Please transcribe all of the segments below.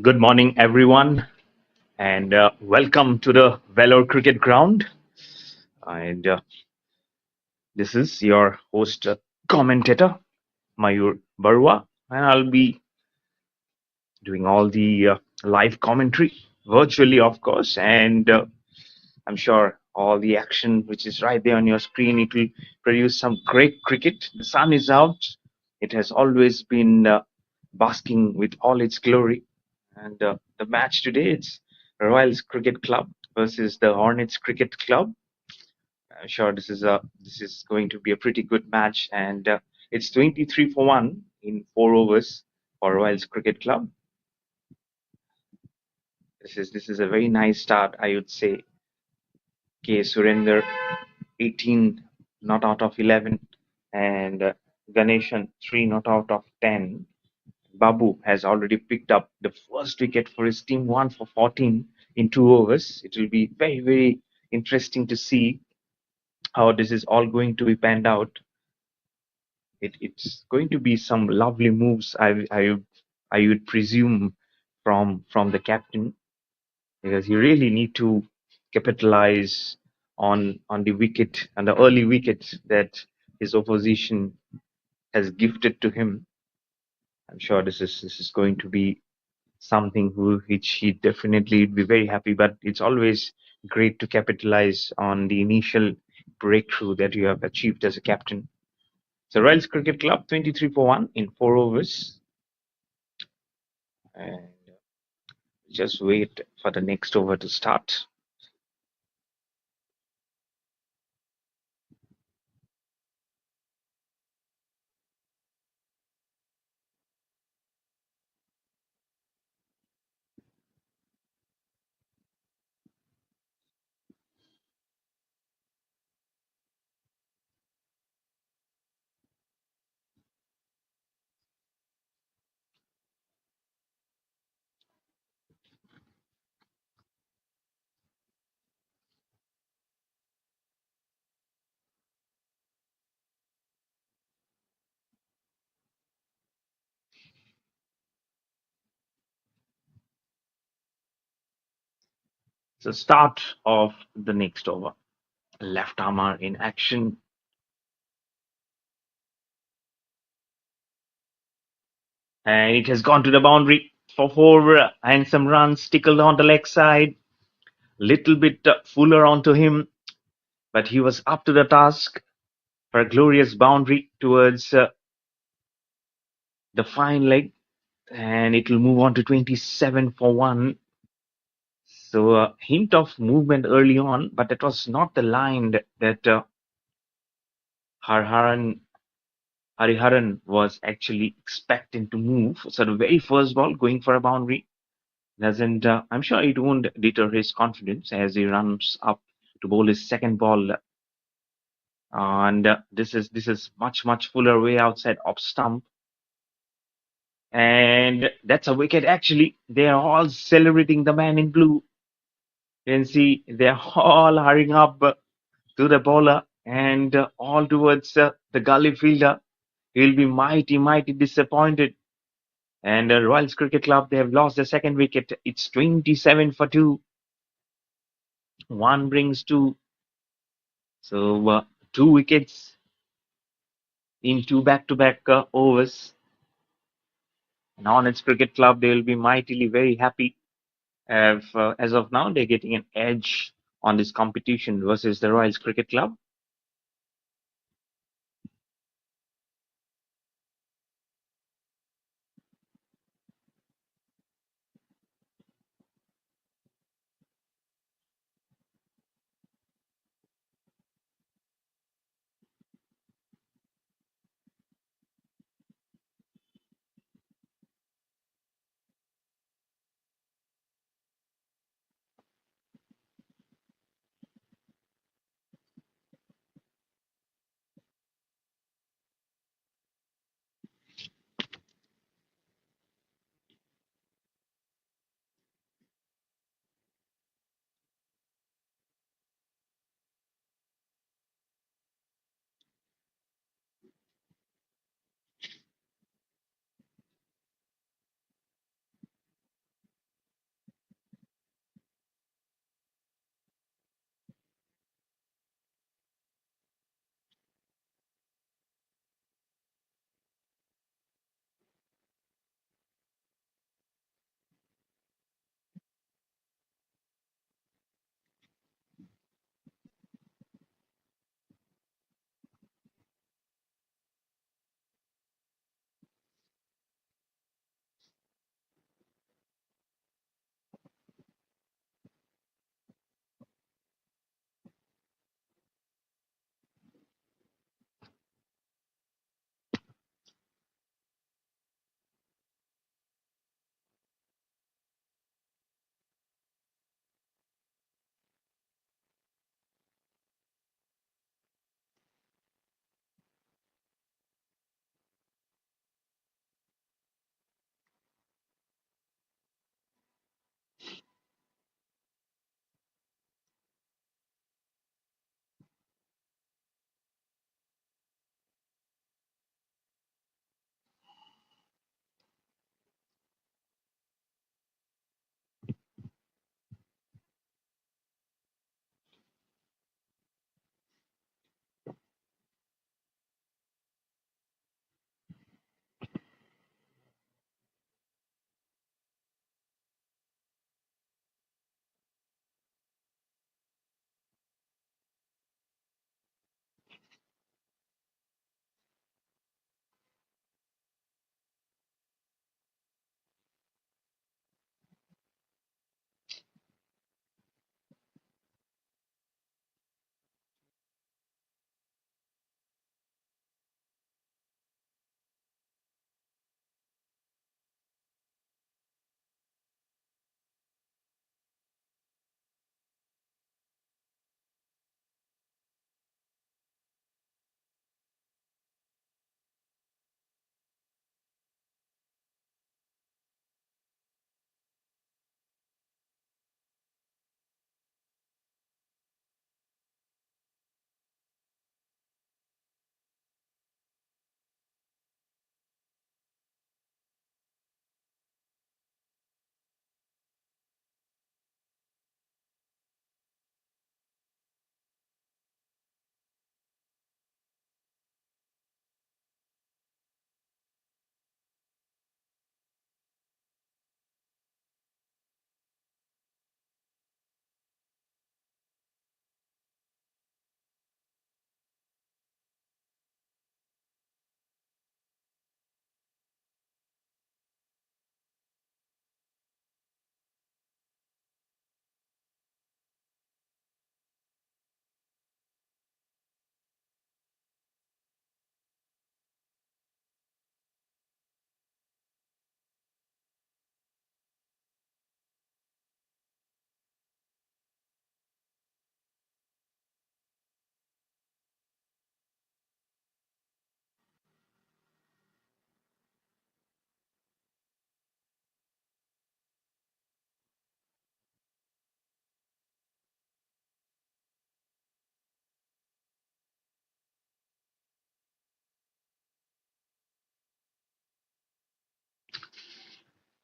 Good morning, everyone, and welcome to the Vellore Cricket Ground. And This is your host, commentator, Mayur Barua, and I'll be doing all the live commentary virtually, of course. And I'm sure all the action which is right there on your screen, it will produce some great cricket. The sun is out. It has always been basking with all its glory. And the match today, it's Royals Cricket Club versus the Hornets Cricket Club. I'm sure this is going to be a pretty good match, and it's 23 for one in 4 overs for Royals Cricket Club. This is a very nice start, I would say. K. Surrender 18 not out of 11, and Ganeshan 3 not out of 10. Babu has already picked up the first wicket for his team, 1 for 14 in 2 overs. It will be very, very interesting to see how this is all going to be panned out. It's going to be some lovely moves, I would presume, from the captain, because you really need to capitalize on the wicket and the early wicket that his opposition has gifted to him. I'm sure this is going to be something which he definitely would be very happy. But it's always great to capitalize on the initial breakthrough that you have achieved as a captain. So Royals Cricket Club 23 for 1 in 4 overs, and just wait for the next over to start. So start of the next over. Left armer in action, and it has gone to the boundary for four, and some runs tickled on the leg side. Little bit fuller onto him, but he was up to the task for a glorious boundary towards the fine leg, and it will move on to 27 for 1. So a hint of movement early on, but that was not the line that Harharan Hariharan was actually expecting to move. So the very first ball going for a boundary doesn't. I'm sure it won't deter his confidence as he runs up to bowl his second ball, and this is much fuller way outside off stump, and that's a wicket. Actually, they are all celebrating the man in blue. You can see they're all hurrying up to the bowler and all towards the gully fielder. He'll be mighty disappointed. And Royals Cricket Club, they have lost the second wicket. It's 27 for 2. One brings two. So 2 wickets in two back-to-back overs. And Hornets Cricket Club, they will be mightily very happy. As of now, they're getting an edge on this competition versus the Royals Cricket Club.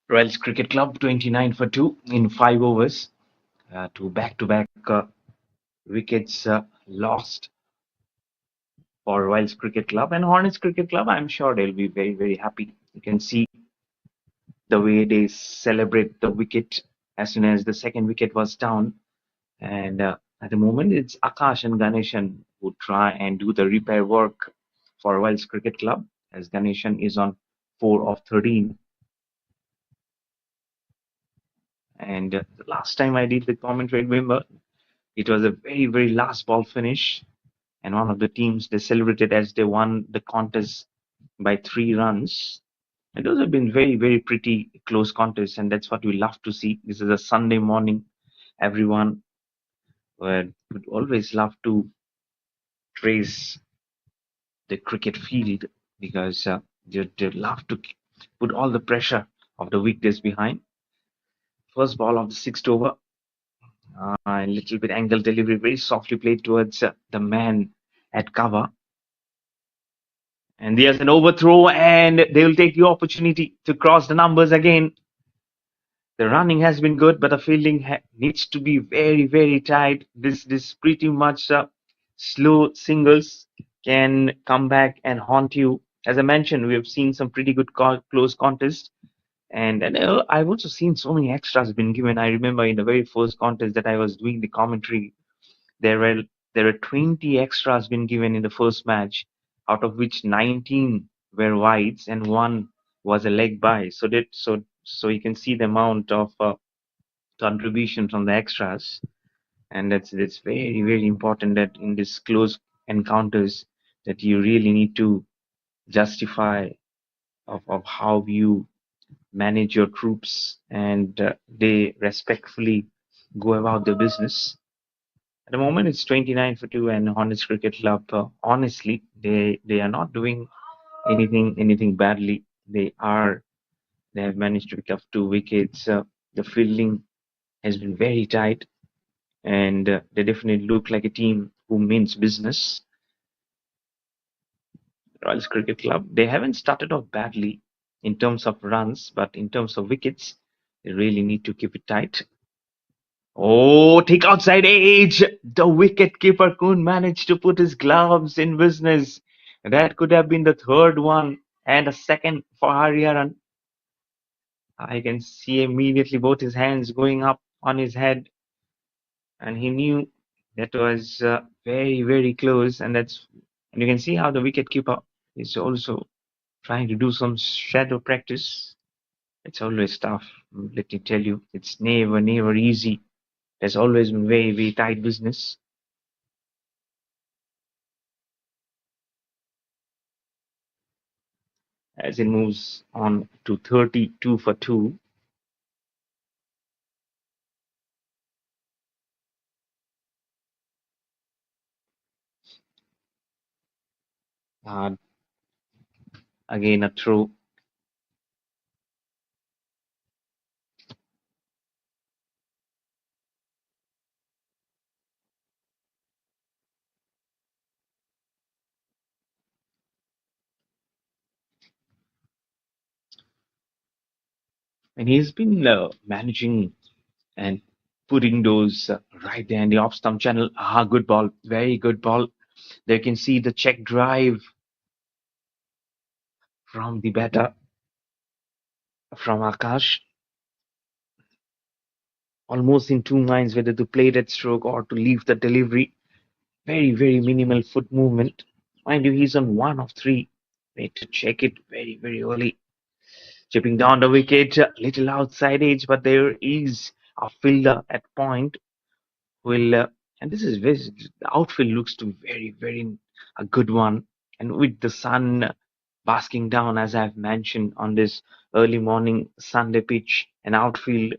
Royals Cricket Club 29 for 2 in 5 overs. Two back-to-back wickets lost for Royals Cricket Club and Hornets Cricket Club. I'm sure they'll be very, very happy. You can see the way they celebrate the wicket as soon as the second wicket was down. And at the moment, it's Akash and Ganeshan who try and do the repair work for Royals Cricket Club, as Ganeshan is on 4 of 13. And the last time I did the commentary, remember, it was a very, very last ball finish. And one of the teams, they celebrated as they won the contest by 3 runs. And those have been very, very pretty close contests. And that's what we love to see. This is a Sunday morning. Everyone would always love to trace the cricket field because they love to put all the pressure of the weekdays behind. First ball of the sixth over, a little bit angle delivery, very softly played towards the man at cover. And there's an overthrow, and they will take the opportunity to cross the numbers again. The running has been good, but the fielding needs to be very, very tight. This pretty much slow singles can come back and haunt you. As I mentioned, we have seen some pretty good close contests, and I've also seen so many extras been given. I remember in the very first contest that I was doing the commentary, there were there were 20 extras been given in the first match, out of which 19 were wides and one was a leg by. So you can see the amount of contribution from the extras, and that's very, very important that in this close encounters that you really need to justify of how you manage your troops, and they respectfully go about their business. At the moment, it's 29 for 2, and Hornets Cricket Club, honestly, they are not doing anything badly. They have managed to pick up 2 wickets. The fielding has been very tight, and they definitely look like a team who means business. Royals Cricket Club, they haven't started off badly in terms of runs, but in terms of wickets, they really need to keep it tight. Oh, take outside edge. The wicket keeper couldn't manage to put his gloves in business. That could have been the third one and a second for Hariharan. I can see immediately both his hands going up on his head, and he knew that was very, very close. And you can see how the wicket keeper is also trying to do some shadow practice. It's always tough. Let me tell you, it's never, never easy. There's always been very, very tight business. As it moves on to 32 for 2. Uh, Again, a throw. And he's been managing and putting those right there in the off stump channel. Ah, good ball. Very good ball. There you can see the check drive from the batter, from Akash. Almost in 2 minds whether to play that stroke or to leave the delivery. Very, very minimal foot movement. Mind you, he's on 1 of 3. Need to check it very, very early. Chipping down the wicket, a little outside edge, but there is a fielder at point. Will and this is very, the outfield looks to very, very a good one. And with the sun basking down, as I've mentioned on this early morning Sunday pitch, and outfield,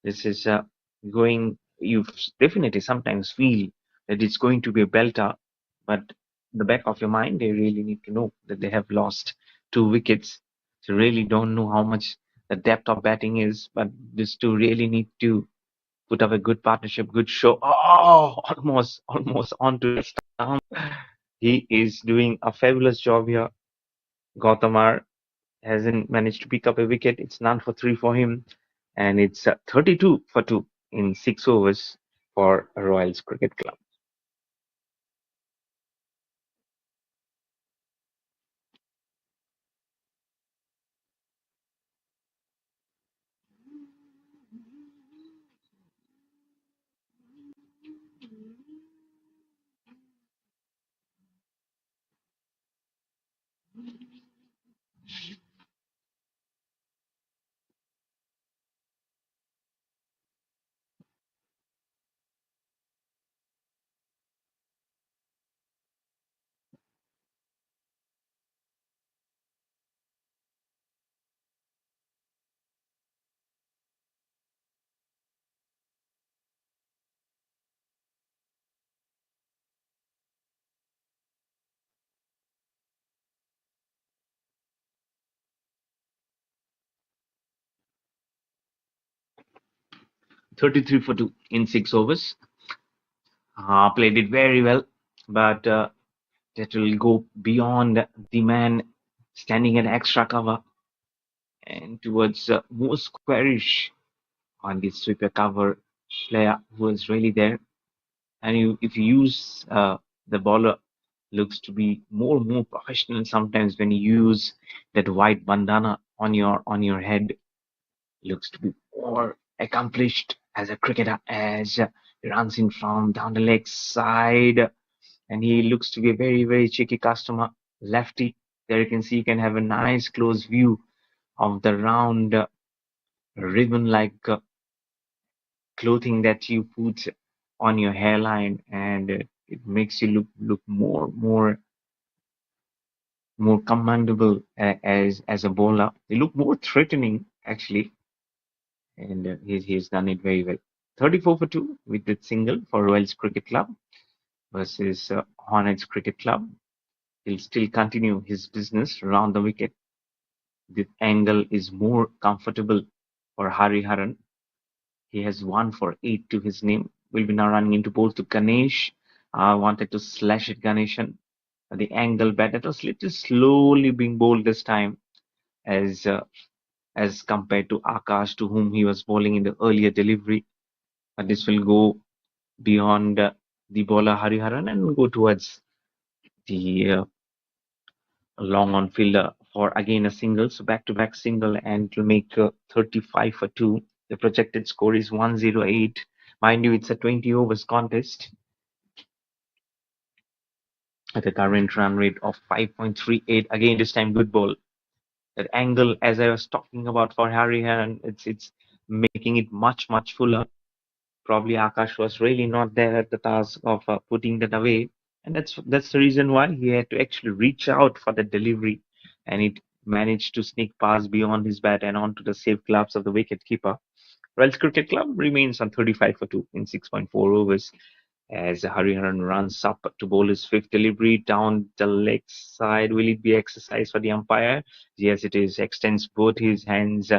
this is going. You definitely sometimes feel that it's going to be a belter, but in the back of your mind, they really need to know that they have lost 2 wickets. So really don't know how much the depth of batting is, but these two really need to put up a good partnership, good show. Oh, almost onto the stump. He is doing a fabulous job here, Gautamar. hasn't managed to pick up a wicket. It's none for three for him, and it's 32 for two in 6 overs for Royals Cricket Club. 33 for two in 6 overs. Played it very well, but that will go beyond the man standing at extra cover and towards more squarish on the sweeper cover player who is really there. And if you use the bowler looks to be more professional sometimes when you use that white bandana on your head, looks to be more accomplished as a cricketer as he runs in from down the leg side, and he looks to be a very cheeky customer, lefty. There you can see you can have a nice close view of the round ribbon like clothing that you put on your hairline, and it makes you look more commendable as a bowler. They look more threatening actually, and he's done it very well. 34 for two with that single for Royals Cricket Club versus Hornets Cricket Club. He'll still continue his business around the wicket. The angle is more comfortable for Hariharan. He has 1 for 8 to his name. Will be now running into ball to Ganesh. Wanted to slash it, Ganeshan. The angle bat that was little slowly being bowled this time as as compared to Akash, to whom he was bowling in the earlier delivery. But this will go beyond the bowler Hariharan and will go towards the long on fielder for again a single. So back to back single, and it will make 35 for two. The projected score is 108. Mind you, it's a 20 overs contest at a current run rate of 5.38. Again, this time good ball. That angle, as I was talking about for Hariharan, it's making it much fuller. Probably Akash was really not there at the task of putting that away, and that's the reason why he had to actually reach out for the delivery, and it managed to sneak past beyond his bat and onto the safe gloves of the wicket keeper. Wells Cricket Club remains on 35 for 2 in 6.4 overs as Hariharan runs up to bowl his fifth delivery down the leg side. Will it be exercise for the umpire? Yes, it is. Extends both his hands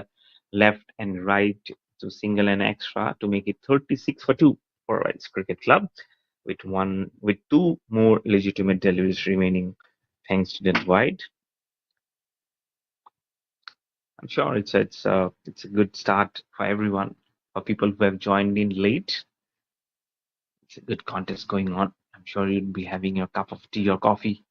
left and right to single and extra to make it 36 for 2 for Wells Cricket Club with two more legitimate deliveries remaining thanks to that wide. I'm sure it's a good start for everyone. For people who have joined in late, it's a good contest going on. I'm sure you'll be having your cup of tea or coffee,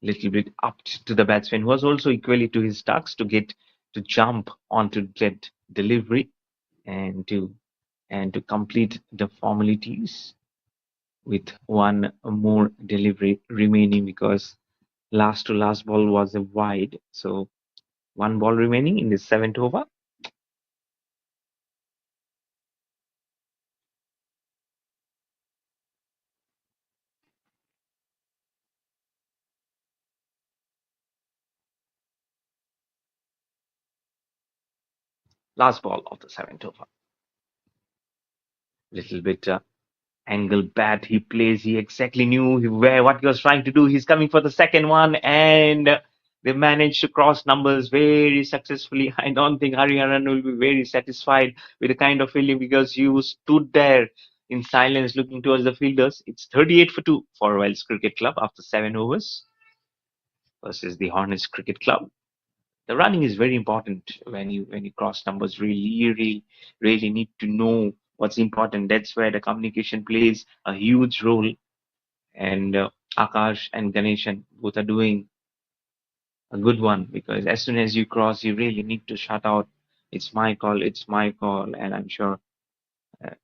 little bit up to the batsman who was also equally to his tasks to get to jump onto that delivery and to complete the formalities with one more delivery remaining because last to last ball was a wide. So one ball remaining in the seventh over. Last ball of the seventh over. Little bit angle bat he plays. He exactly knew where what he was trying to do. He's coming for the second one, and they managed to cross numbers very successfully. I don't think Hariharan will be very satisfied with the kind of fielding because you stood there in silence looking towards the fielders. It's 38 for 2 for Wells Cricket Club after 7 overs versus the Hornets Cricket Club. The running is very important when you cross numbers. Really need to know what's important. That's where the communication plays a huge role. And Akash and Ganeshan both are doing a good one, because as soon as you cross, you really need to shout out, it's my call," and I'm sure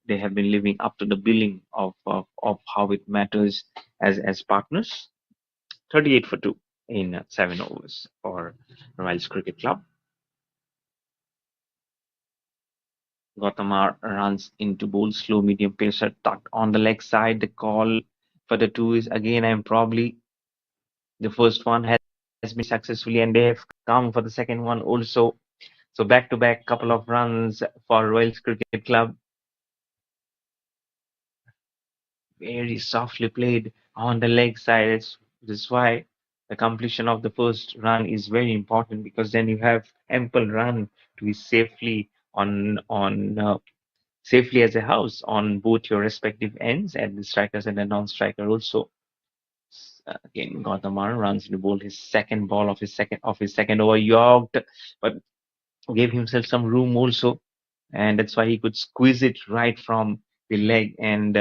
they have been living up to the billing of how it matters as partners. 38 for 2 in 7 overs for Royals Cricket Club. Gautamar runs into bowl, slow medium pacer tucked on the leg side. The call for the two is again, and probably the first one has been successfully, and they have come for the second one also. So back to back couple of runs for Royals Cricket Club. Very softly played on the leg side. That's why the completion of the first run is very important, because then you have ample run to be safely as a house on both your respective ends, and the strikers and the non-striker also. Again, Gautamar runs to bowl his second ball of his second over, yorked, but gave himself some room also, and that's why he could squeeze it right from the leg and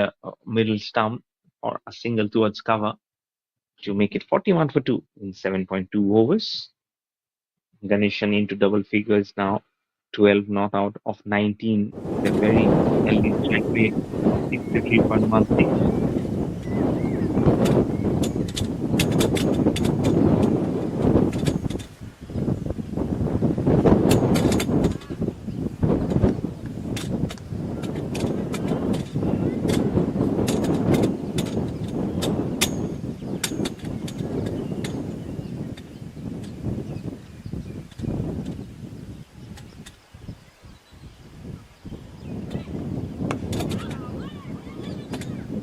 middle stump or a single towards cover to make it 41 for 2 in 7.2 overs. Ganeshan into double figures now, 12 not out of 19 with a very healthy strike rate of 63.16.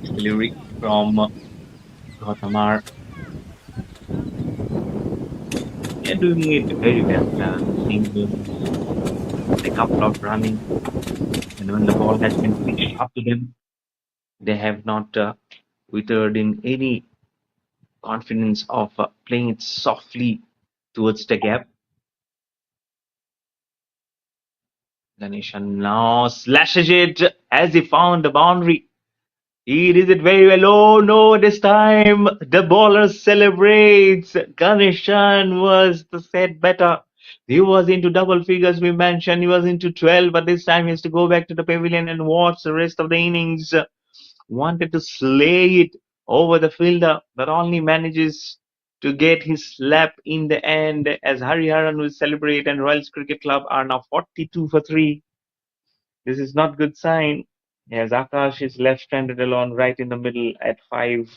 'Next delivery from Gautamar. They're doing it very well. Seeing them a couple of running, and when the ball has been pitched up to them, they have not withered in any confidence of playing it softly towards the gap. Ganeshan now slashes it as he found the boundary. He did it very well. Oh no, this time the bowler celebrates. Ganeshan was the set better. He was into double figures, we mentioned. He was into 12, but this time he has to go back to the pavilion and watch the rest of the innings. Wanted to slay it over the fielder, but only manages to get his slap in the end, as Hariharan will celebrate, and Royals Cricket Club are now 42 for 3. This is not good sign, as Akash is left-handed alone right in the middle at 5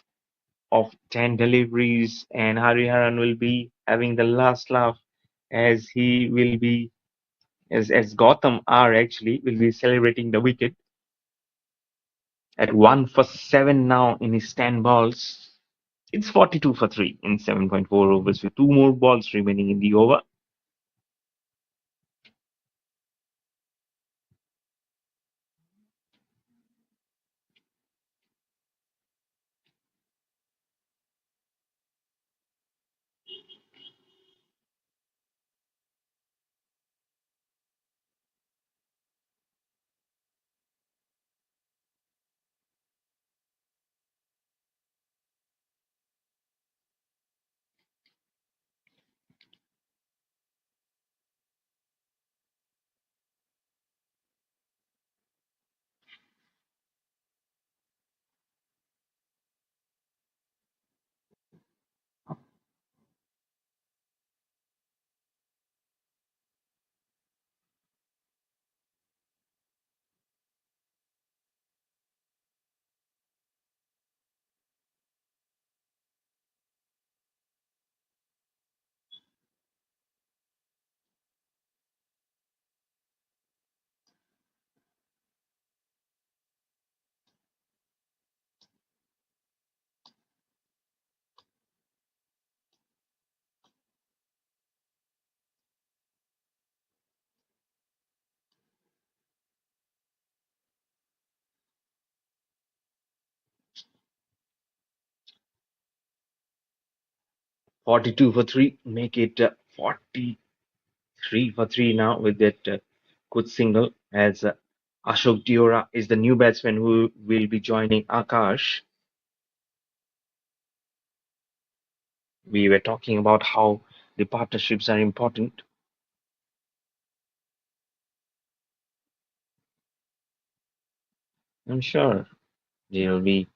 of 10 deliveries, and Hariharan will be having the last laugh, as he will be, as Gotham are actually, will be celebrating the wicket at 1 for 7 now in his 10 balls. It's 42 for 3 in 7.4 overs with two more balls remaining in the over. 42 for 3, make it 40. Three for three now with that good single as Ashok Diora is the new batsman who will be joining Akash. We were talking about how the partnerships are important. I'm sure there will be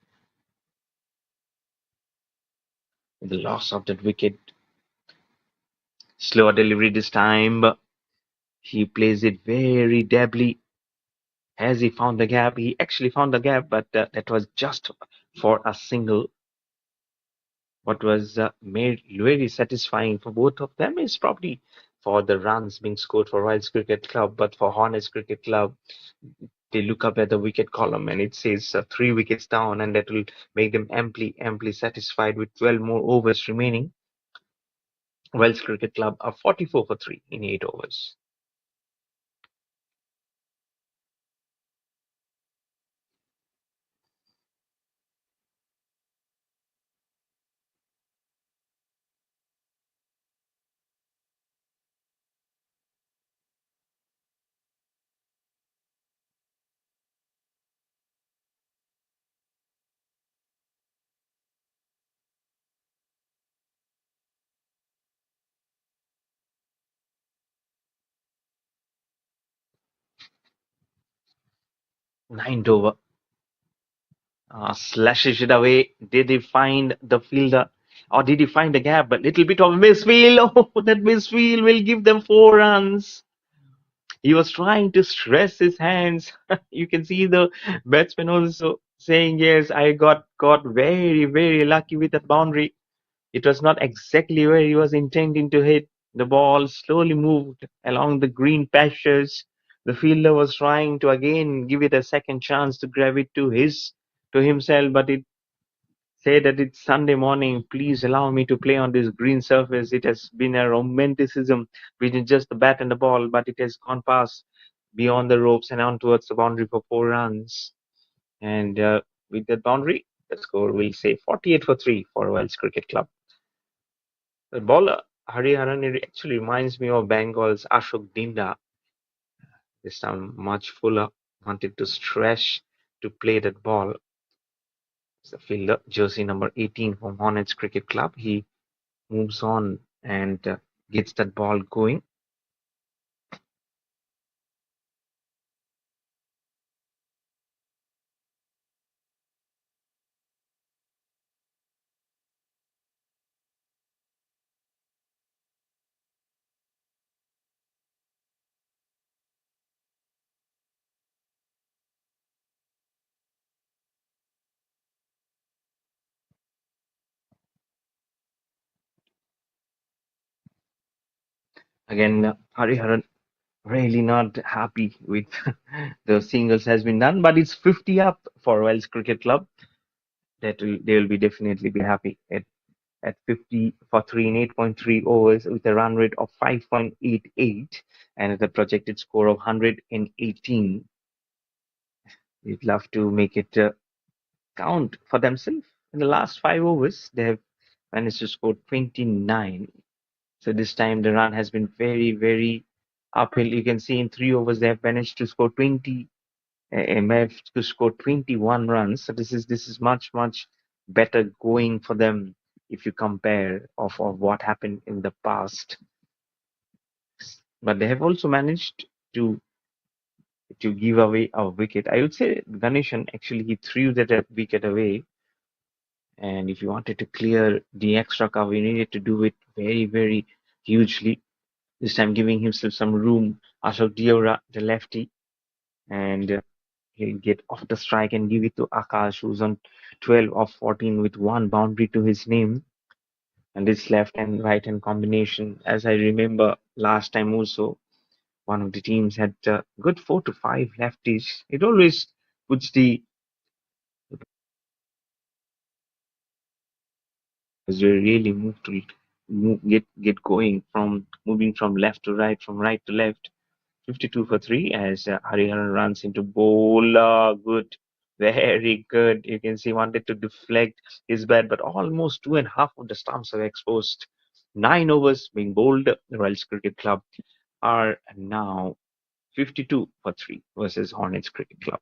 the loss of that wicket. Slower delivery this time, but he plays it very deftly. Has he found the gap? He actually found the gap, but that was just for a single. What was made very satisfying for both of them is probably for the runs being scored for Royals Cricket Club, but for Hornets Cricket Club, they look up at the wicket column and it says 3 wickets down, and that will make them amply satisfied with 12 more overs remaining. Wells Cricket Club are 44 for 3 in 8 overs. Ninth over. Slashes it away. Did he find the fielder? Or did he find the gap? A little bit of misfield. Oh, that misfield will give them 4 runs. He was trying to stress his hands. You can see the batsman also saying, "Yes, I got very lucky with that boundary." It was not exactly where he was intending to hit. The ball slowly moved along the green pastures. The fielder was trying to again give it a second chance to grab it to himself, but it said that it's Sunday morning. Please allow me to play on this green surface. It has been a romanticism between just the bat and the ball, but it has gone past beyond the ropes and on towards the boundary for 4 runs. And with that boundary, the score will say 48 for 3 for Wells Cricket Club. The bowler, Hariharan, it actually reminds me of Bengal's Ashok Dinda. This time much fuller, wanted to stretch to play that ball. It's the fielder, jersey number 18 from Hornets Cricket Club. He moves on and gets that ball going. Again, Hariharan really not happy with the singles has been done, but it's 50 up for Wells Cricket Club. They will be definitely be happy at 50 for 3 in 8.3 overs with a run rate of 5.88 and at a projected score of 118. We'd love to make it count for themselves. In the last 5 overs, they have managed to score 29. So this time the run has been very uphill. You can see in 3 overs they have managed to score 20, managed to score 21 runs. So this is much better going for them if you compare of what happened in the past. But they have also managed to give away a wicket. I would say Ganeshan actually he threw that wicket away. And if you wanted to clear the extra cover, you needed to do it very hugely. This time giving himself some room. Ashok Diora, the lefty, and he'll get off the strike and give it to Akash, who's on 12 of 14 with one boundary to his name. And this left and right hand combination, as I remember last time also, one of the teams had good 4 to 5 lefties. It always puts the as we really get going from moving from left to right, from right to left. 52 for 3 as Hariharan runs into bowler. Good. Very good. You can see wanted to deflect his bat, but almost two and a half of the stumps are exposed. 9 overs being bowled. The Royals Cricket Club are now 52 for 3 versus Hornets Cricket Club.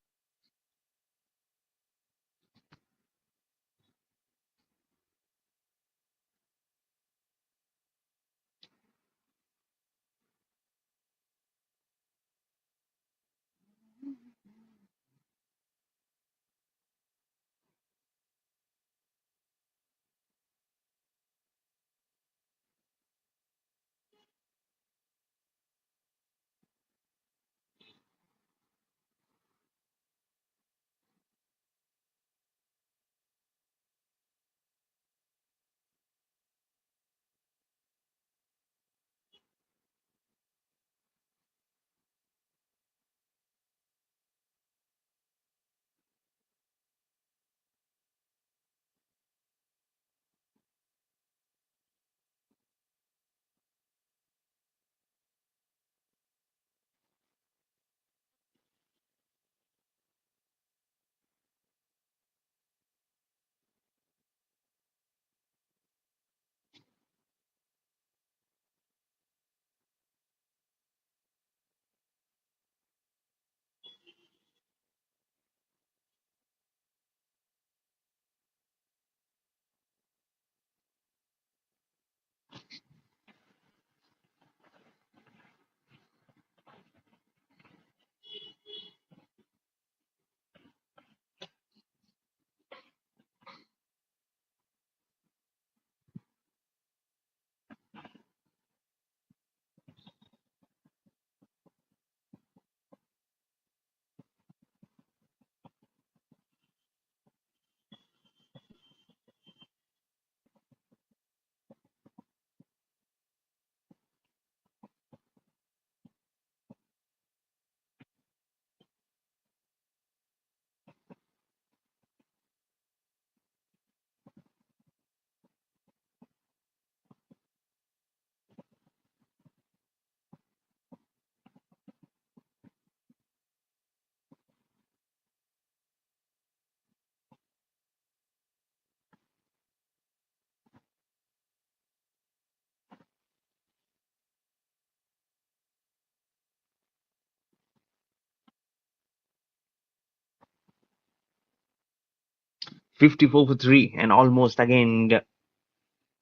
54 for 3 and almost again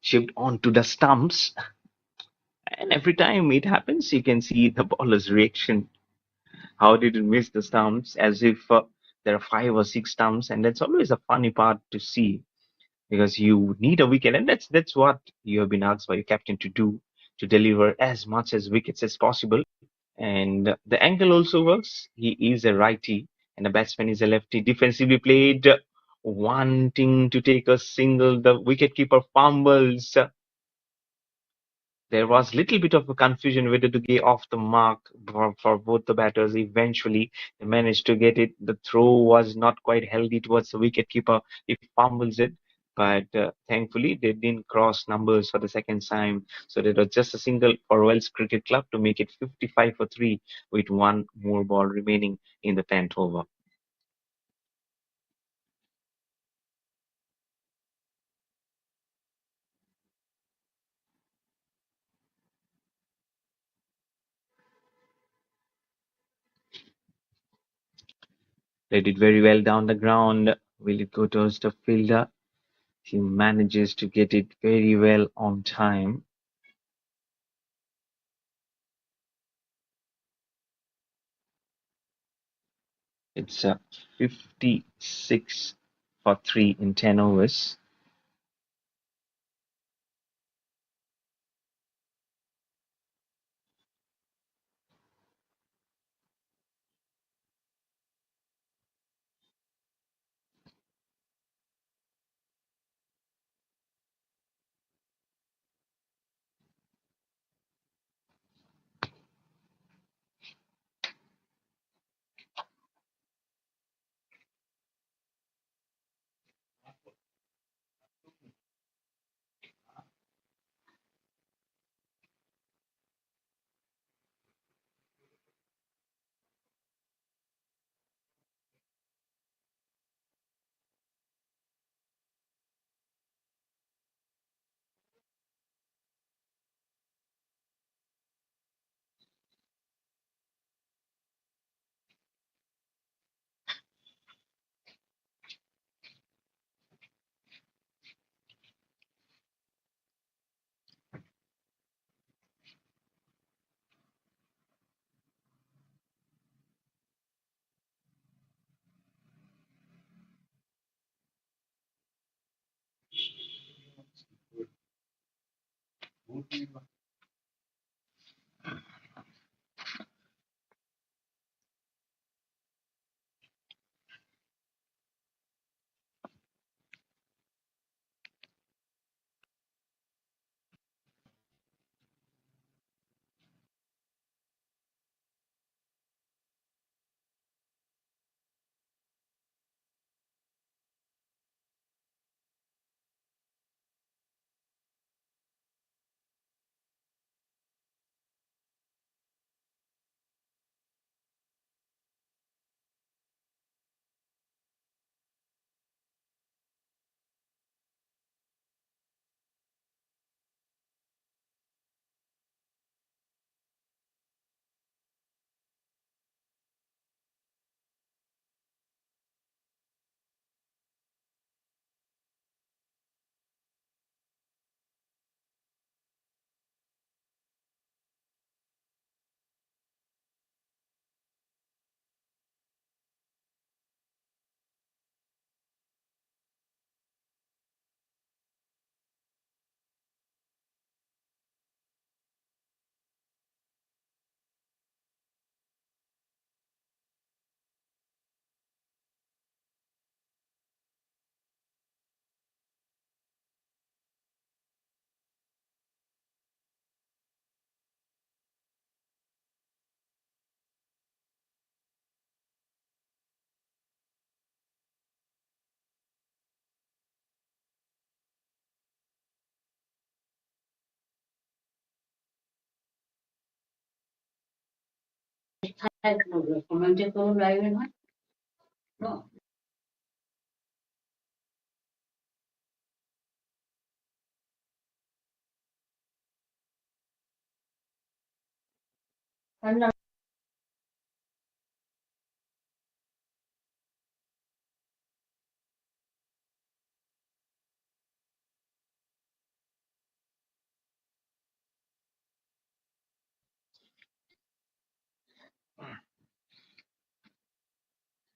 chipped onto the stumps. And every time it happens, you can see the bowler's reaction. How did it miss the stumps? As if there are 5 or 6 stumps, and that's always a funny part to see because you need a wicket, and that's what you have been asked by your captain to do, to deliver as much as wickets as possible. And the angle also works. He is a righty, and the batsman is a lefty. Defensively played, wanting to take a single. The wicketkeeper fumbles. There was little bit of a confusion whether to get off the mark for both the batters. Eventually, they managed to get it. The throw was not quite healthy towards the wicketkeeper. He fumbles it, but thankfully they didn't cross numbers for the second time. So there was just a single for Wells Cricket Club to make it 55 for 3 with one more ball remaining in the 10th over. They did very well down the ground. Will it go towards the fielder? He manages to get it very well on time. It's 56 for 3 in 10 overs.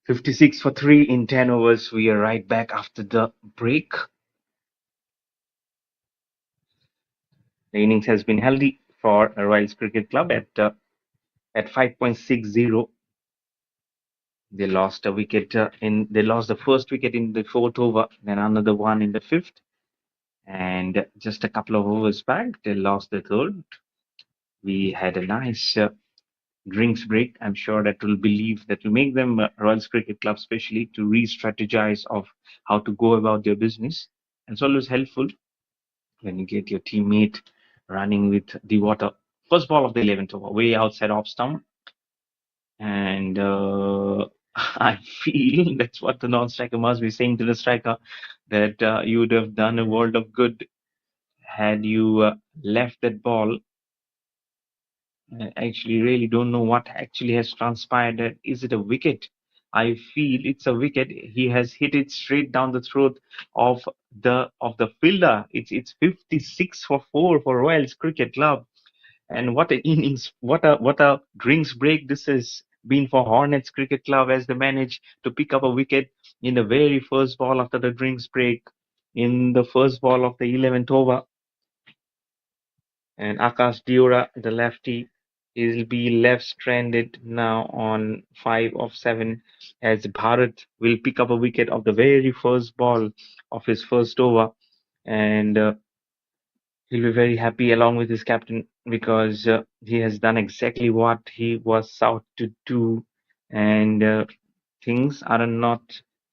56 for 3 in 10 overs. We are right back after the break. The innings has been healthy for Royals Cricket Club at 5.60. They lost a wicket they lost the first wicket in the fourth over, then another one in the fifth, and just a couple of overs back, they lost the third. We had a nice drinks break. I'm sure that will make them Royals Cricket Club, especially to re-strategize of how to go about their business. And it's always helpful when you get your teammate running with the water. First ball of the 11th over, way outside off stump, and I feel that's what the non-striker must be saying to the striker, that you would have done a world of good had you left that ball. I actually really don't know what actually has transpired. Is it a wicket? I feel it's a wicket. He has hit it straight down the throat of the fielder. It's 56 for 4 for Royals Cricket Club. And what a innings, what a drinks break this has been for Hornets Cricket Club, as they managed to pick up a wicket in the very first ball after the drinks break, in the first ball of the 11th over. And Akash Diora, the lefty, will be left stranded now on 5 of 7, as Bharat will pick up a wicket of the very first ball of his first over. And he'll be very happy along with his captain, because he has done exactly what he was out to do. And things are not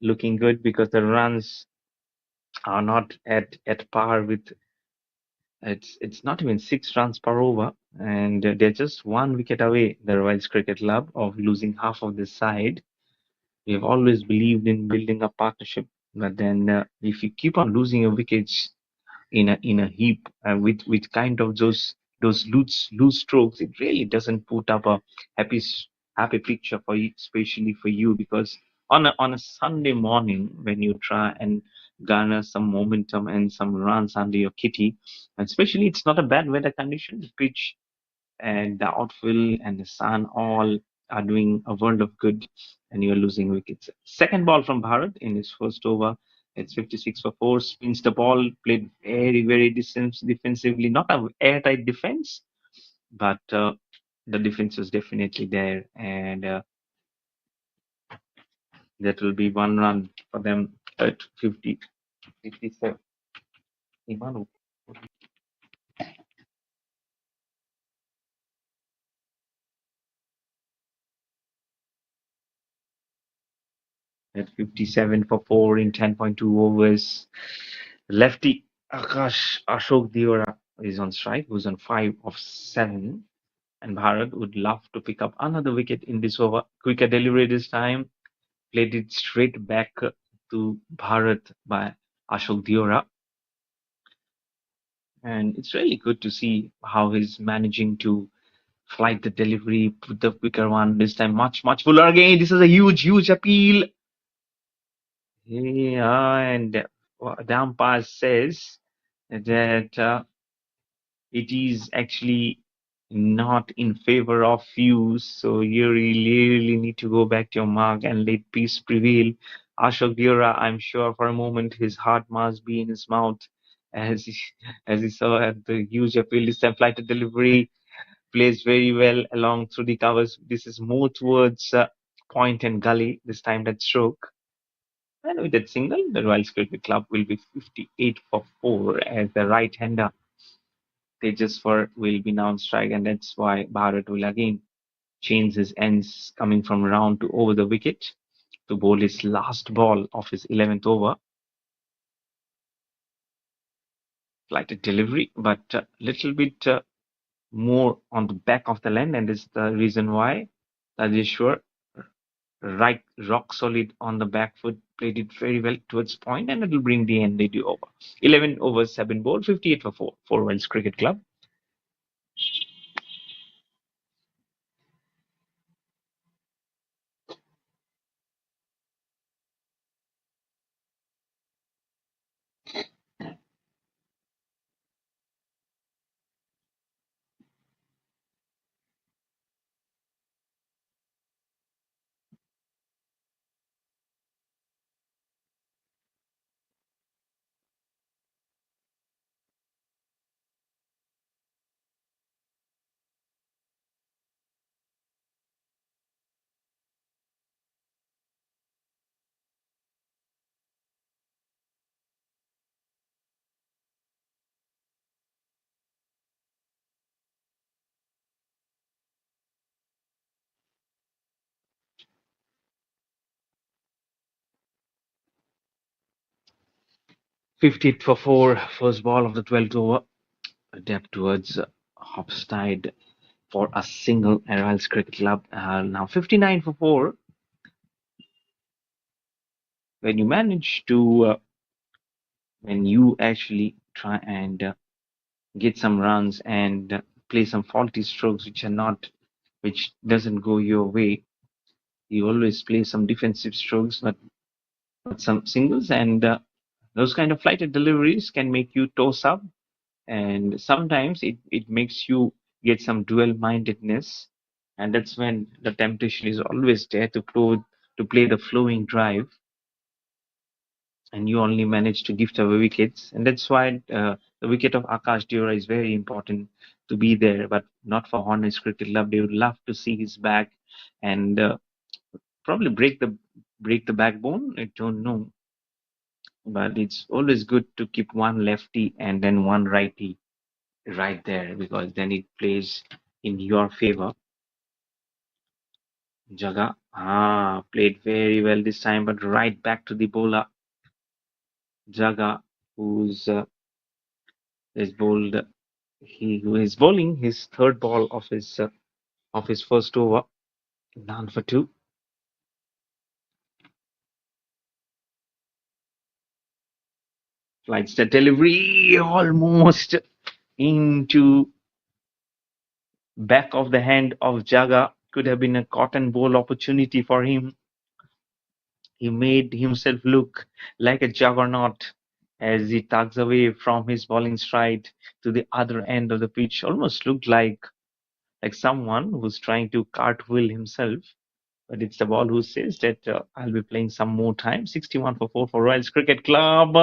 looking good, because the runs are not at par with. It's not even 6 runs per over, and they're just 1 wicket away, the Royals Cricket Club, of losing half of the side. We have always believed in building a partnership, but then if you keep on losing your wickets in a heap, with kind of those loose strokes, it really doesn't put up a happy happy picture for you, especially for you, because on a Sunday morning, when you try and garner some momentum and some runs under your kitty, and especially it's not a bad weather condition, the pitch and the outfield and the sun all are doing a world of good, and you're losing wickets. Second ball from Bharat in his first over, It's 56 for 4, spins the ball, played very, very defensively. Not a airtight defense, but the defense was definitely there. And that will be 1 run for them at 50, 57. At 57 for 4 in 10.2 overs. Lefty Ashok Diora is on strike, who's on 5 of 7. And Bharat would love to pick up another wicket in this over. Quicker delivery this time, played it straight back to Bharat by Ashok Diora. And it's really good to see how he's managing to flight the delivery, put the quicker one this time, much fuller again. This is a huge appeal. Yeah, and the umpire says that it is actually not in favor of you, so you really need to go back to your mark and let peace prevail. Ashok Diora, I'm sure for a moment his heart must be in his mouth as he, as he saw at the huge appeal. This time, flighted delivery plays very well along through the covers. This is more towards point and gully this time that stroke. And with that single, the Royal Cricket Club will be 58 for 4 as the right-hander Tejaswar will be now on strike, and that's why Bharat will again change his ends coming from round to over the wicket to bowl his last ball of his 11th over. Flighted delivery, but a little bit more on the back of the land, and this is the reason why Tejaswar right rock solid on the back foot played it very well towards point, and it will bring the end over. 11 overs, 7 ball, 58 for 4 for Wells Cricket Club. 58 for 4, first ball of the 12th over. Depth towards Hopstide for a single at Royals Cricket Club. Now 59 for 4. When you manage to, when you actually try and get some runs and play some faulty strokes which are not, which doesn't go your way, you always play some defensive strokes, but some singles, and those kind of flighted deliveries can make you toss up, and sometimes it makes you get some dual mindedness, and that's when the temptation is always there to play the flowing drive, and you only manage to gift away wickets, and that's why the wicket of Akash Deora is very important to be there, but not for Hornets Cricket Club. They would love to see his back and probably break the backbone. I don't know, but it's always good to keep one lefty and then one righty right there, because then it plays in your favor. Jaga played very well this time, but right back to the bowler Jaga, who's is bowled he who is bowling his third ball of his first over, none for two. Flights the delivery almost into back of the hand of Jaga. Could have been a cotton ball opportunity for him. He made himself look like a juggernaut as he tugs away from his bowling stride to the other end of the pitch. Almost looked like someone who's trying to cartwheel himself. but it's the ball who says that I'll be playing some more time. 61 for 4 for Royals Cricket Club.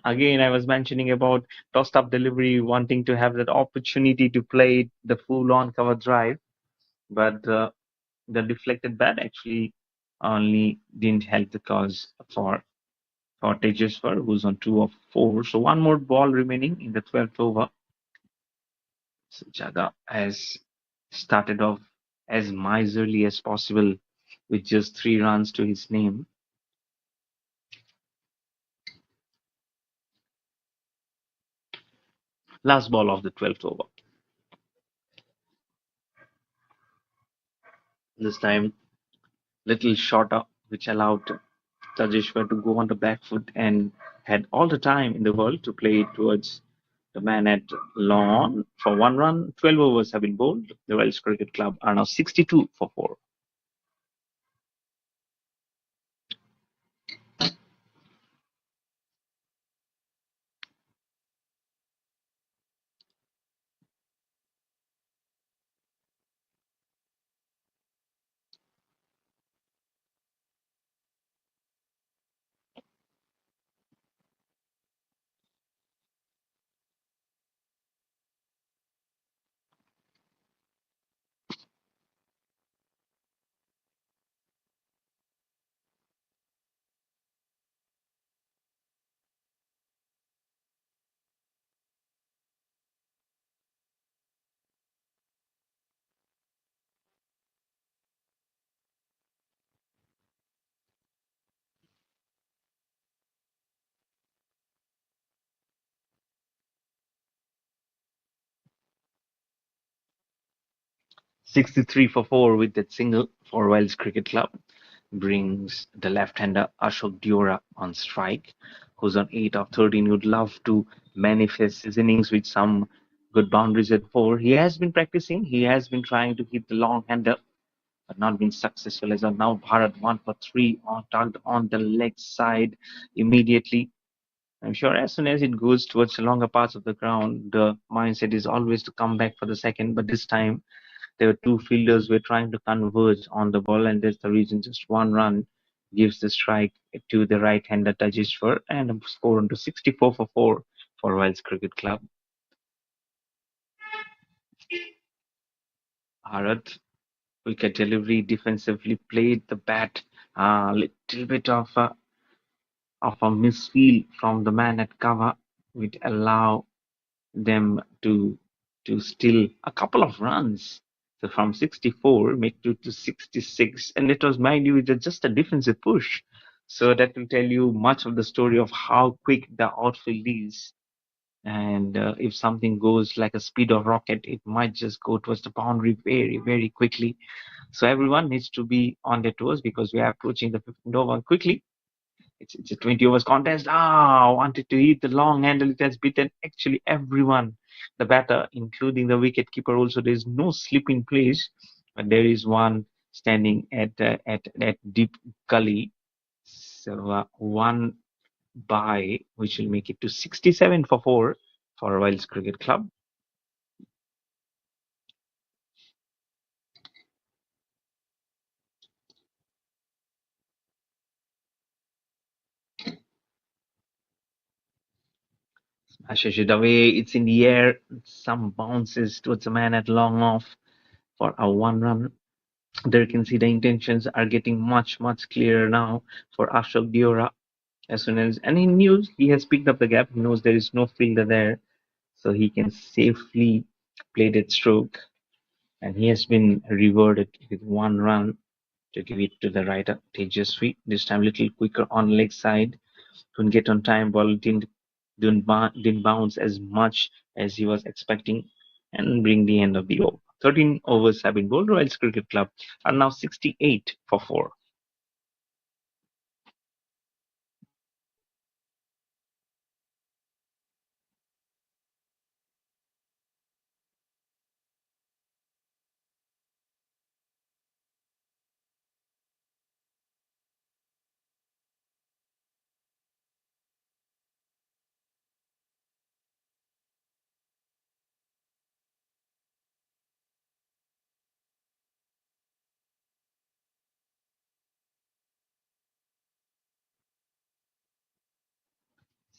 Again, I was mentioning about tossed up delivery, wanting to have that opportunity to play the full on cover drive, but the deflected bat actually only didn't help the cause for Tejaswar, who's on 2 of 4. So one more ball remaining in the 12th over. So Jaga has started off as miserly as possible with just 3 runs to his name. Last ball of the 12th over. This time, little shorter, which allowed Tajeshwar to go on the back foot and had all the time in the world to play towards the man at long for 1 run. 12 overs have been bowled. The Royals Cricket Club are now 62 for 4. 63 for 4 with that single for Royals Cricket Club brings the left-hander Ashok Diora on strike, who's on 8 of 13. Would love to manifest his innings with some good boundaries at 4. He has been practicing. He has been trying to hit the long hander, but not been successful. As of now, Bharat 1 for 3 on tugged on the leg side immediately. I'm sure as soon as it goes towards the longer parts of the ground, the mindset is always to come back for the second. But this time, there were two fielders who were trying to converge on the ball, and that's the reason just 1 run gives the strike to the right-hander Tajishwar and a score onto 64 for 4 for Royals Cricket Club. Bharat, wicket delivery, defensively played the bat. A little bit of a misfeel from the man at cover would allow them to steal a couple of runs. So from 64, make to 66, and it was, mind you, just a defensive push. So that will tell you much of the story of how quick the outfield is. And if something goes like a speed of rocket, it might just go towards the boundary very, very quickly. So everyone needs to be on their toes because we are approaching the 15th over quickly. It's a 20 overs contest. Wanted to hit the long handle. It has beaten actually everyone. The batter, including the wicket keeper, also there is no slip in place, but there is one standing at deep gully. So one by which will make it to 67 for 4 for Royals Cricket Club. Ashish it away. It's in the air. Some bounces towards the man at long off for a 1 run. There you can see the intentions are getting much, much clearer now for Ashok Diora. As soon as, and he knew he has picked up the gap, he knows there is no fielder there, so he can safely play that stroke. And he has been rewarded with 1 run to give it to the rider, Tejaswi. This time, a little quicker on leg side. Couldn't get on time, ball didn't bounce as much as he was expecting, and bring the end of the over. 13 overs have been bowled. Royals Cricket Club are now 68 for 4.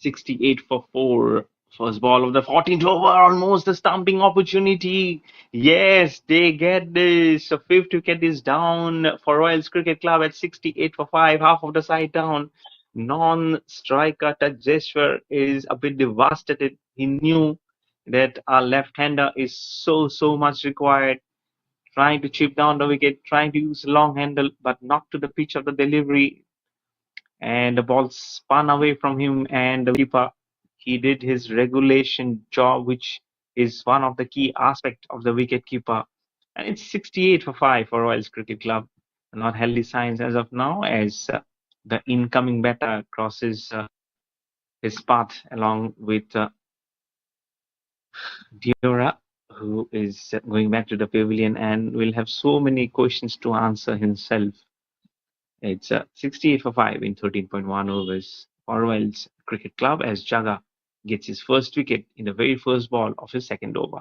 68 for 4. First ball of the 14th over, almost a stumping opportunity. Yes, they get this. The fifth wicket is down for Royals Cricket Club at 68 for 5, half of the side down. Non-striker Tajeshwar is a bit devastated. He knew that a left-hander is so much required. Trying to chip down the wicket, trying to use long handle, but not to the pitch of the delivery, and the ball spun away from him, and the keeper, he did his regulation job, which is one of the key aspects of the wicket keeper. And it's 68 for 5 for Royals Cricket Club. Not healthy signs as of now, as the incoming batter crosses his path along with Diora, who is going back to the pavilion and will have so many questions to answer himself. It's 68 for 5 in 13.1 overs for Royals Cricket Club as Jaga gets his first wicket in the very first ball of his second over.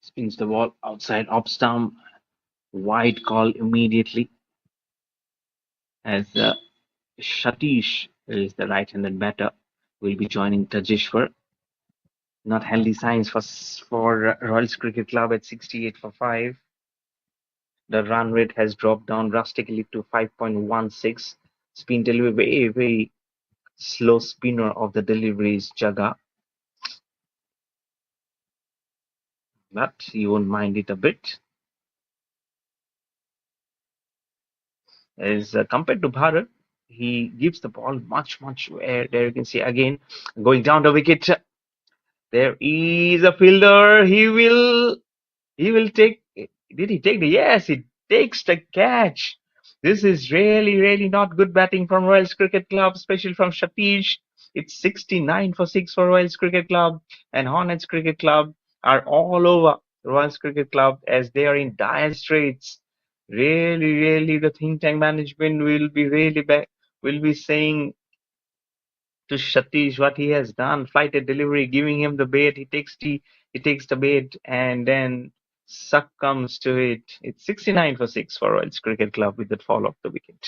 Spins the ball outside off stump. Wide call immediately as Satish is the right-handed batter. Will be joining Tajeshwar. Not healthy signs for Royals Cricket Club at 68 for 5. The run rate has dropped down drastically to 5.16. Spin delivery, very slow spinner of the delivery is Jaga, but you won't mind it a bit. As compared to Bharat, he gives the ball much air. There you can see again going down the wicket. There is a fielder. He will take. Did he take the? Yes, he takes the catch. This is really not good batting from Royals Cricket Club, especially from Satish. It's 69 for 6 for Royals Cricket Club, and Hornets Cricket Club are all over Royals Cricket Club as they are in dire straits. Really, the think tank management will be saying to Satish what he has done. Flighted delivery, giving him the bait. He takes the bait and then succumbs to it. It's 69 for 6 for Royals Cricket Club with that fall of the wicket.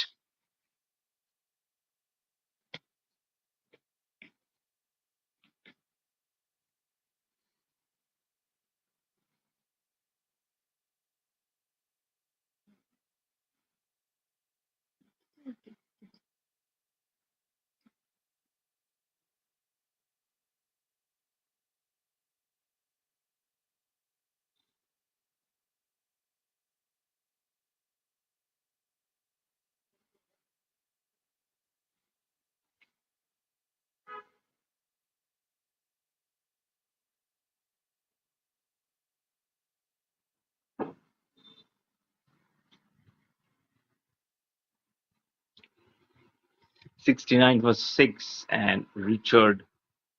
69 for 6, and Richard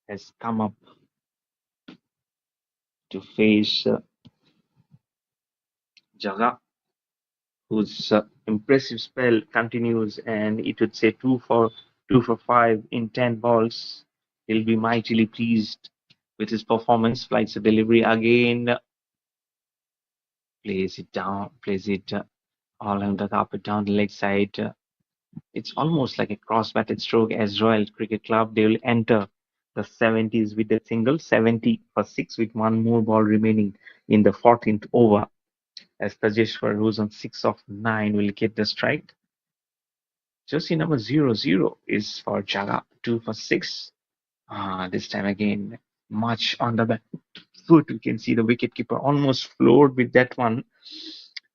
has come up to face Jaga, whose impressive spell continues, and it would say 2 for 2 for 5 in 10 balls. He'll be mightily pleased with his performance. Flights a delivery again, plays it down, plays it all on the carpet down the leg side. It's almost like a cross-batted stroke as Royal Cricket Club. They will enter the 70s with a single, 70 for 6 with one more ball remaining in the 14th over. As Tajeshwar, who's on 6 of 9, will get the strike. Jersey number 00 is for Jaga, 2 for 6. This time again, much on the back foot. We can see the wicketkeeper almost floored with that one.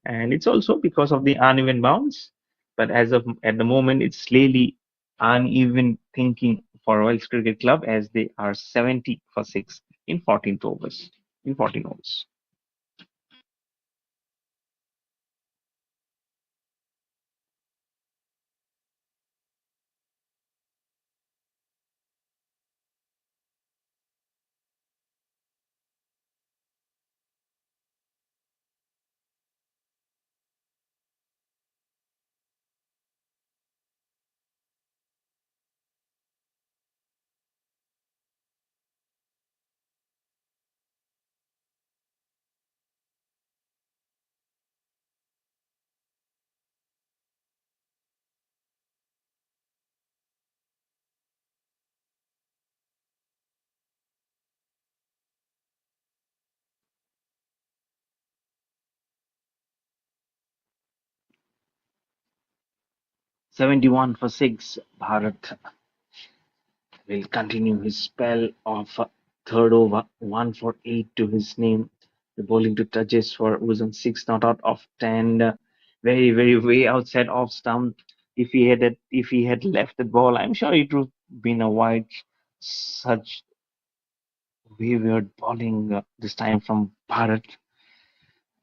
And it's also because of the uneven bounce. But as of at the moment, it's slightly uneven thinking for Royal Cricket Club as they are 70 for 6 in 14 overs. In 14 overs. 71 for 6. Bharat will continue his spell of third over, 1 for 8 to his name. The bowling to touches for was on 6 not out of 10. Very, very way outside off stump. If he had left the ball, I'm sure it would have been a wide. Such wayward bowling this time from Bharat,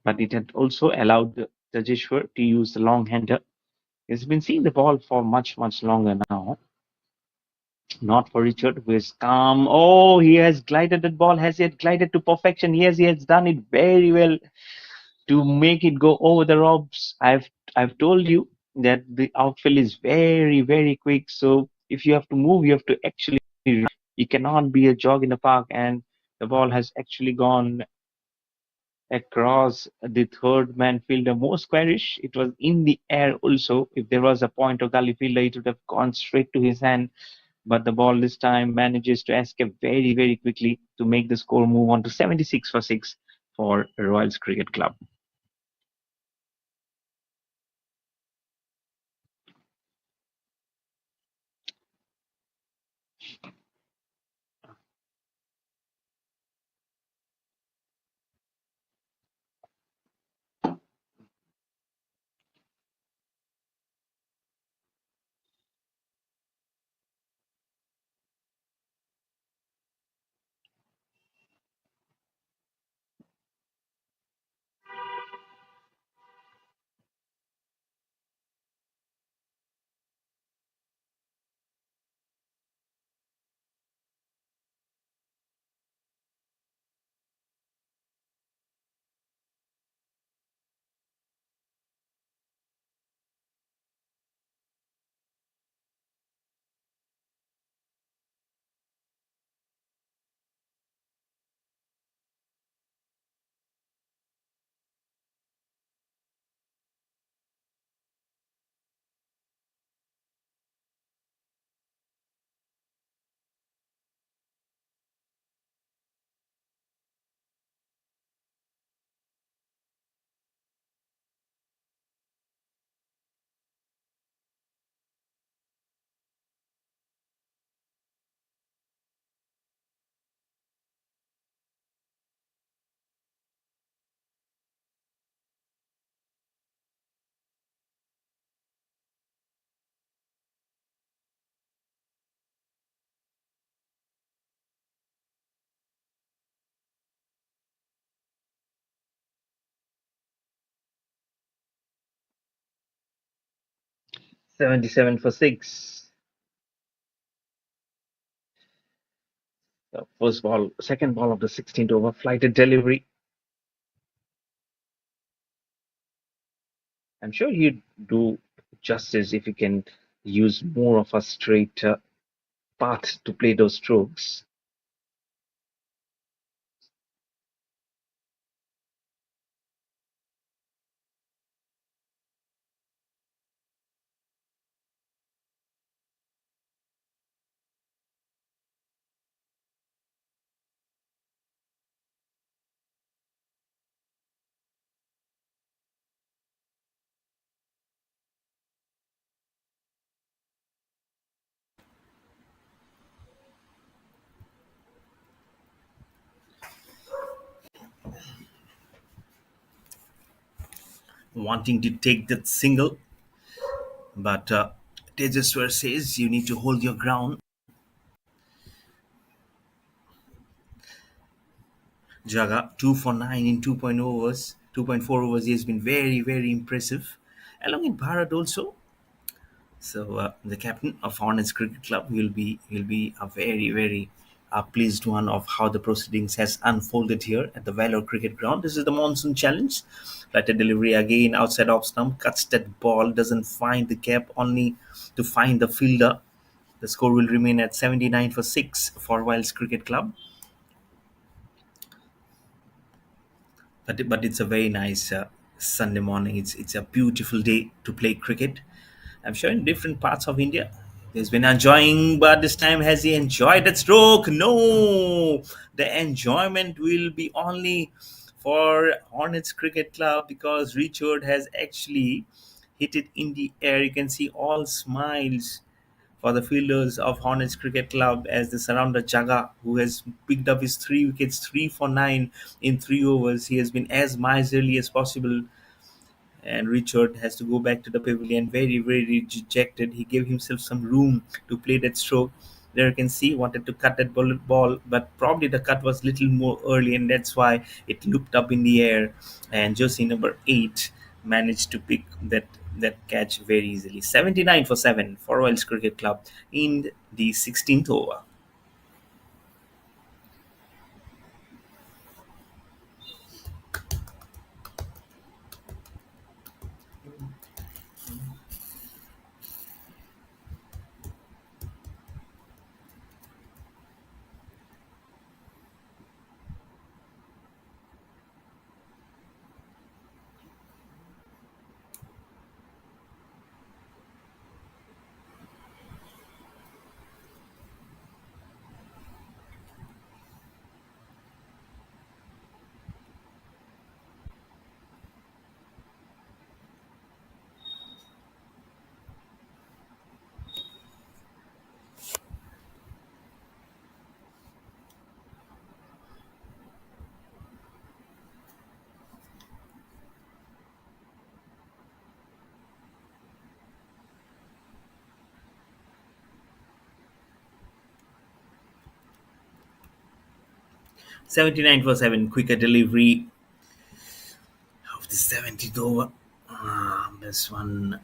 but it had also allowed Tajeshwar to use the long hander. He's been seeing the ball for much, much longer now. Not for Richard, who is calm. Oh, he has glided that ball. Has it glided to perfection? Yes, he has done it very well to make it go over the ropes. I've told you that the outfield is very, very quick. So if you have to move, you have to actually run. You cannot be a jog in the park. And the ball has actually gone across the third man fielder more squarish. It was in the air also. If there was a point of gully fielder, it would have gone straight to his hand, but the ball this time manages to escape very, very quickly to make the score move on to 76 for 6 for Royals Cricket Club. 77 for 6. The second ball of the 16th over, flighted delivery. I'm sure he'd do justice if he can use more of a straight path to play those strokes. Wanting to take that single, but Tejaswar says you need to hold your ground. Jaga 2 for 9 in 2.0 overs, 2.4 overs. He has been very, very impressive. Along in Bharat also. So the captain of Hornets Cricket Club will be a very, very pleased one of how the proceedings has unfolded here at the Valor Cricket Ground. This is the monsoon challenge. Flatter delivery again outside off stump, cuts that ball, doesn't find the gap, only to find the fielder. The score will remain at 79 for 6 for Wales Cricket Club. But it's a very nice Sunday morning. It's a beautiful day to play cricket. I'm sure in different parts of India, he's been enjoying, but this time has he enjoyed that stroke? No, the enjoyment will be only for Hornets Cricket Club because Richard has actually hit it in the air. You can see all smiles for the fielders of Hornets Cricket Club as they surround the Jaga, who has picked up his 3 wickets, 3 for 9 in 3 overs. He has been as miserly as possible, and Richard has to go back to the pavilion very, very dejected. He gave himself some room to play that stroke. There you can see wanted to cut that ball, but probably the cut was little more early, and that's why it looped up in the air. And Josie number 8 managed to pick that catch very easily. 79 for 7 for Royals Cricket Club in the 16th over. 79 for 7, quicker delivery of the 70th over. This one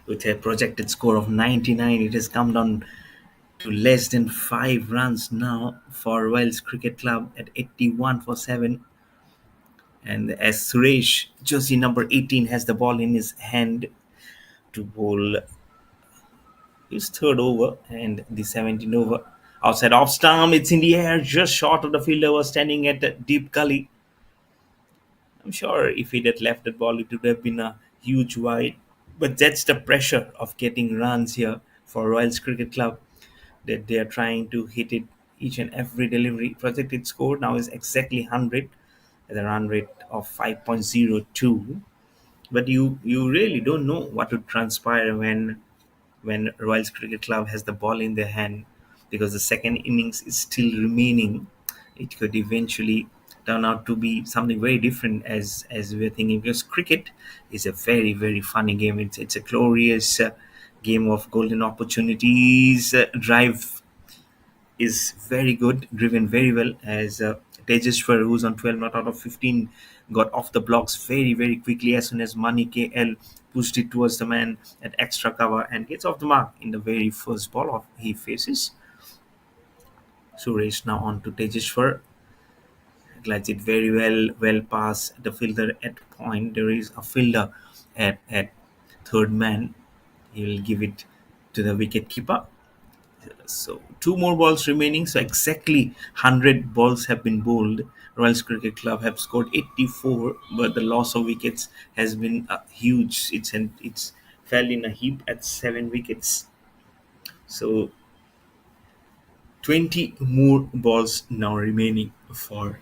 with a projected score of 99, it has come down to less than 5 runs now for Wales Cricket Club at 81 for 7. And as Suresh, jersey number 18, has the ball in his hand to bowl his third over and the 17th over. Outside off stump, it's in the air, just short of the fielder was standing at a deep gully. I'm sure if he'd had left that ball, it would have been a huge wide. But that's the pressure of getting runs here for Royals Cricket Club, that they are trying to hit it each and every delivery. Projected score now is exactly 100 at a run rate of 5.02. But you really don't know what would transpire when Royals Cricket Club has the ball in their hand, because the second innings is still remaining. It could eventually turn out to be something very different as we're thinking, because cricket is a very, very funny game. It's a glorious game of golden opportunities. Drive is very good, driven very well, as Tejaswar, who's on 12 not out of 15, got off the blocks very, very quickly as soon as Mani KL pushed it towards the man at extra cover and gets off the mark in the very first ball of he faces. Suresh now on to Tejaswar. Glides it very well past the fielder at point. There is a fielder at third man. He will give it to the wicket keeper. So two more balls remaining. So exactly 100 balls have been bowled. Royals Cricket Club have scored 84, but the loss of wickets has been huge. It's fell in a heap at 7 wickets. So 20 more balls now remaining for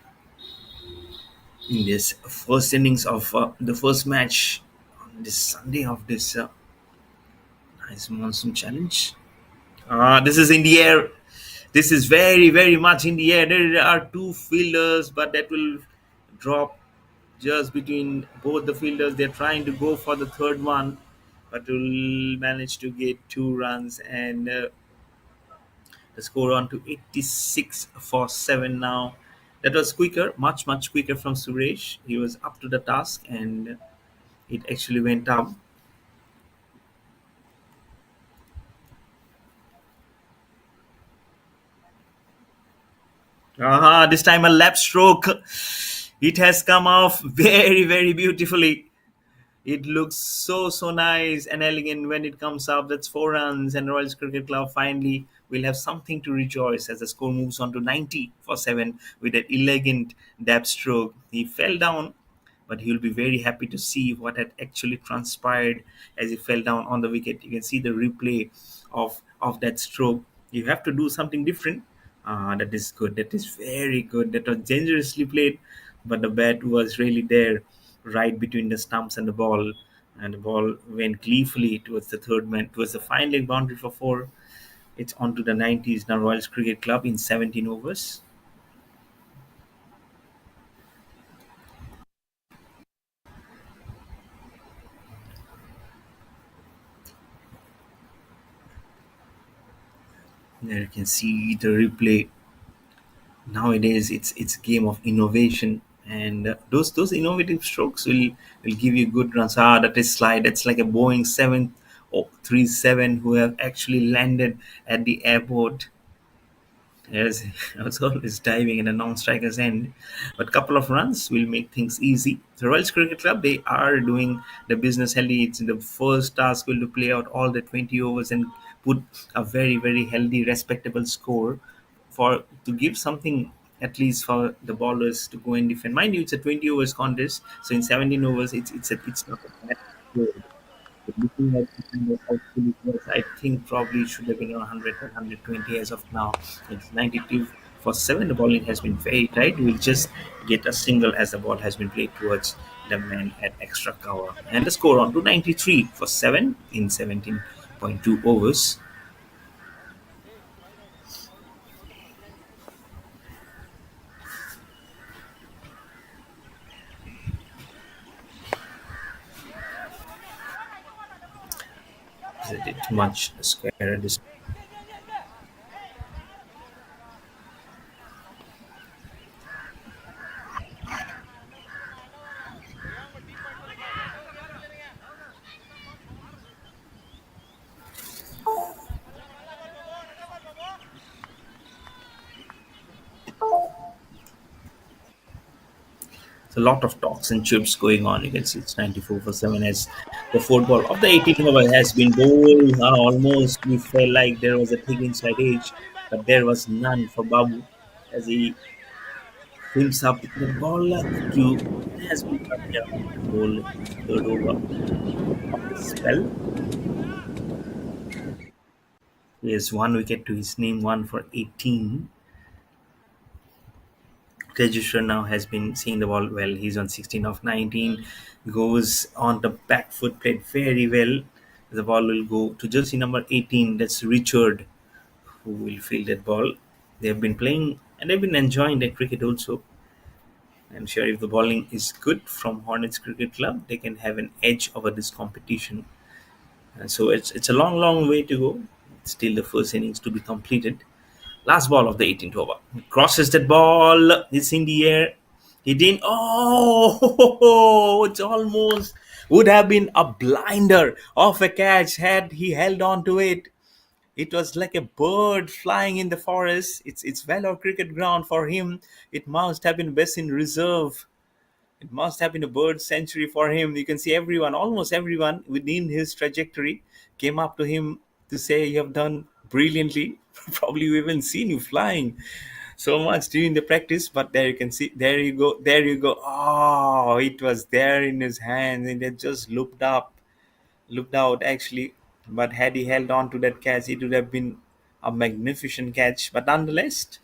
in this first innings of the first match on this Sunday of this nice monsoon challenge. This is in the air. This is very, very much in the air. There are two fielders, but that will drop just between both the fielders. They're trying to go for the third one, but will manage to get 2 runs and the score on to 86 for 7 now. That was quicker, much, much quicker from Suresh. He was up to the task and it actually went up. This time a lap stroke. It has come off very, very beautifully. It looks so nice and elegant when it comes up. That's 4 runs, and Royals Cricket Club finally will have something to rejoice as the score moves on to 90 for 7 with an elegant dab stroke. He fell down, but he'll be very happy to see what had actually transpired as he fell down on the wicket. You can see the replay of that stroke. You have to do something different. That is good. That is very good. That was dangerously played, but the bat was really there, right between the stumps and the ball. And the ball went gleefully towards the third man, towards the fine leg boundary for 4. It's on to the 90s now. Royals Cricket Club in 17 overs. There you can see the replay. Nowadays it's a game of innovation, and those innovative strokes will give you good runs. That is slide. That's like a Boeing 737 who have actually landed at the airport. Yes, I was always diving in a non-striker's end, but couple of runs will make things easy. The Royals Cricket Club, they are doing the business healthy. It's the first task will to play out all the 20 overs and put a very, very healthy, respectable score for to give something at least for the bowlers to go and defend. Mind you, it's a 20 overs contest, so in 17 overs, it's not a bad score. But looking at the kind of output it was, I think probably it should have been around 100 or 120 as of now. It's 92 for 7. The bowling has been very tight. We'll just get a single as the ball has been played towards the man at extra cover. And the score on to 93 for 7 in 17.2 overs. Is it too much square at this? It's a lot of talks and chips going on. You can see it's 94 for 7 as the football of the 18th over has been bowled. Almost we felt like there was a thick inside edge, but there was none for Babu as he brings up the ball to has been coming around to bowl in the third over of the spell. He has 1 wicket to his name, one for 18. Tejushwar now has been seeing the ball well. He's on 16 of 19. Goes on the back foot, played very well. The ball will go to jersey number 18. That's Richard, who will field that ball. They have been playing and they've been enjoying their cricket also. I'm sure if the bowling is good from Hornets Cricket Club, they can have an edge over this competition. And so it's a long way to go. Still the first innings to be completed. Last ball of the 18th over. Crosses that ball. It's in the air. He didn't. Oh, it's almost would have been a blinder of a catch had he held on to it. It was like a bird flying in the forest. It's Valor Cricket Ground for him. It must have been best in reserve. It must have been a bird century for him. You can see everyone, almost everyone within his trajectory, came up to him to say, "You have done brilliantly." Probably we haven't seen you flying so much during the practice, but there you can see, there you go, there you go. Oh, it was there in his hands, and it just looked out actually. But had he held on to that catch, it would have been a magnificent catch. But nonetheless,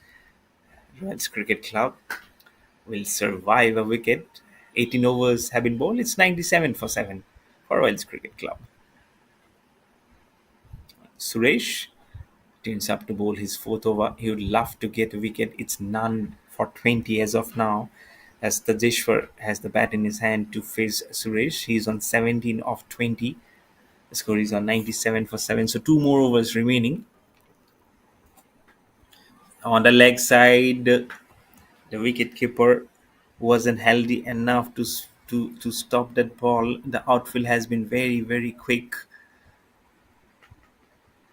Royals Cricket Club will survive a wicket. 18 overs have been bowled. It's 97 for 7 for Royals Cricket Club. Suresh turns up to bowl his fourth over. He would love to get a wicket. It's none for 20 as of now. As Tajeshwar has the bat in his hand to face Suresh. He's on 17 of 20. The score is on 97 for 7. So two more overs remaining. On the leg side, the wicket keeper wasn't healthy enough to stop that ball. The outfield has been very quick.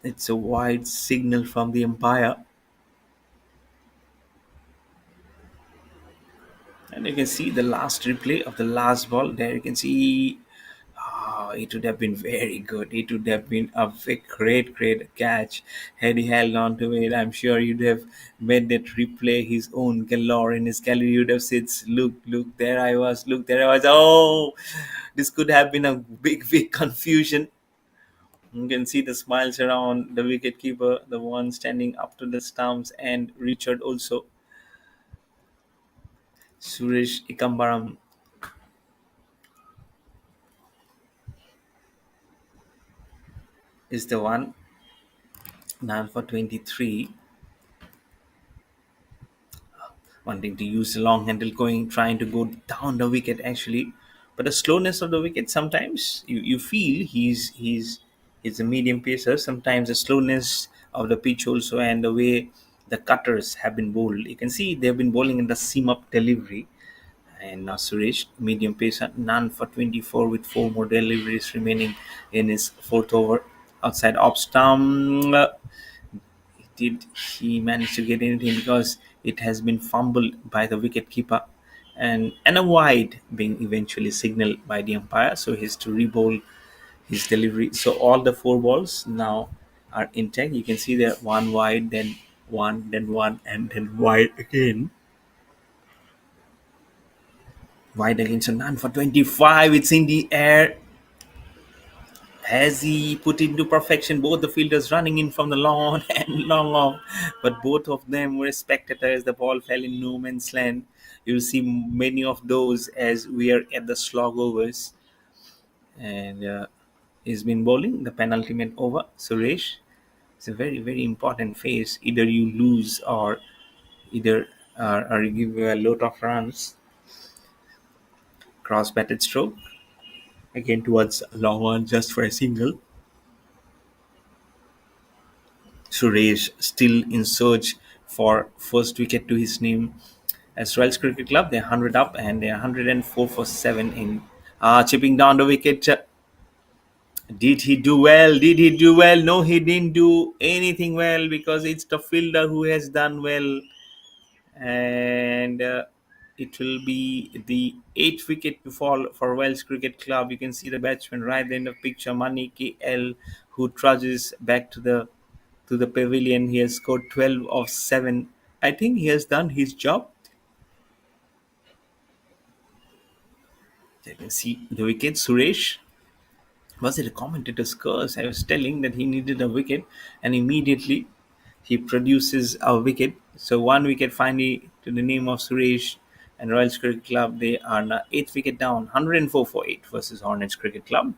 It's a wide signal from the umpire, and you can see the last replay of the last ball. There you can see. It would have been very good. It would have been a great catch had he held on to it. I'm sure you'd have made that replay his own galore in his gallery. You'd have said, "Look, there I was. Look, there I was." Oh, this could have been a big confusion. You can see the smiles around the wicketkeeper, the one standing up to the stumps, and Richard also. Suresh Ikambaram is the one. 9 for 23, wanting to use the long handle, trying to go down the wicket actually. But the slowness of the wicket, sometimes you feel he's a medium pacer. Sometimes the slowness of the pitch also, and the way the cutters have been bowled. You can see they've been bowling in the seam up delivery. And now Suresh, medium pacer, none for 24 with four more deliveries remaining in his fourth over. Outside off stump, did he manage to get anything, because it has been fumbled by the wicketkeeper, and a wide being eventually signaled by the umpire, so he has to re-bowl his delivery. So all the four balls now are intact. You can see there one wide, then one, and then wide again. Wide again, so none for 25. It's in the air. Has he put into perfection? Both the fielders running in from the long on and long off, but both of them were spectators. The ball fell in no man's land. You'll see many of those as we are at the slog overs. And he's been bowling the penultimate over. Suresh, it's a very important phase. Either you lose, or either or you give a lot of runs. Cross batted stroke again towards long on just for a single. Suresh still in search for first wicket to his name. As Royals Cricket Club, they're 100 up, and they're 104 for 7 in chipping down the wicket. Did he do well? Did he do well? No, he didn't do anything well, because it's the fielder who has done well. And it will be the eighth wicket to fall for Wales Cricket Club. You can see the batsman right at the end of picture, Mani KL, who trudges back to the pavilion. He has scored 12 of 7. I think he has done his job. You can see the wicket. Suresh, was it a commentator's curse? I was telling that he needed a wicket, and immediately he produces a wicket. So one wicket finally to the name of Suresh, and Royals Cricket Club. They are now 8 wicket down, 104 for 8 versus Hornets Cricket Club,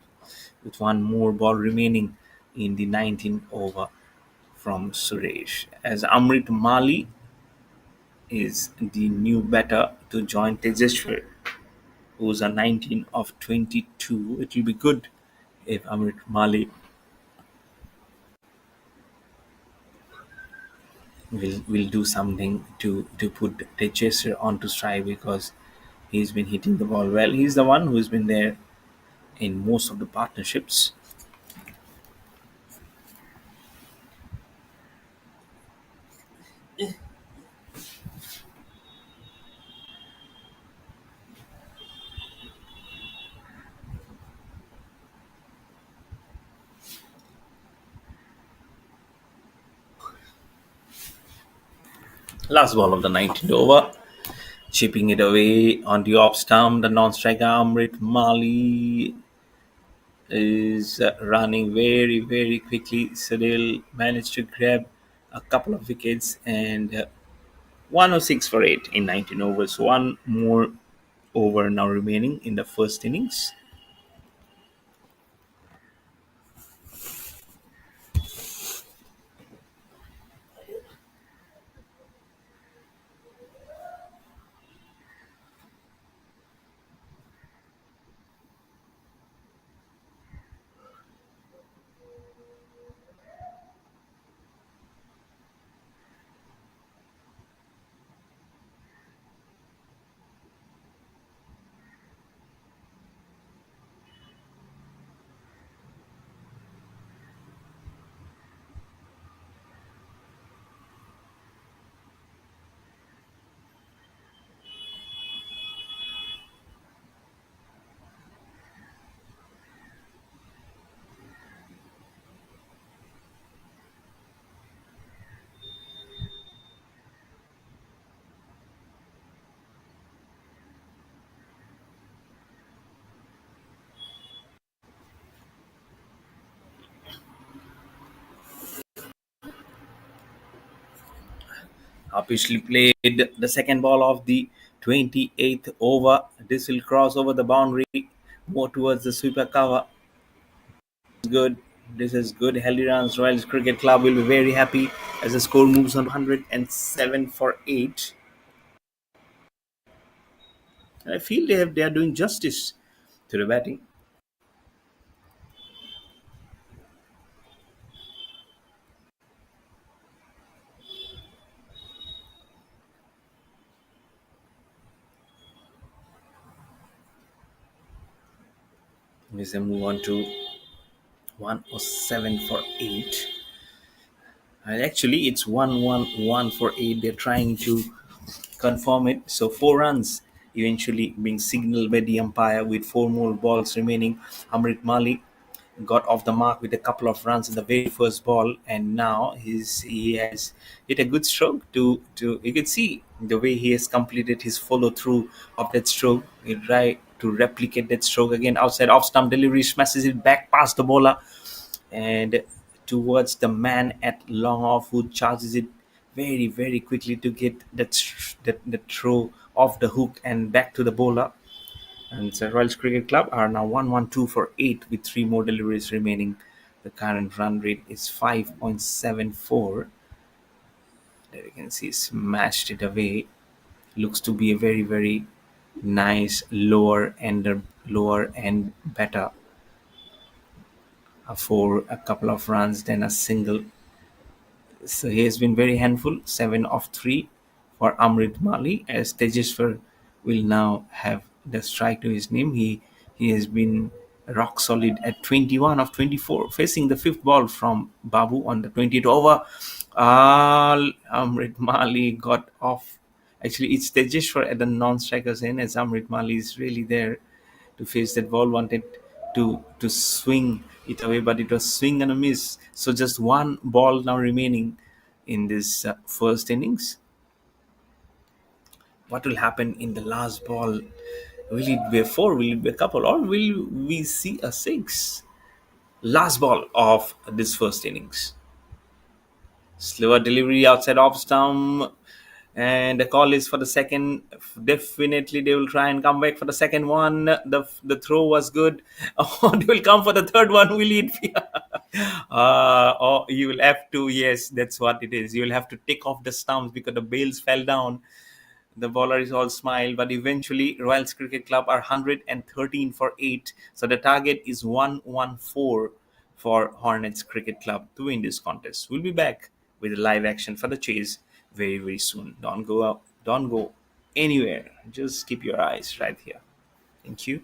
with one more ball remaining in the 19th over from Suresh. As Amrit Mali is the new batter to join Tejeshwar, who's a 19 of 22. It will be good if Amrit Mali will do something to put the chaser onto strike, because he's been hitting the ball well. He's the one who's been there in most of the partnerships. Last ball of the 19th over. Chipping it away on the off stump. The non-striker Amrit Mali is running very, very quickly. So they'll manage to grab a couple of wickets and 106 for 8 in 19 overs. One more over now remaining in the first innings. Officially played the second ball of the 28th over. This will cross over the boundary more towards the sweeper cover. Good. This is good. Healthy runs. Royals Cricket Club will be very happy as the score moves on 107 for 8. I feel they are doing justice to the batting. We say move on to 107 for 8. And actually, it's 111 for 8. They're trying to confirm it. So 4 runs eventually being signaled by the umpire with 4 more balls remaining. Amrit Mali got off the mark with a couple of runs in the very first ball, and now he has hit a good stroke. To you can see the way he has completed his follow through of that stroke. He tried to replicate that stroke again outside off stump delivery, smashes it back past the bowler and towards the man at long off, who charges it very, very quickly to get that throw off the hook and back to the bowler. And the Royals Cricket Club are now 112 for 8 with 3 more deliveries remaining. The current run rate is 5.74. There you can see smashed it away. Looks to be a very, very nice lower end better for a couple of runs than a single. So he has been very handful, 7 of 3 for Amrit Mali, as Tejeshwar will now have the strike to his name. He has been rock solid at 21 of 24, facing the fifth ball from Babu on the 20th over. Amrit Mali got off. Actually, it's Tejeshwar at the non-striker's end, as Amrit Mali is really there to face that ball, wanted to swing it away, but it was swing and a miss. So just 1 ball now remaining in this first innings. What will happen in the last ball? Will it be a four? Will it be a couple? Or will we see a six? Last ball of this first innings. Slower delivery outside off stump. And the call is for the second. Definitely, they will try and come back for the second one. The throw was good. Oh, they will come for the third one. Will it be? Oh, you will have to. Yes, that's what it is. You will have to take off the stumps because the bails fell down. The bowler is all smile, but eventually Royals Cricket Club are 113 for 8. So the target is 114 for Hornets Cricket Club to win this contest. We'll be back with live action for the chase very, very soon. Don't go up, don't go anywhere. Just keep your eyes right here. Thank you.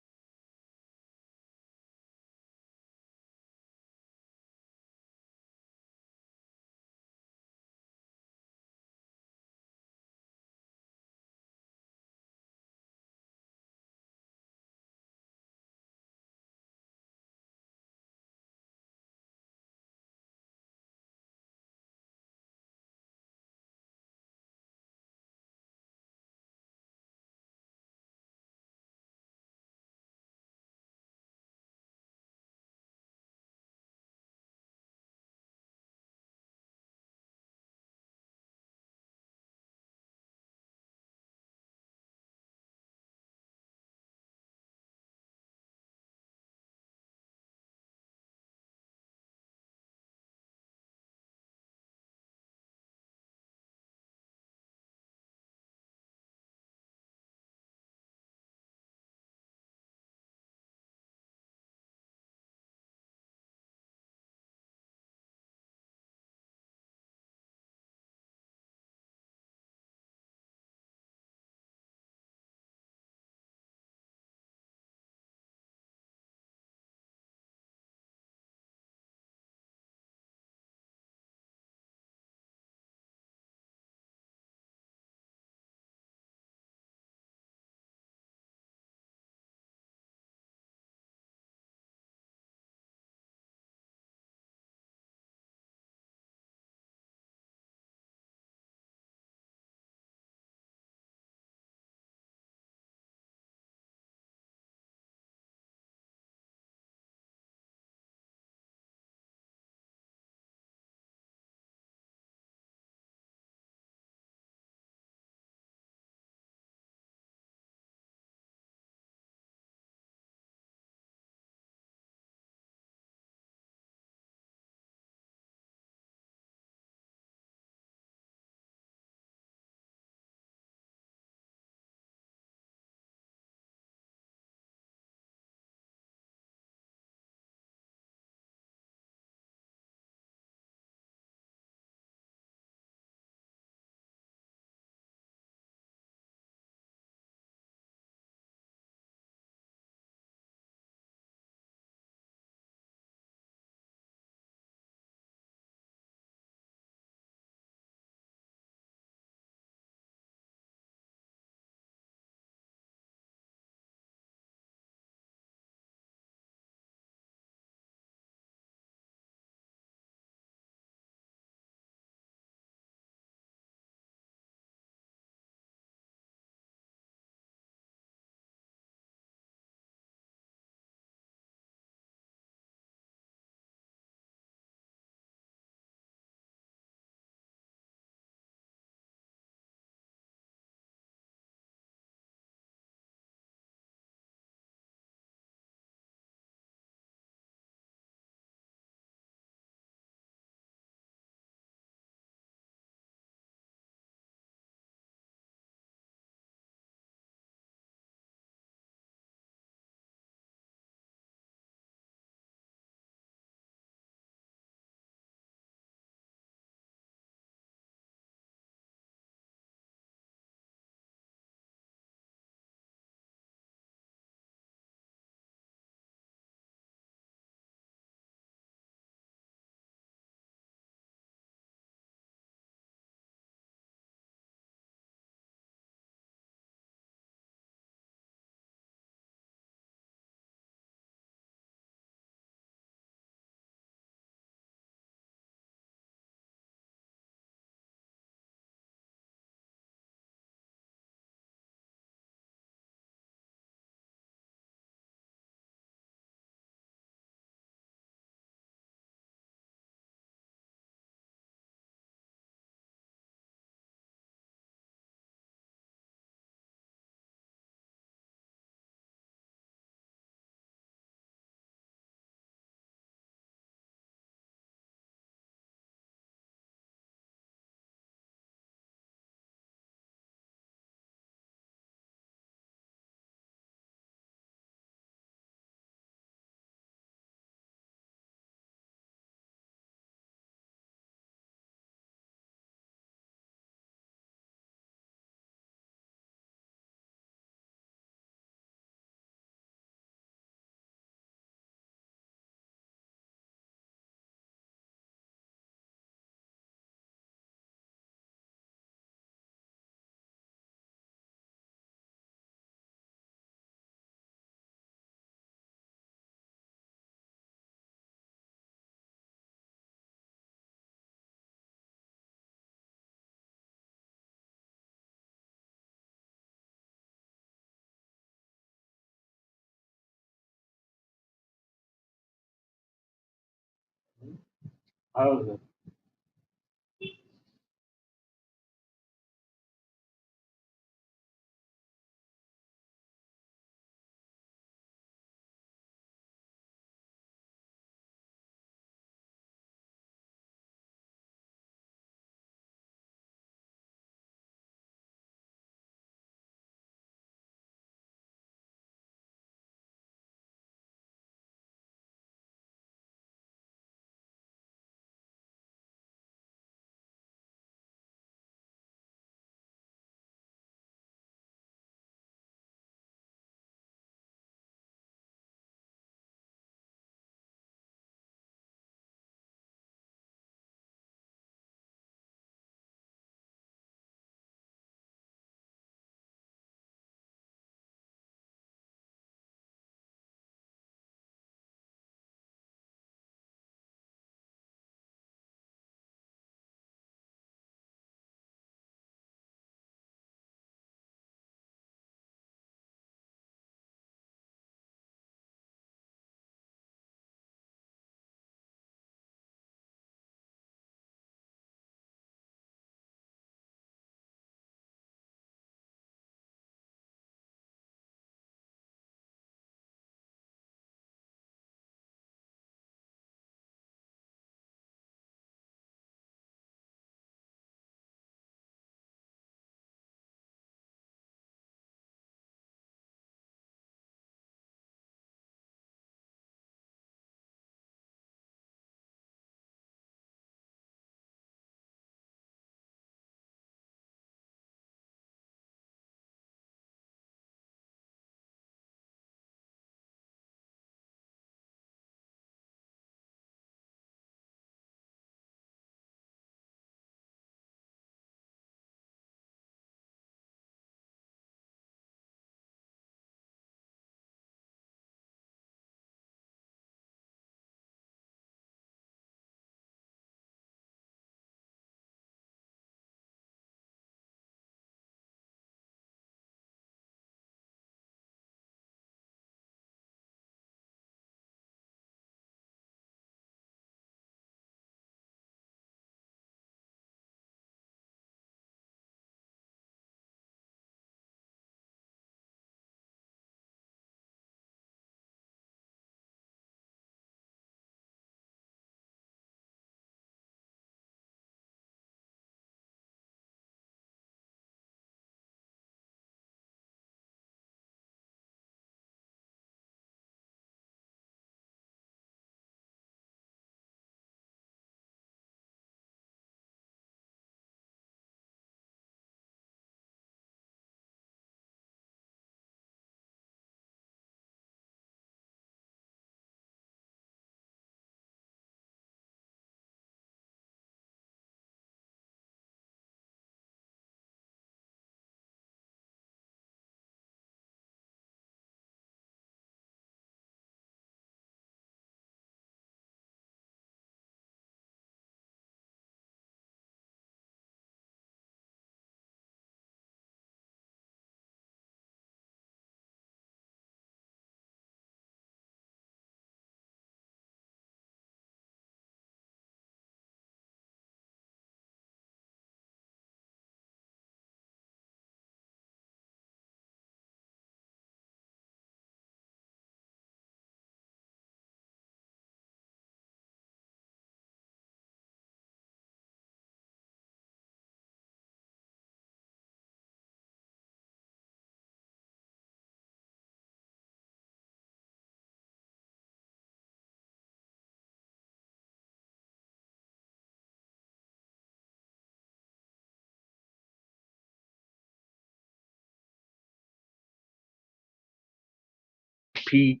P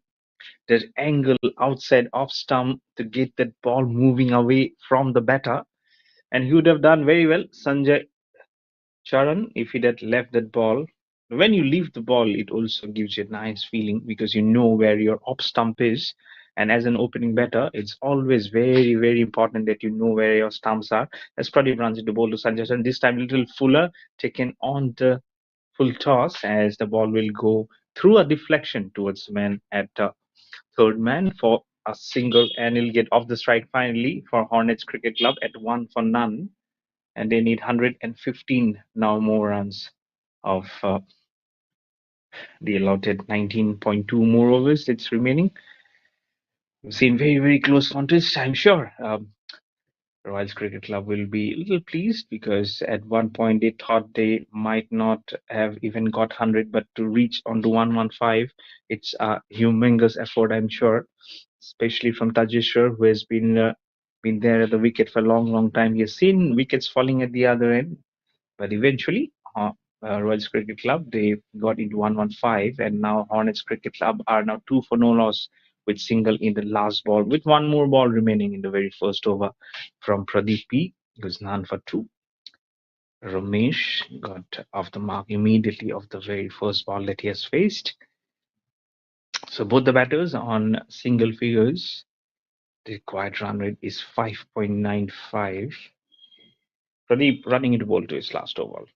that angle outside off stump to get that ball moving away from the batter. And he would have done very well, Sanjay Charan, if he'd had left that ball. When you leave the ball, it also gives you a nice feeling because you know where your off stump is. And as an opening batter, it's always very, very important that you know where your stumps are. As Pradeep runs into ball to Sanjay Charan, this time little fuller taken on the full toss as the ball will go through a deflection towards the man at third man for a single, and he'll get off the strike finally for Hornets Cricket Club at 1 for none, and they need 115 now more runs of the allotted 19.2 more overs that's remaining. We've seen very close contest. I'm sure Royals Cricket Club will be a little pleased because at one point they thought they might not have even got 100, but to reach onto 115, it's a humongous effort, I'm sure, especially from Tajeshwar, who has been there at the wicket for a long time. He has seen wickets falling at the other end, but eventually, Royals Cricket Club, they got into 115, and now Hornets Cricket Club are now 2 for no loss with single in the last ball, with one more ball remaining in the very first over from Pradeep P, who's none for two. Ramesh got off the mark immediately of the very first ball that he has faced. So both the batters on single figures. The required run rate is 5.95. Pradeep running into ball to his last over.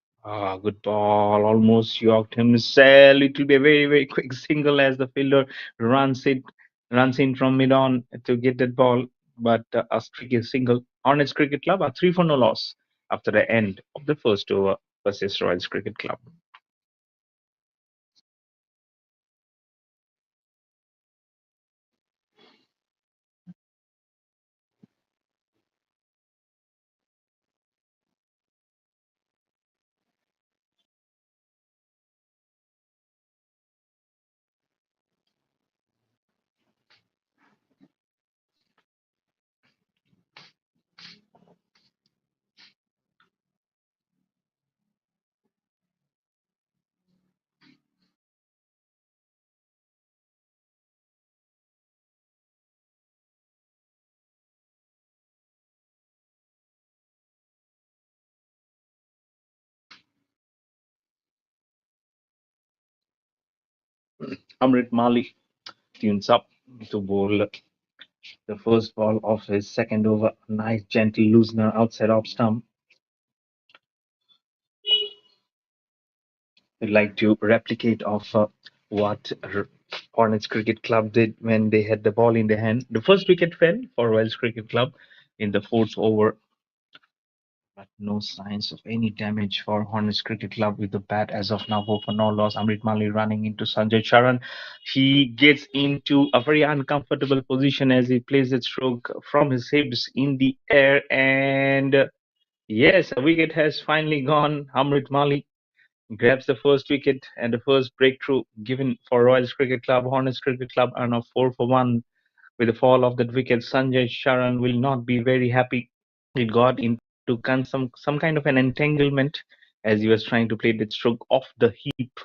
Good ball, almost yorked himself. It will be a very quick single as the fielder runs it, runs in from mid on to get that ball. But a streaky single. Hornets Cricket Club are 3 for no loss after the end of the first over versus Royals Cricket Club. Amrit Mali tunes up to bowl the first ball of his second over. Nice gentle loosener outside off stump. We'd like to replicate of what Hornets Cricket Club did when they had the ball in their hand. The first wicket fell for Wales Cricket Club in the fourth over, but no signs of any damage for Hornets Cricket Club with the bat as of now. 4 for no loss. Amrit Mali running into Sanjay Charan. He gets into a very uncomfortable position as he plays that stroke from his hips in the air, and yes, a wicket has finally gone. Amrit Mali grabs the first wicket and the first breakthrough given for Royals Cricket Club. Hornets Cricket Club are now 4 for 1 with the fall of that wicket. Sanjay Sharan will not be very happy. He got into some kind of an entanglement as he was trying to play that stroke off the heap,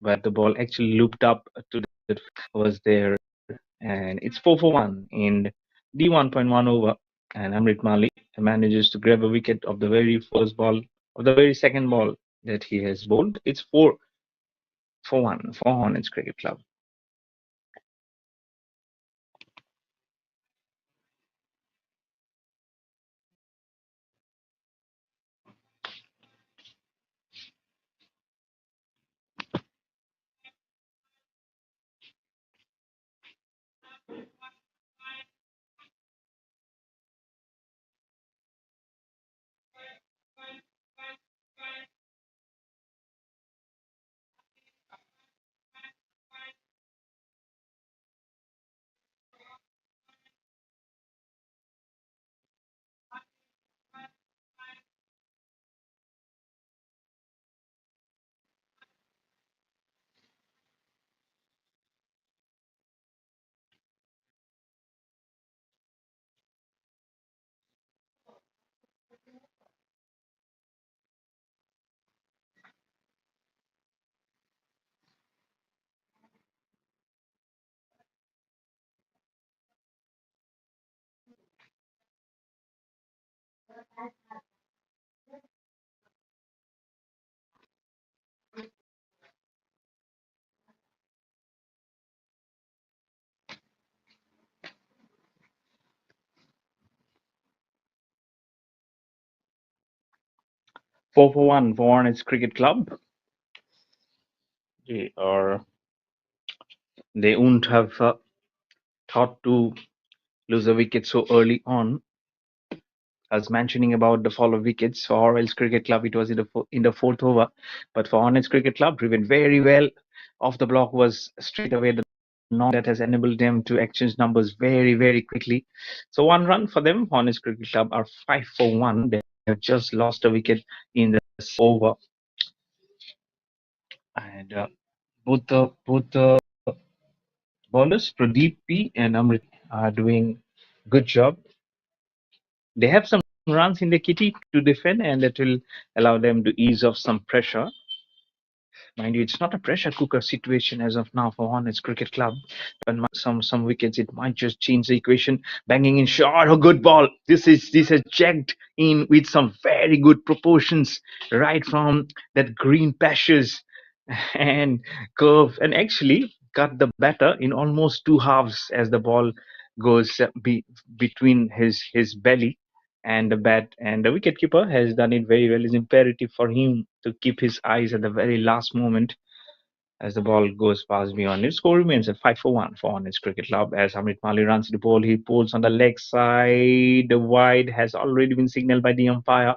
but the ball actually looped up to that was there, and it's 4 for 1 in the 1.1 over. And Amrit Malik manages to grab a wicket of the very first ball, of the very second ball that he has bowled. It's 4 for 1 for Hornets Cricket Club. 4 for 1 for Hornets Cricket Club. They are they wouldn't have thought to lose a wicket so early on. I was mentioning about the fall of wickets for Orwell's Cricket Club. It was in the fourth over, but for Hornets Cricket Club, driven very well off the block was straight away the knock that has enabled them to exchange numbers very very quickly. So one run for them. Hornets Cricket Club are 5 for 1. They have just lost a wicket in the over, and both the bowlers Pradeep P and Amrit are doing good job. They have some runs in the kitty to defend, and that will allow them to ease off some pressure. Mind you, it's not a pressure cooker situation as of now for Hornets Cricket Club, but some wickets it might just change the equation. Banging in short, a good ball. This has jagged in with some very good proportions, right from that green patches and curve, and actually cut the batter in almost two halves as the ball goes between his belly and the bat, and the wicketkeeper has done it very well. It's imperative for him to keep his eyes at the very last moment as the ball goes past beyond it. Score remains at 5 for 1 for Honest Cricket Club as Amrit Mali runs the ball. He pulls on the leg side. The wide has already been signaled by the umpire,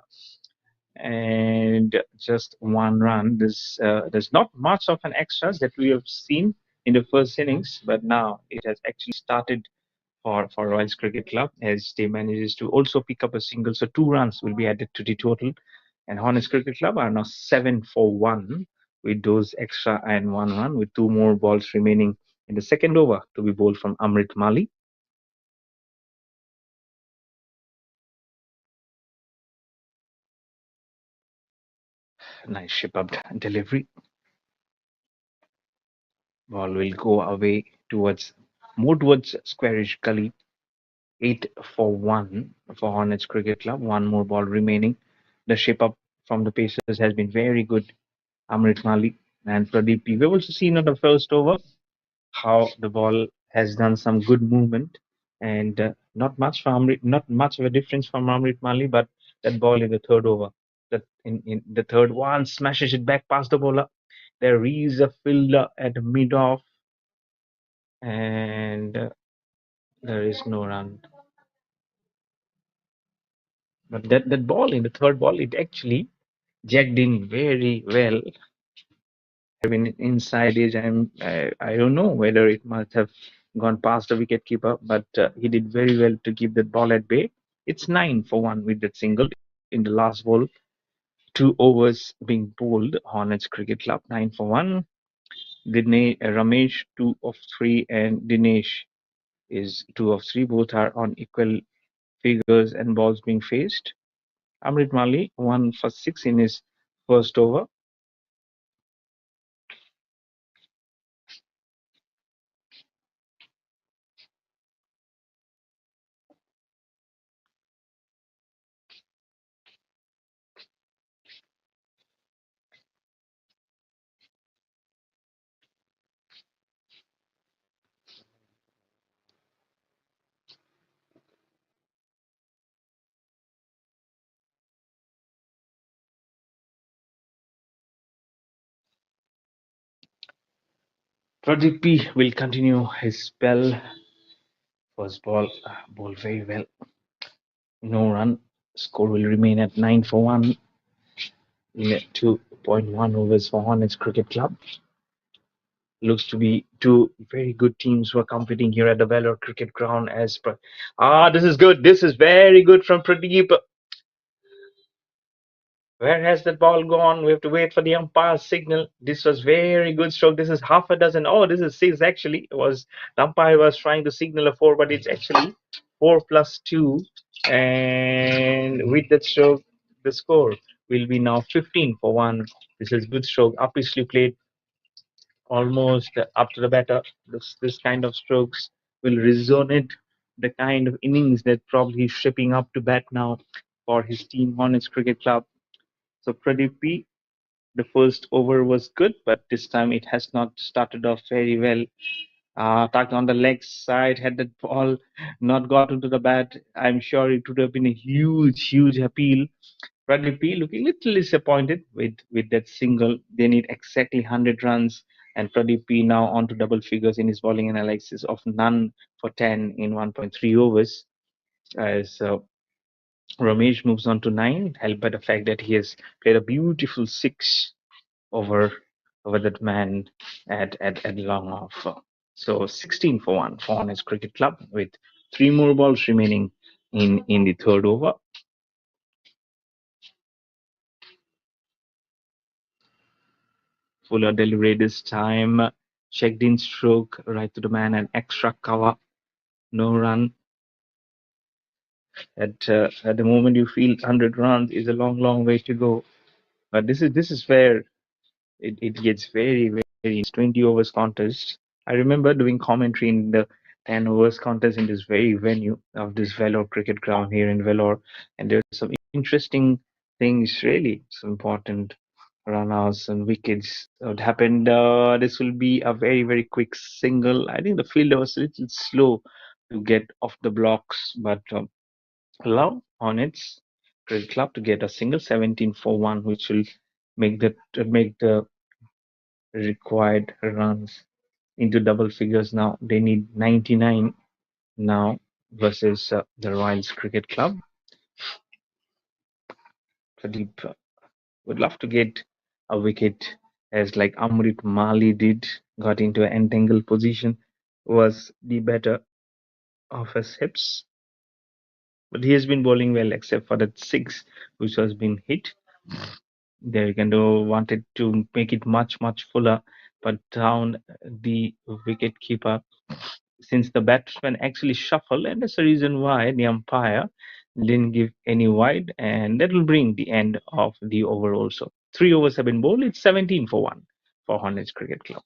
and just one run. There's not much of an extras that we have seen in the first innings, but now it has actually started for Royals Cricket Club as they manages to also pick up a single. So 2 runs will be added to the total. And Hornets Cricket Club are now 7 for 1 with those extra and 1 run with 2 more balls remaining in the second over to be bowled from Amrit Mali. Nice ship up delivery. Ball will go away towards squarish gully. 8 for 1 for Hornets Cricket Club. 1 more ball remaining. The shape up from the Pacers has been very good. Amrit Mali and Pradeep P. We've also seen in the first over how the ball has done some good movement and not much of a difference from Amrit Mali, but that ball in the third over, that in the third one smashes it back past the bowler. There is a fielder at mid off, and there is no run. But that ball in the third ball, it actually jagged in very well. I mean, inside his, I don't know whether it must have gone past the wicketkeeper, but he did very well to keep that ball at bay. It's 9 for 1 with that single in the last ball. 2 overs being bowled. Hornets Cricket Club 9 for 1. Ramesh 2 of 3 and Dinesh is 2 of 3. Both are on equal figures and balls being faced. Amrit Mali 1 for 6 in his first over. Pradeep P will continue his spell. First ball, ball very well. No run. Score will remain at 9 for 1 in 2.1 overs for Hornets Cricket Club. Looks to be two very good teams who are competing here at the Valor Cricket Ground. This is good. This is very good from Pradeep. Where has that ball gone? We have to wait for the umpire's signal. This was very good stroke. This is half a dozen. Oh, this is 6 actually. It was the umpire was trying to signal a 4, but it's actually 4 plus 2. And with that stroke, the score will be now 15 for 1. This is good stroke. Upishly played almost up to the batter. This kind of strokes will resonate the kind of innings that probably he's shaping up to bat now for his team Hornets Cricket Club. So Pradeep P, the first over was good, but this time it has not started off very well. Tucked on the leg side, had that ball not got into the bat, I'm sure it would have been a huge appeal. Bradley P looking a little disappointed with that single. They need exactly 100 runs And Pradeep P now on to double figures in his bowling analysis of none for 10 in 1.3 overs. As Ramesh moves on to 9, helped by the fact that he has played a beautiful 6 over that man at long off. So 16 for 1 for Honest Cricket Club with 3 more balls remaining in the third over. Fuller delivery this time. Checked in stroke right to the man and extra cover. No run. At the moment you feel 100 runs is a long way to go. But this is where it gets very 20 overs contest. I remember doing commentary in the 10 overs contest in this very venue of this Vellore cricket ground here in Vellore, and there's some interesting things, really some important run-outs and wickets that happened. This will be a very quick single. I think the fielder was a little slow to get off the blocks, but allow on its cricket club to get a single 17 for 1, which will make the required runs into double figures now. They need 99 now versus the Royals Cricket Club. Pradeep would love to get a wicket as like Amrit Mali did, got into an entangled position, was the better of his hips. But he has been bowling well except for that 6 which has been hit. There you can do wanted to make it much fuller, but down the wicket keeper since the batsman actually shuffled, and that's the reason why the umpire didn't give any wide, and that will bring the end of the over also. 3 overs have been bowled, it's 17 for 1 for Hornets Cricket Club.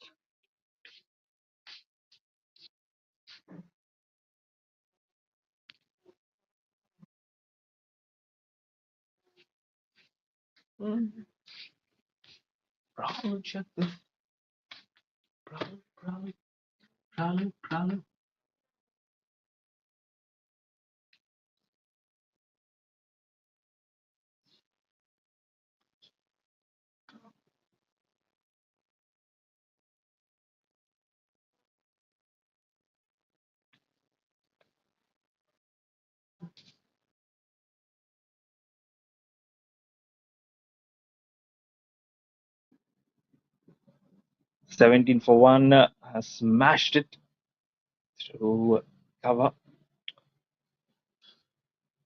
Mm, bravo, Jacob. Bravo. 17 for 1, has smashed it through cover,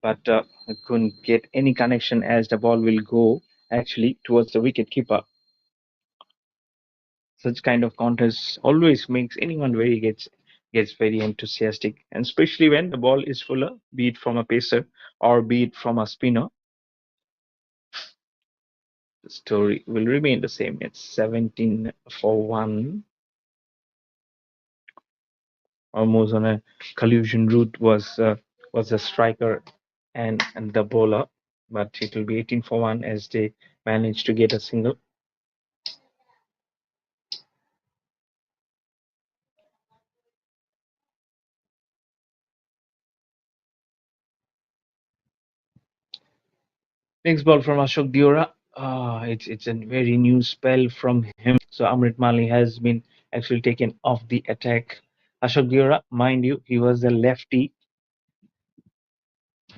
but couldn't get any connection as the ball will go actually towards the wicket keeper. Such kind of contest always makes anyone gets very enthusiastic, and especially when the ball is fuller, be it from a pacer or be it from a spinner. The story will remain the same. It's 17 for 1. Almost on a collusion route was the striker and the bowler, but it will be 18 for 1 as they managed to get a single. Next ball from Ashok Diora. It's a very new spell from him. So Amrit Mali has been actually taken off the attack. Ashok Diora, mind you, he was a lefty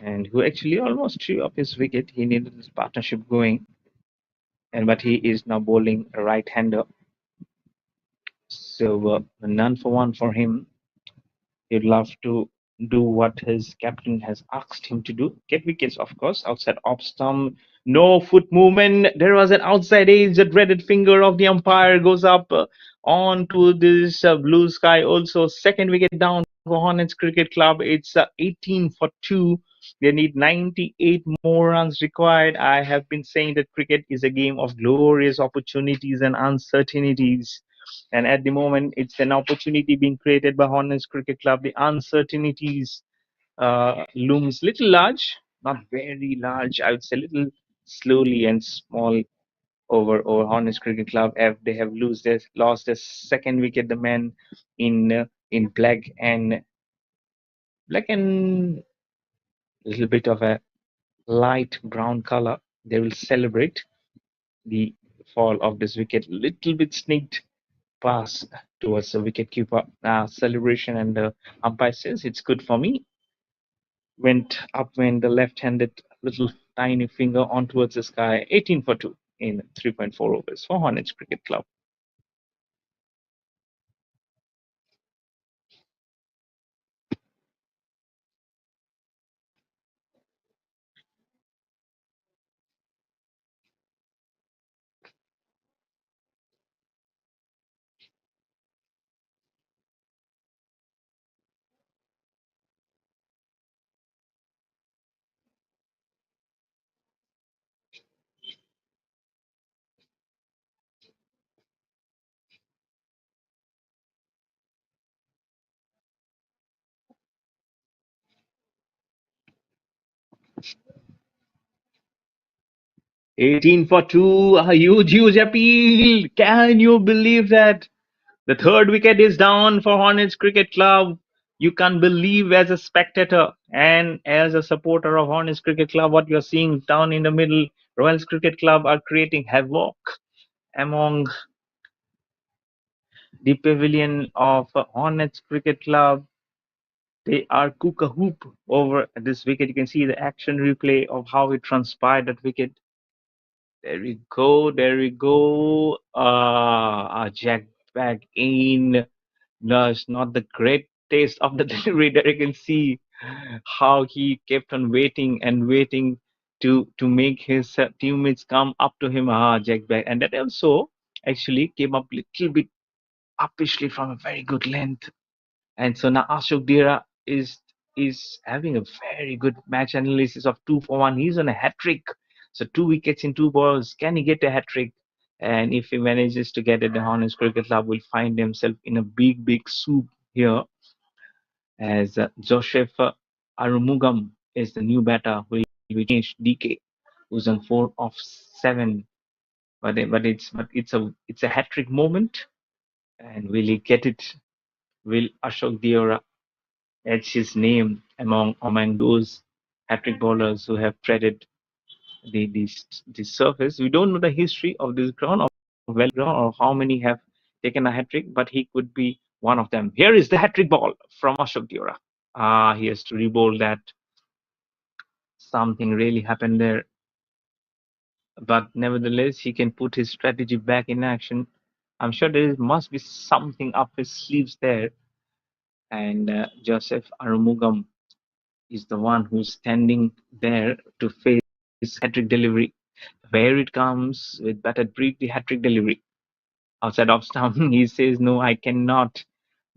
and who actually almost threw up his wicket. He needed this partnership going, and but he is now bowling a right-hander. So none for one for him. He'd love to do what his captain has asked him to do. Get wickets, of course, outside off stump. No foot movement. There was an outside edge. The dreaded finger of the umpire goes up on to this blue sky. Also, second wicket down for Hornets Cricket Club. It's 18 for 2. They need 98 more runs required. I have been saying that cricket is a game of glorious opportunities and uncertainties. And at the moment, it's an opportunity being created by Hornets Cricket Club. The uncertainties looms little large, not very large. I would say little slowly and small over Hornets Cricket Club. They have lost their second wicket. The man in black and little bit of a light brown color. They will celebrate the fall of this wicket. Little bit sneaked pass towards the wicketkeeper celebration, and the umpire says it's good for me. Went up when the left-handed little tiny finger on towards the sky. 18 for 2 in 3.4 overs for Hornets Cricket Club. 18 for 2, a huge appeal. Can you believe that? The third wicket is down for Hornets Cricket Club. You can't believe as a spectator and as a supporter of Hornets Cricket Club what you're seeing down in the middle. Royals Cricket Club are creating havoc among the pavilion of Hornets Cricket Club. They are cook a hoop over this wicket. You can see the action replay of how it transpired that wicket. There we go, there we go. A jack back in. No, it's not the great taste of the delivery that you can see how he kept on waiting and waiting to make his teammates come up to him. Jack back, and that also actually came up little bit uppishly from a very good length. And so now Ashok Dira is having a very good match analysis of 2 for 1. He's on a hat trick. So 2 wickets in 2 balls. Can he get a hat trick? And if he manages to get it, the Hornets Cricket Club will find himself in a big soup here, as Joseph Arumugam is the new batter who will change DK, who's on 4 of 7. But it's a hat trick moment, and will he get it? Will Ashok Diora etch his name among those hat-trick bowlers who have treaded the surface? We don't know the history of this ground, of well ground, or how many have taken a hat-trick, but he could be one of them. Here is the hat-trick ball from Ashok Diora. He has to re-bowl that. Something really happened there, but nevertheless, he can put his strategy back in action. I'm sure there must be something up his sleeves there, and Joseph Arumugam is the one who's standing there to face hat-trick delivery. Where it comes with batted brief, the hat-trick delivery. Outside of stump, he says, no, I cannot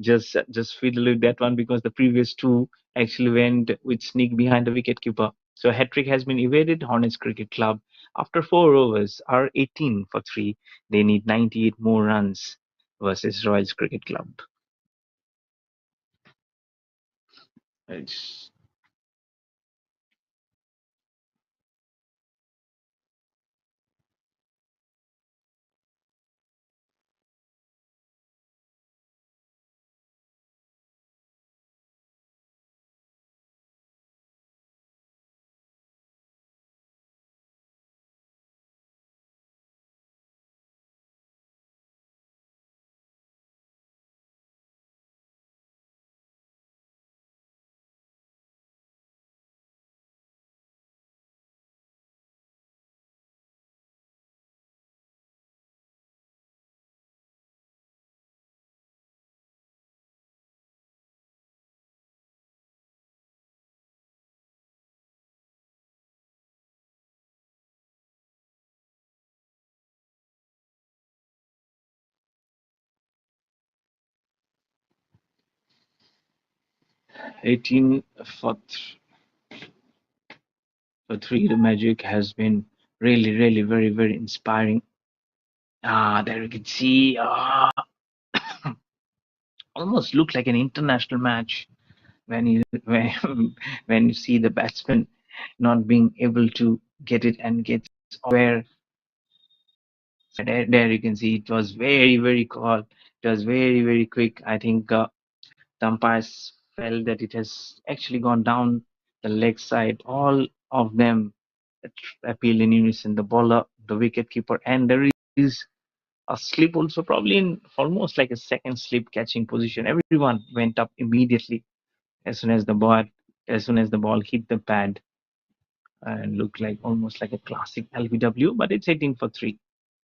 just fiddle with that one because the previous two actually went with sneak behind the wicketkeeper. So a hat-trick has been evaded. Hornets Cricket Club, after 4 overs, are 18 for 3. They need 98 more runs versus Royals Cricket Club. It's 18 for 3. The magic has been really very inspiring. There you can see, almost looked like an international match when you when you see the batsman not being able to get it and get where. There you can see it was very cold. It was very quick. I think the umpires felt that it has actually gone down the leg side. All of them appeal in unison. The bowler, the wicket keeper, and there is asleep also, probably in almost like a second sleep catching position. Everyone went up immediately as soon as the ball hit the pad, and looked like almost like a classic LBW, but it's 18 for 3.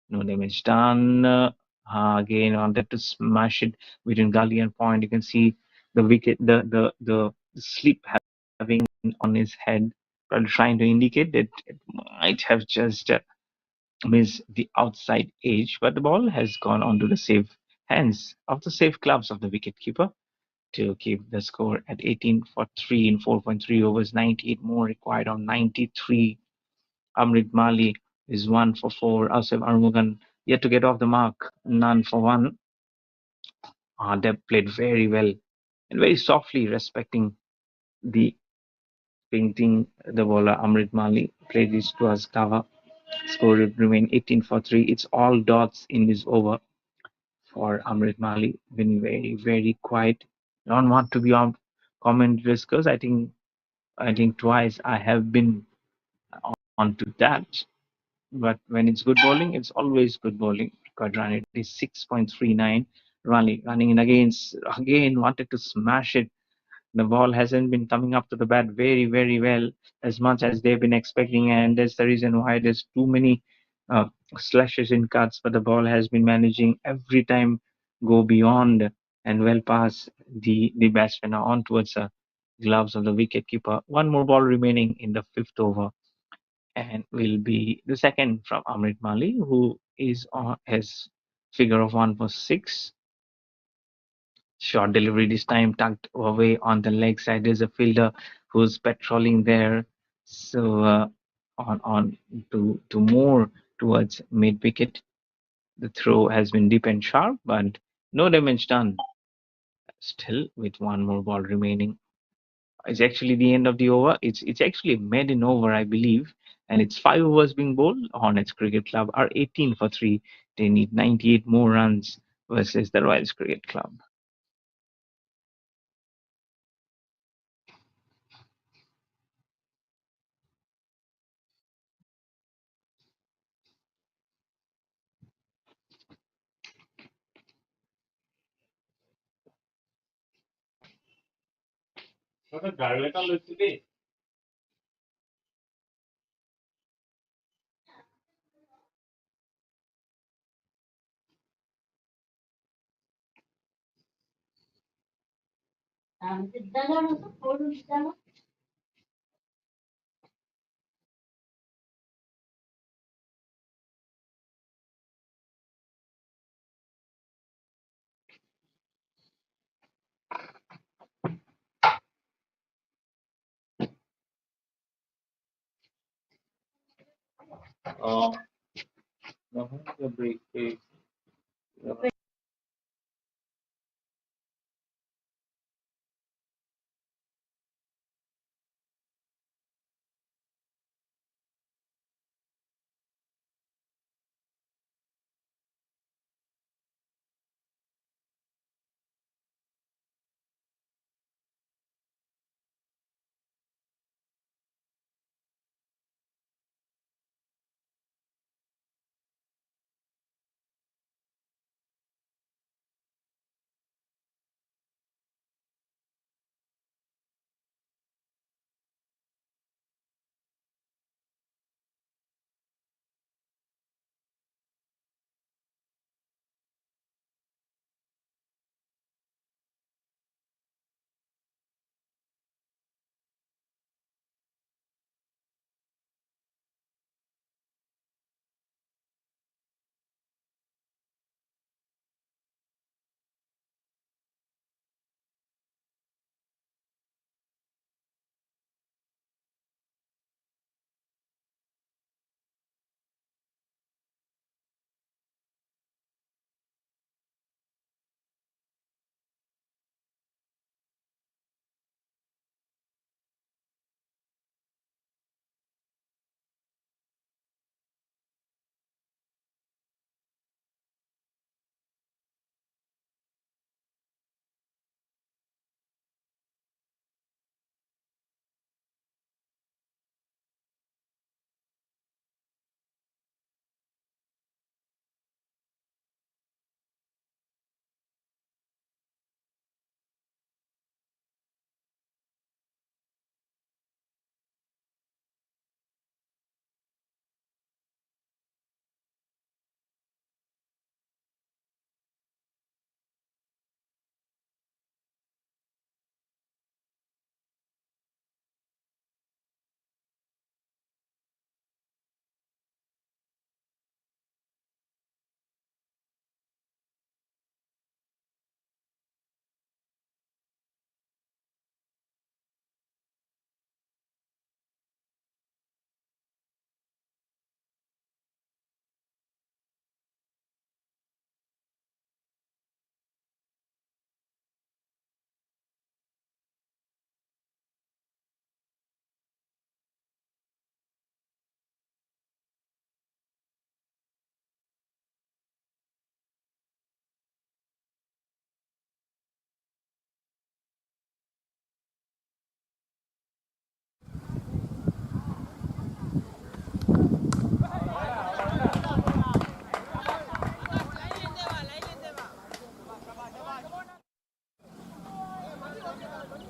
No damage done. Again, wanted to smash it between gully and point. You can see the wicket, the slip having on his head, while trying to indicate that it might have just missed the outside edge, but the ball has gone onto the safe hands of the safe gloves of the wicketkeeper to keep the score at 18 for 3 in 4.3 overs. 98 more required on 93. Amrit Mali is 1 for 4. Asif Armugan yet to get off the mark, none for 1. They played very well and very softly, respecting the painting. The bowler Amrit Mali played this to us cover. Score would remain 18 for 3. It's all dots in this over for Amrit Mali. Been very, very quiet. Don't want to be on commentators because I think twice I have been onto that. But when it's good bowling, it's always good bowling. Record run it is 6.39. Running in again wanted to smash it. The ball hasn't been coming up to the bat very, very well as much as they've been expecting, and that's the reason why there's too many uh, slashes in cuts. But the ball has been managing every time go beyond and well past the batsman on towards the gloves of the wicket keeper. One more ball remaining in the fifth over, and will be the second from Amrit Mali, who is on his figure of 1 for 6. Short delivery this time tucked away on the leg side. There's a fielder who's patrolling there. So on to more towards mid wicket. The throw has been deep and sharp, but no damage done. Still with one more ball remaining. It's actually the end of the over. It's actually made in over, I believe, and it's 5 overs being bowled. Hornets Cricket Club are 18 for 3. They need 98 more runs versus the Royals Cricket Club. Uh, the break.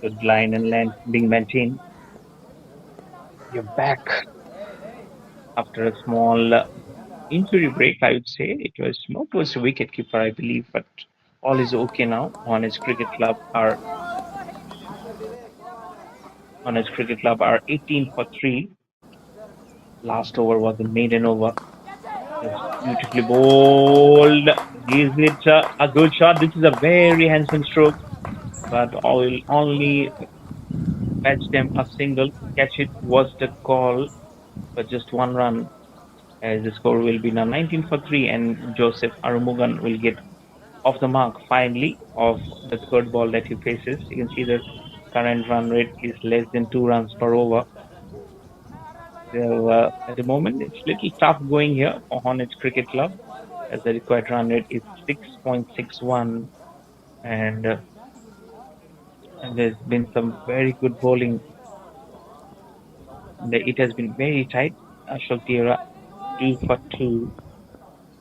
Good line and length being maintained. You're back after a small injury break, I would say. It was not was a wicket keeper, I believe, but all is okay now. Honest Cricket Club are 18 for 3. Last over was the maiden over. It's beautifully bowled. Is it a good shot? This is a very handsome stroke, but I will only fetch them a single. Catch it was the call for just one run. As the score will be now 19 for 3, and Joseph Arumugan will get off the mark finally of the third ball that he faces. You can see the current run rate is less than 2 runs per over. So at the moment, it's a little tough going here for Hornets Cricket Club, as the required run rate is 6.61, and, uh, and there's been some very good bowling. It has been very tight. Ashok Dira 2 for 2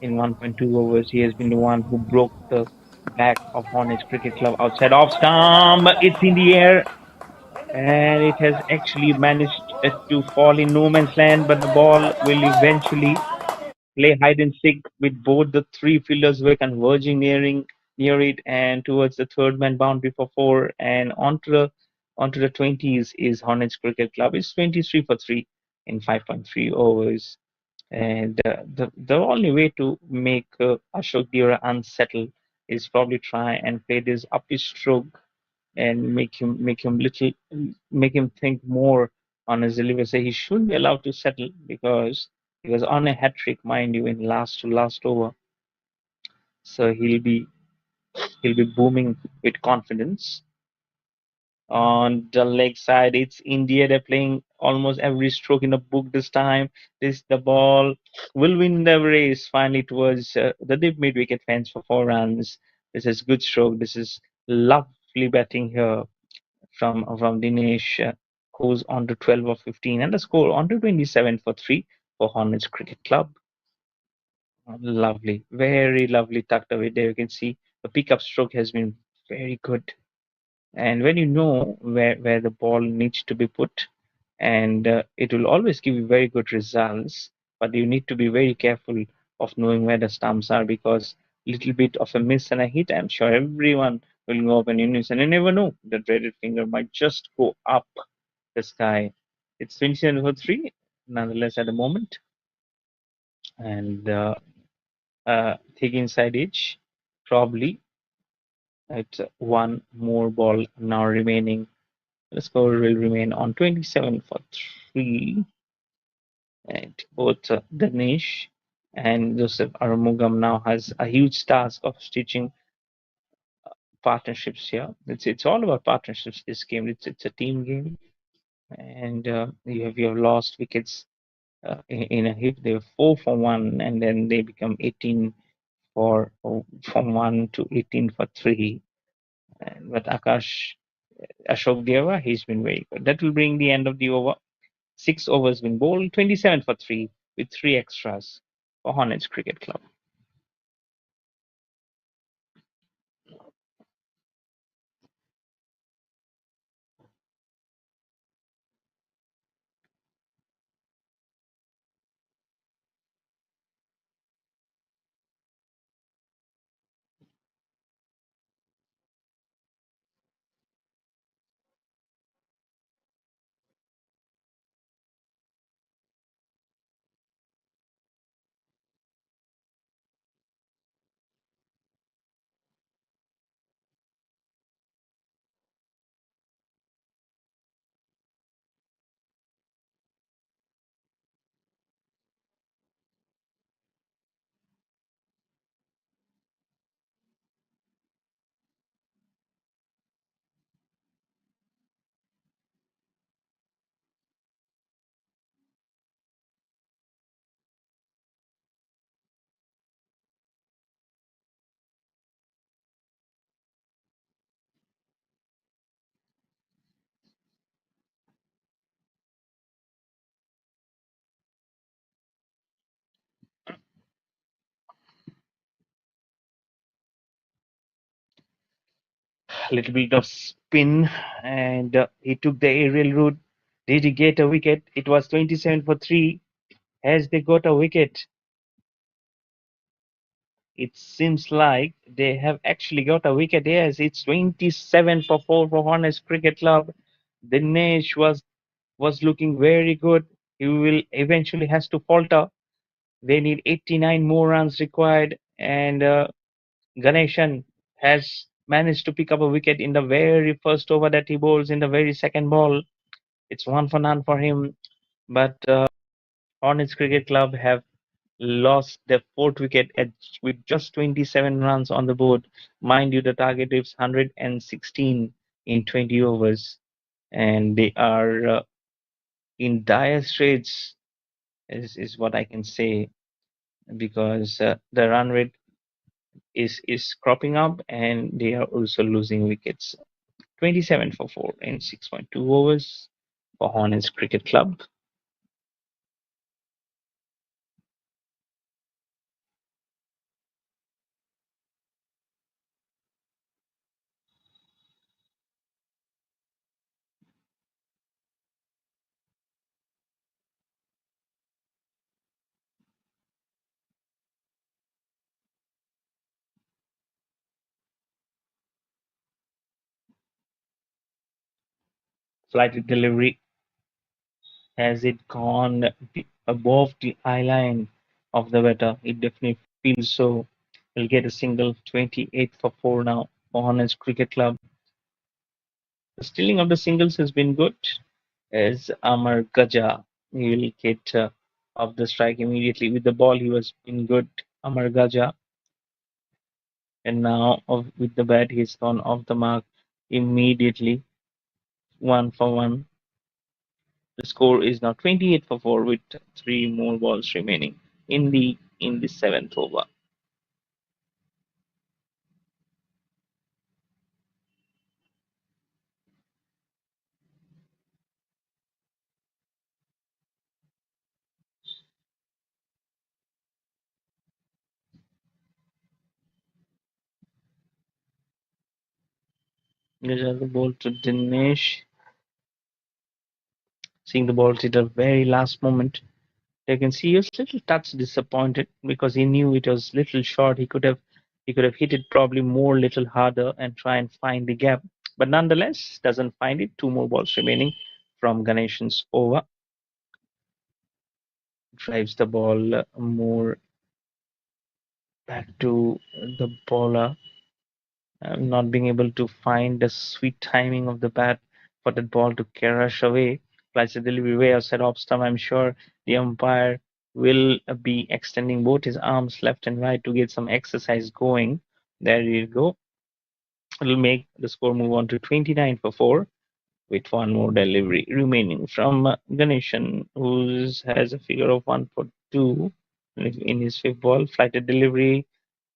in 1.2 overs. He has been the one who broke the back of Hornets Cricket Club outside off stump. It's in the air, and it has actually managed to fall in no man's land, but the ball will eventually play hide and seek with both the three fielders were converging near it and towards the third man boundary for four, and onto the 20s is Hornets Cricket Club. It's 23 for 3 in 5.3 overs. And the only way to make Ashok Dira unsettle is probably try and play this up his stroke and make him think more on his delivery. So he should be allowed to settle because he was on a hat trick, mind you, in last to last over. So he'll be booming with confidence. On the leg side, it's India. They're playing almost every stroke in the book this time. This the ball will win the race finally towards the deep mid wicket fence for 4 runs. This is good stroke. This is lovely batting here from Dinesh, who's on to 12 or 15, and the score on to 27 for 3 for Hornets Cricket Club. Lovely, very lovely tucked away there. You can see the pickup stroke has been very good. And when you know where the ball needs to be put, and it will always give you very good results, but you need to be very careful of knowing where the stumps are because little bit of a miss and a hit, I'm sure everyone will go up and miss, and you never know, the dreaded finger might just go up the sky. It's 27 for 3, nonetheless, at the moment, and thick inside edge, probably at one more ball now remaining. The score will remain on 27 for 3. And both Ganesh and Joseph Arumugam now has a huge task of stitching partnerships here. It's all about partnerships. This game, it's a team game, and you have lost wickets in a hit. They were 4 for 1, and then they become 18 for from 1 to 18 for 3. But Ashok Deva, he's been very good. That will bring the end of the over. 6 overs been bowled, 27 for 3 with 3 extras for Hornets Cricket Club. A little bit of spin, and he took the aerial route. Did he get a wicket? It was 27 for 3. Has they got a wicket? It seems like they have actually got a wicket. Yes, it's 27 for 4 for Hornets Cricket Club. Dinesh was looking very good. He will eventually has to falter. They need 89 more runs required, and Ganeshan has managed to pick up a wicket in the very first over that he bowls in the very second ball. It's one for none for him, but Hornets Cricket Club have lost their fourth wicket with just 27 runs on the board. Mind you, the target is 116 in 20 overs, and they are in dire straits, is what I can say, because the run rate is cropping up, and they are also losing wickets. 27 for 4 in 6.2 overs for Hornets Cricket Club. Flighted delivery. Has it gone above the eye line of the batter? It definitely feels so. We'll get a single. 28 for 4 now for Hornets Cricket Club. The stealing of the singles has been good. As Amar Gaja, he will get off the strike immediately with the ball. He was been good, Amar Gaja, and now with the bat he's gone off the mark immediately. 1 for 1. The score is now 28 for 4 with 3 more balls remaining in the seventh over. 'Gaja the ball to Dinesh. Seeing the ball hit at the very last moment. You can see he was a little touch disappointed because he knew it was little short. He could have hit it probably more little harder and try and find the gap. But nonetheless, doesn't find it. 2 more balls remaining from Ganeshan's over. Drives the ball more back to the bowler. Not being able to find the sweet timing of the bat for that ball to crash away. Flies a delivery way outside off stump. I'm sure the umpire will be extending both his arms left and right to get some exercise going. There you go. It'll make the score move on to 29 for 4 with 1 more delivery remaining from Ganeshan, who has a figure of 1 for 2 in his fifth ball. Flighted delivery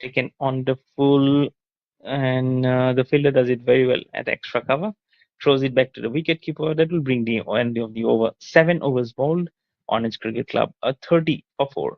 taken on the full, and the fielder does it very well at extra cover. Throws it back to the wicketkeeper. That will bring the end of the over. 7 overs bowled on its cricket club. A 30 for 4.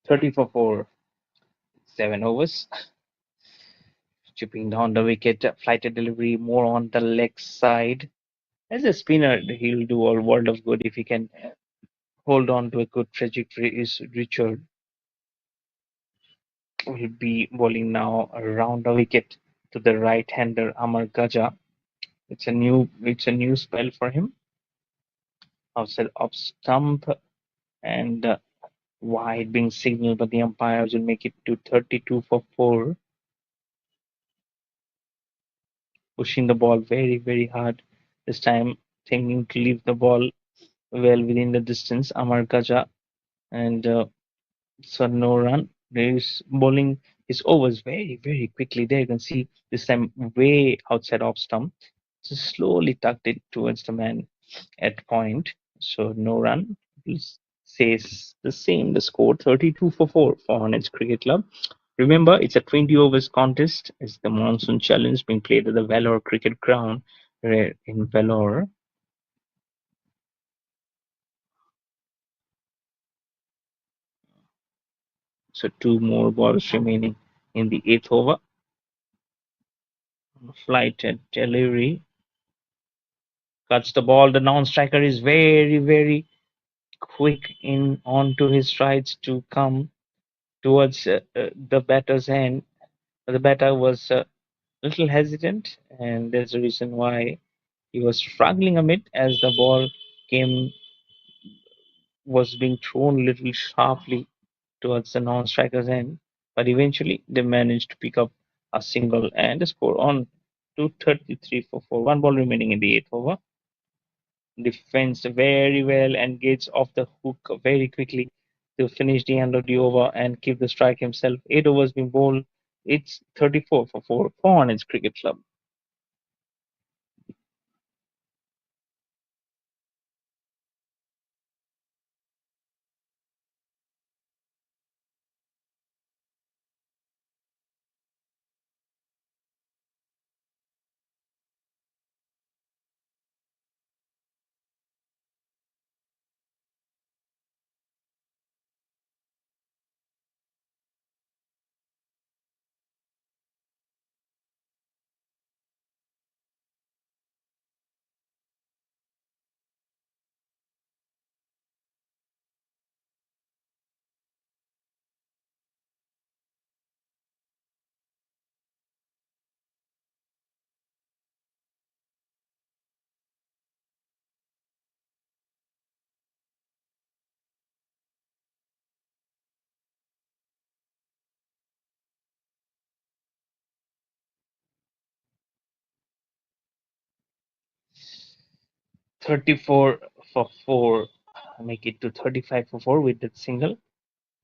30 for 4. 7 overs. chipping down the wicket, flighted delivery more on the leg side. As a spinner, he'll do a world of good if he can hold on to a good trajectory. Is Richard will be bowling now around the wicket to the right-hander Amar Gaja. It's a new spell for him. Outside off stump and wide being signaled by the umpires will make it to 32 for 4, pushing the ball very, very hard. This time thinking to leave the ball well within the distance. Amar Gaja and so no run. He's bowling his overs very, very quickly. There you can see this time way outside off stump. Just slowly tucked it towards the man at point. So no run. Says the same. The score 32 for 4 for Hornets Cricket Club. Remember, it's a 20 overs contest. It's the monsoon challenge being played at the Vellore Cricket Ground in Vellore. So two more balls remaining in the eighth over. Flight and delivery cuts the ball. The non-striker is very, very quick in onto his strides to come towards the batter's hand. The batter was a little hesitant, and there's a reason why he was struggling a bit as the ball came was being thrown a little sharply towards the non-striker's end. But eventually, they managed to pick up a single and a score on 233 for 4. One ball remaining in the eighth over. Defends very well and gets off the hook very quickly to finish the end of the over and keep the strike himself. 8 overs being bowled. It's 34 for 4 for Hornets Cricket Club. 34 for 4. Make it to 35 for 4 with that single.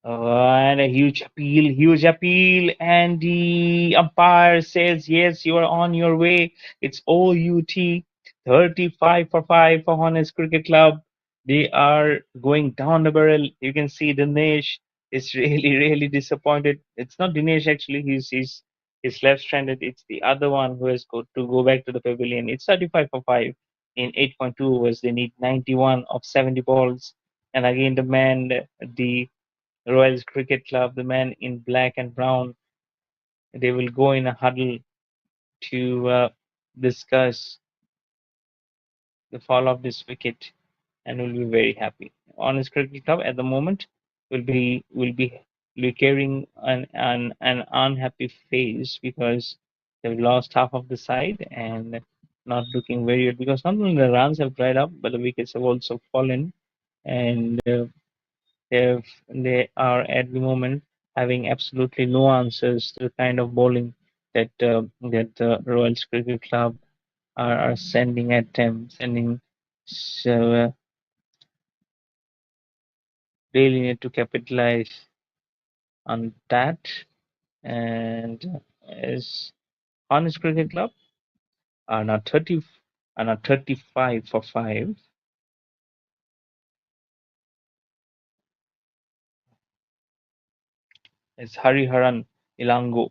And a huge appeal, and the umpire says, yes, you are on your way. It's OUT 35 for 5 for Hornets Cricket Club. They are going down the barrel. You can see Dinesh is really, really disappointed. It's not Dinesh actually, he's left stranded. It's the other one who has got to go back to the pavilion. It's 35 for 5 in 8.2 overs. They need 91 of 70 balls. And again, the Royals Cricket Club, the men in black and brown, they will go in a huddle to discuss the fall of this wicket and will be very happy. Honest Cricket Club at the moment will be carrying an unhappy face because they've lost half of the side and not looking very good because not only the runs have dried up but the wickets have also fallen and they are at the moment having absolutely no answers to the kind of bowling that the Royals Cricket Club are sending at them, sending. So really need to capitalize on that. And as Honest Cricket Club are now 35 for 5. As Hariharan Ilango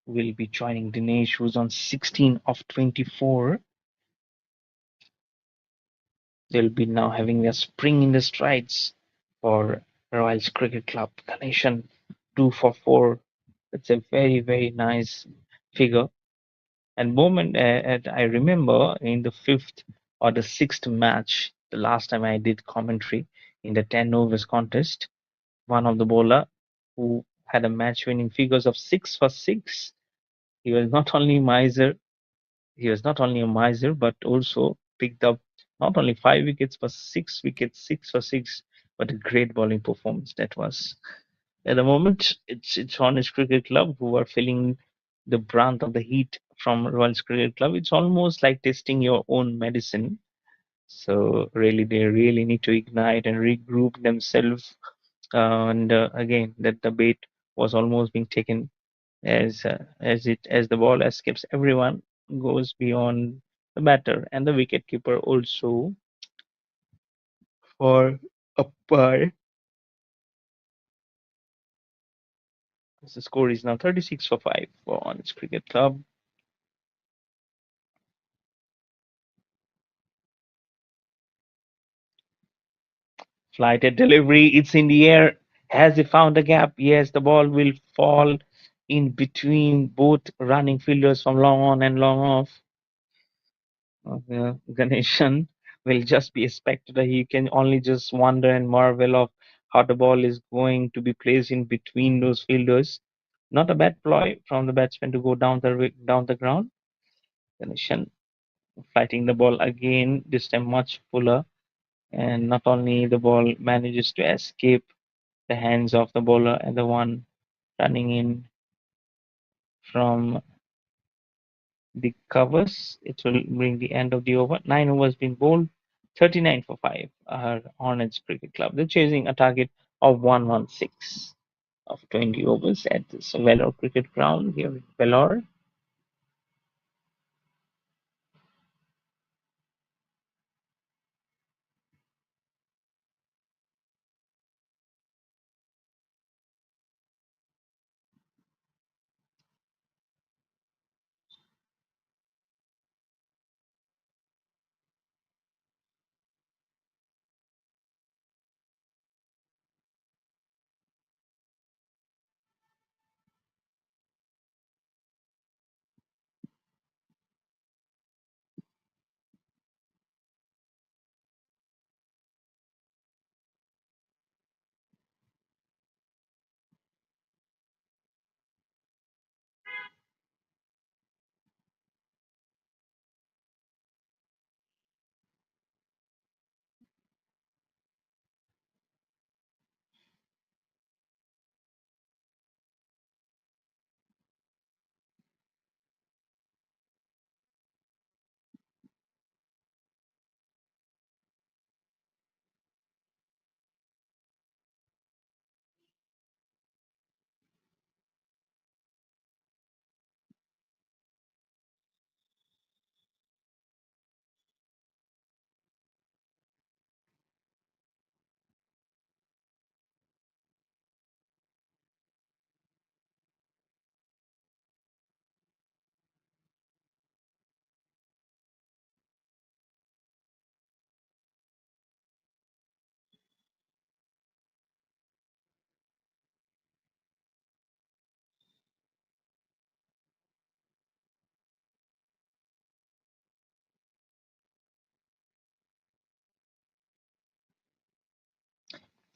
will be joining Dinesh, who's on 16 of 24. They'll be now having their spring in the strides for Royals Cricket Club. Ganeshan 2 for 4. That's a very, very nice figure. And I remember in the fifth or the sixth match, the last time I did commentary in the 10 overs contest, one of the bowler who had a match winning figures of 6 for 6. He was not only miser, he was not only a miser, but also picked up not only 5 wickets, but 6 wickets, 6 for 6. But a great bowling performance that was. At the moment, it's Honest Cricket Club who are feeling the brunt of the heat from Royal Cricket Club. It's almost like testing your own medicine. So really, they really need to ignite and regroup themselves. And again, that debate was almost being taken as the ball escapes everyone, goes beyond the batter and the wicketkeeper also for a par. The score is now 36 for 5 for Honest Cricket Club. Flighted delivery, it's in the air. Has he found a gap? Yes, the ball will fall in between both running fielders from long on and long off. Ganeshan will just be a spectator. He can only just wonder and marvel of how the ball is going to be placed in between those fielders. Not a bad ploy from the batsman to go down the ground. Ganeshan fighting the ball again, this time much fuller, and not only the ball manages to escape the hands of the bowler and the one running in from the covers. It will bring the end of the over. 9 overs being bowled, 39 for 5 are on its cricket club. They're chasing a target of 116 of 20 overs at this Vellore cricket ground here in Vellore.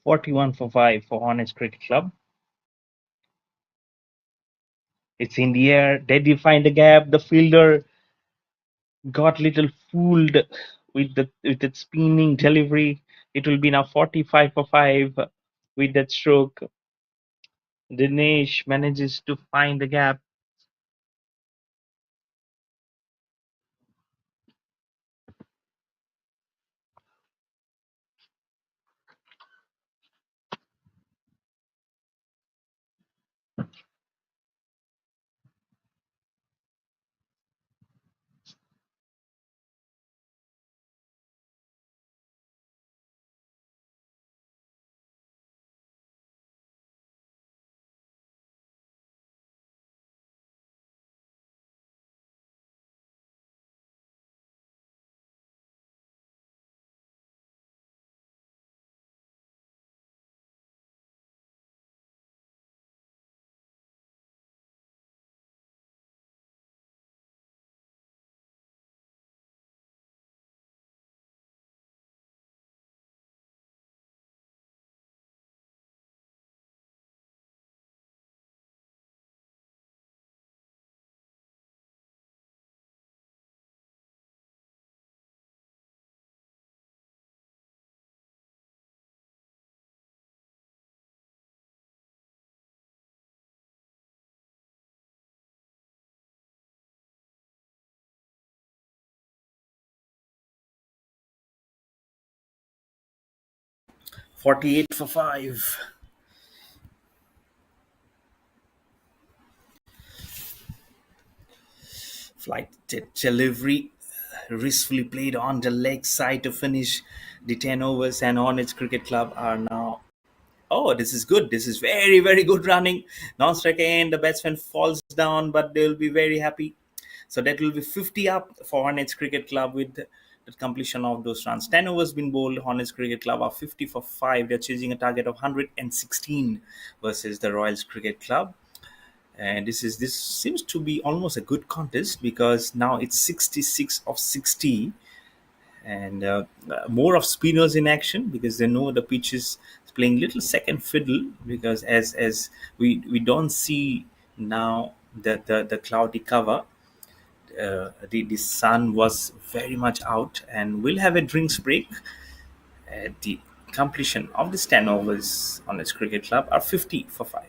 41 for 5 for Honest Cricket Club. It's in the air. Did he find the gap? The fielder got little fooled with its spinning delivery. It will be now 45 for 5 with that stroke. Dinesh manages to find the gap. 48 for 5. Flight delivery riskfully played on the leg side to finish the 10 overs, and Hornets Cricket Club are now. Oh, this is good. This is very, very good running. Non-strike end, the batsman falls down, but they'll be very happy. So that will be 50 up for Hornets Cricket Club with the completion of those runs. 10 overs been bowled. Hornets Cricket Club are 50 for 5. They're chasing a target of 116 versus the Royals Cricket Club. And this seems to be almost a good contest because now it's 66 of 60, and more of spinners in action because they know the pitch is playing little second fiddle, because as we don't see now the cloudy cover. The sun was very much out, and we'll have a drinks break at the completion of this 10 overs on its cricket club are 50 for 5.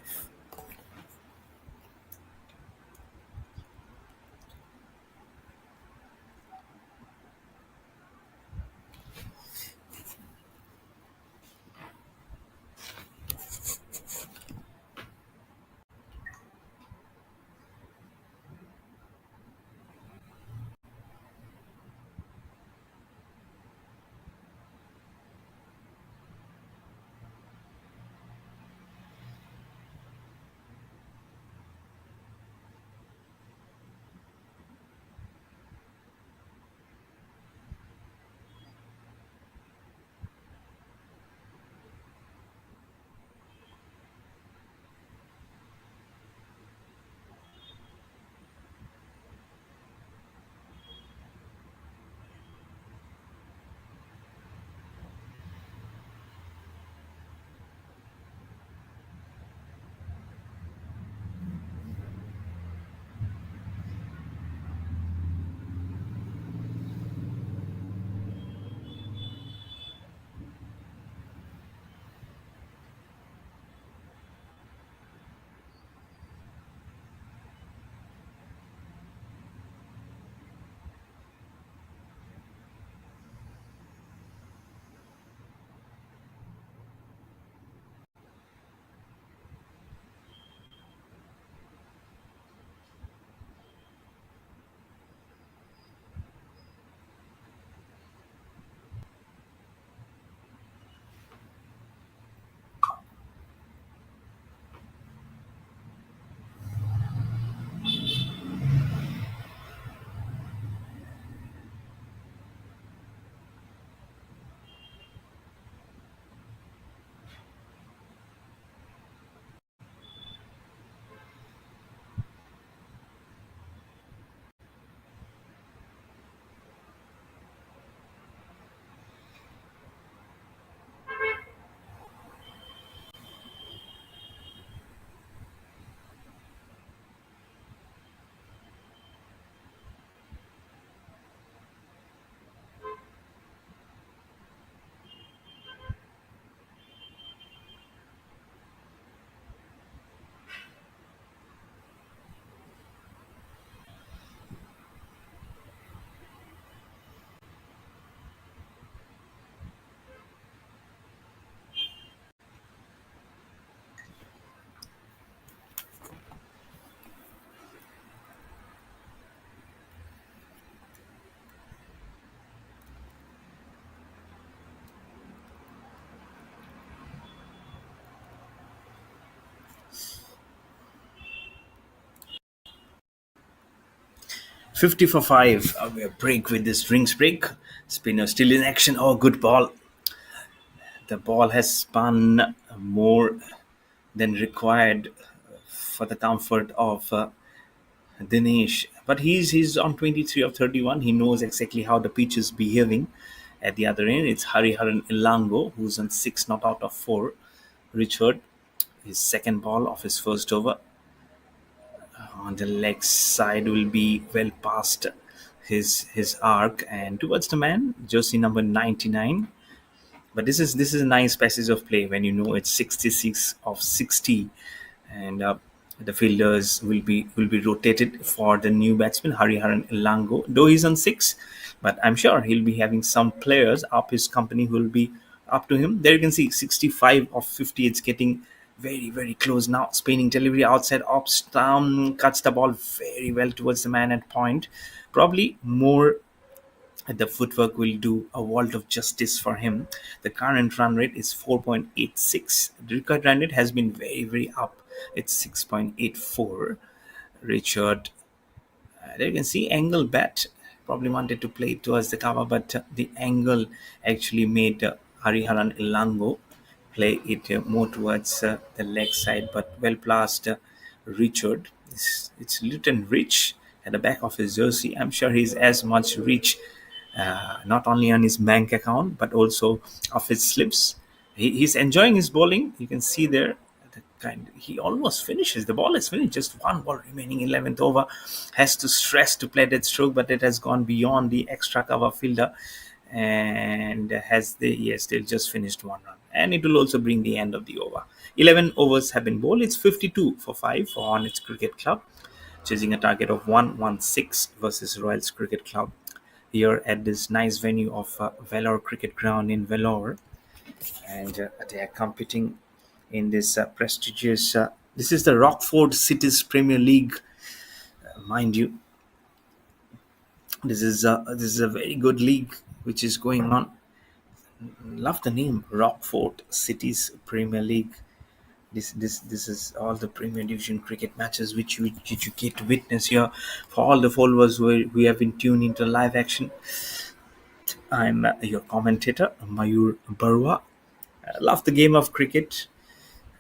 50 for 5. A break with this drinks break. Spinner still in action. Oh, good ball. The ball has spun more than required for the comfort of Dinesh. But he's on 23 of 31. He knows exactly how the pitch is behaving. At the other end, it's Hariharan Ilango, who's on 6 not out of 4. Richard, his second ball of his first over, on the leg side will be well past his arc and towards the man, jersey number 99. But this is a nice passage of play when you know it's 66 of 60, and the fielders will be rotated for the new batsman Hariharan Ilango. Though he's on 6, but I'm sure he'll be having some players up his company who will be up to him. There you can see 65 of 50. It's getting very, very close now. Spinning delivery outside off stump, cuts the ball very well towards the man at point. Probably more the footwork will do a world of justice for him. The current run rate is 4.86. The record run rate has been very, very up. It's 6.84. Richard, there you can see angle bat. Probably wanted to play it towards the cover, but the angle actually made Hariharan Ilango play it more towards the leg side, but well placed Richard. It's Luton Rich at the back of his jersey. I'm sure he's as much rich not only on his bank account but also of his slips. He's enjoying his bowling. You can see there. He almost finishes. The ball is finished. Just one ball remaining, 11th over. Has to stress to play that stroke, but it has gone beyond the extra cover fielder, and has the yes, they'll just finished one run, and it will also bring the end of the over. 11 overs have been bowled. It's 52 for 5 for Hornets Cricket Club, chasing a target of 116 versus Royals Cricket Club here at this nice venue of Vellore Cricket Ground in Vellore, and they are competing in this prestigious. This is the Rockfort Cities Premier League, mind you. This is a very good league which is going on. Love the name, Rockfort Cities Premier League. This is all the Premier Division cricket matches which you get to witness here. For all the followers who have been tuned into live action, I'm your commentator, Mayur Barua. I love the game of cricket,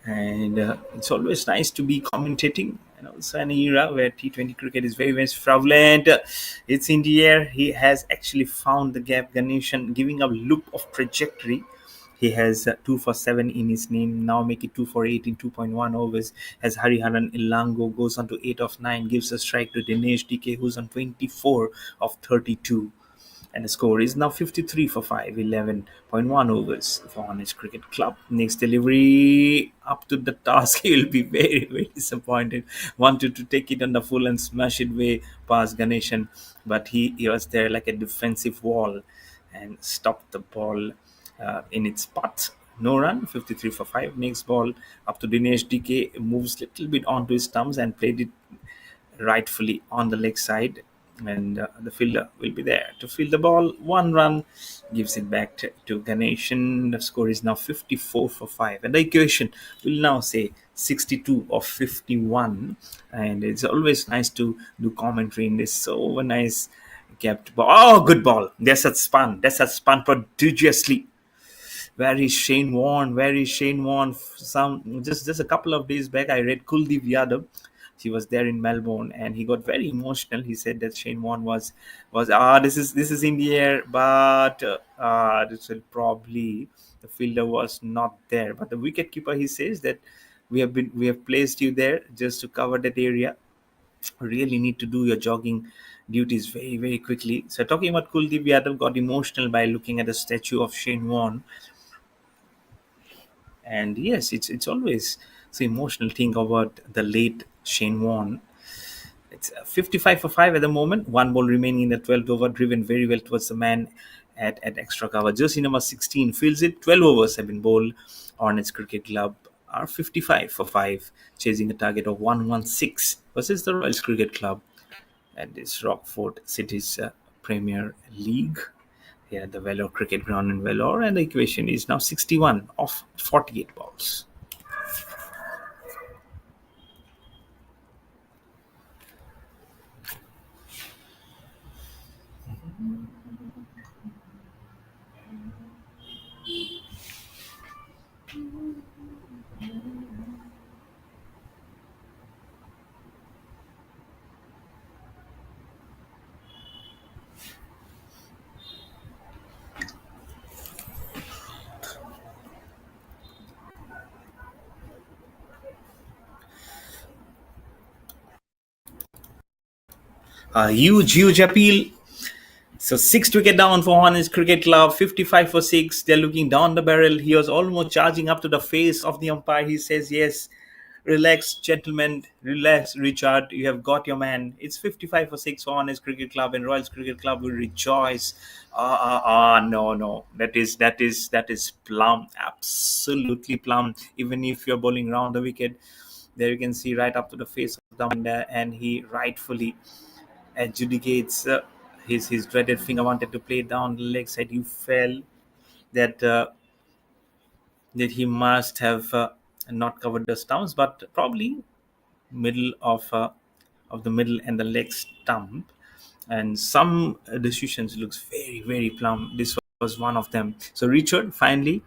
and it's always nice to be commentating. And also an era where T20 cricket is very, very prevalent. It's in the air. He has actually found the gap. Ganeshan giving a loop of trajectory. He has 2 for 7 in his name. Now make it 2 for 8 in 2.1 overs. As Hariharan Ilango goes on to 8 of 9, gives a strike to Dinesh DK, who's on 24 of 32. And the score is now 53 for 5, 11.1 overs for Honest Cricket Club. Next delivery up to the task. He will be very, very disappointed. Wanted to take it on the full and smash it way past Ganeshan, but he was there like a defensive wall and stopped the ball in its spot. No run, 53 for 5. Next ball up to Dinesh DK, moves a little bit onto his stumps and played it rightfully on the leg side, and the fielder will be there to field the ball. One run, gives it back to Ganeshan. The score is now 54 for 5, and the equation will now say 62 of 51. And it's always nice to do commentary in this. So nice kept ball. Oh, good ball. That's a spun. That's a spun prodigiously. Where is Shane Warne? Where is Shane Warne? Some just a couple of days back, I read Kuldeep Yadav. He was there in Melbourne, and he got very emotional. He said that Shane Warne was this is in the air, but this will probably the fielder was not there. But the wicketkeeper, he says that we have placed you there just to cover that area. Really need to do your jogging duties very, very quickly. So talking about Kuldeep Yadav, got emotional by looking at the statue of Shane Warne. And yes, it's always so emotional thing about the late Shane Warne. It's 55 for 5 at the moment. One ball remaining in the 12th over, driven very well towards the man at extra cover. Jersey number 16 fields it. 12 overs have been bowled. Hornets Cricket Club are 55 for 5, chasing a target of 116 versus the Royals Cricket Club at this Rockfort Cities Premier League here at the Vellore Cricket Ground in Vellore, and the equation is now 61 of 48 balls. A huge appeal. So 6 wicket down for Hornets Cricket Club, 55 for 6. They're looking down the barrel. He was almost charging up to the face of the umpire. He says, yes, Relax, gentlemen. Relax, Richard. You have got your man. It's 55 for 6 for Honest Cricket Club, and Royals Cricket Club will rejoice. No, no. That is plum. Absolutely plum. Even if you're bowling round the wicket, there you can see right up to the face of the winder, and he rightfully adjudicates his dreaded finger wanted to play down the leg side. You felt that that he must have not covered the stumps, but probably middle of the middle and the leg stump. And some decisions looks very very plumb. This was one of them. So Richard finally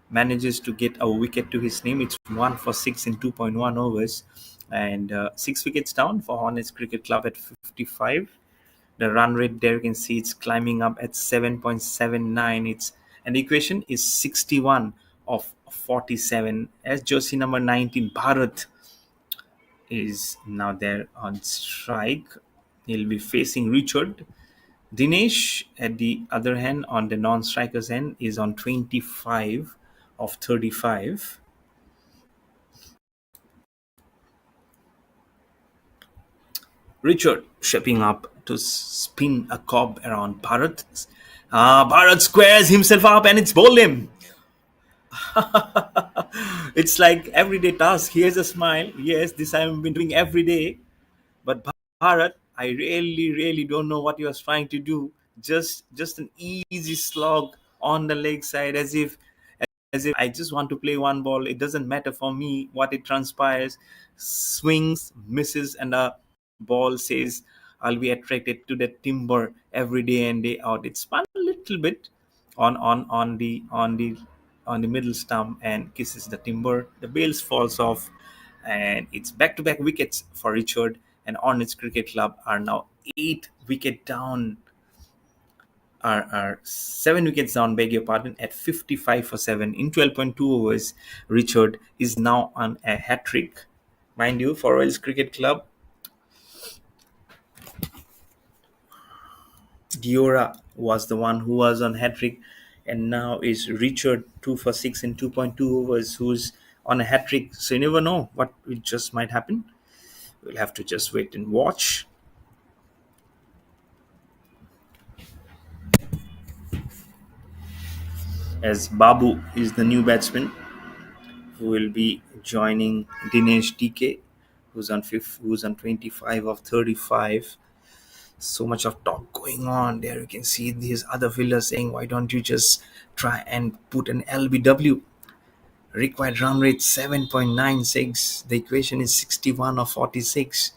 manages to get a wicket to his name. It's 1 for 6 in 2.1 overs, and 6 wickets down for Hornets Cricket Club at 55. The run rate there you can see it's climbing up at 7.79. It's and the equation is 61 of 47. As jersey number 19 Bharat is now there on strike, he'll be facing Richard. Dinesh, at the other hand, on the non-strikers end, is on 25 of 35. Richard shaping up to spin a cob around Bharat. Bharat squares himself up and it's bowled him. It's like everyday task. Here's a smile. Yes, this I've been doing every day. But Bharat, I really, really don't know what he was trying to do. Just an easy slog on the leg side, as if I just want to play one ball. It doesn't matter for me what it transpires. Swings, misses, and a ball says, I'll be attracted to that timber every day and day out. It spun a little bit on the middle stump and kisses the timber. The bails falls off, and it's back-to-back wickets for Richard. And Hornets Cricket Club are now 8 wicket down, are 7 wickets down, beg your pardon, at 55 for 7 in 12.2 overs. Richard is now on a hat trick. Mind you, for Royals Cricket Club, Diora was the one who was on hat trick, and now is Richard 2 for 6 in 2.2 overs, who's on a hat trick. So you never know what will just might happen. We'll have to just wait and watch. As Babu is the new batsman who will be joining Dinesh DK, who's on 25 of 35. So much of talk going on there. You can see these other fielders saying, "Why don't you just try and put an LBW?" Required run rate 7.96. The equation is 61 or 46.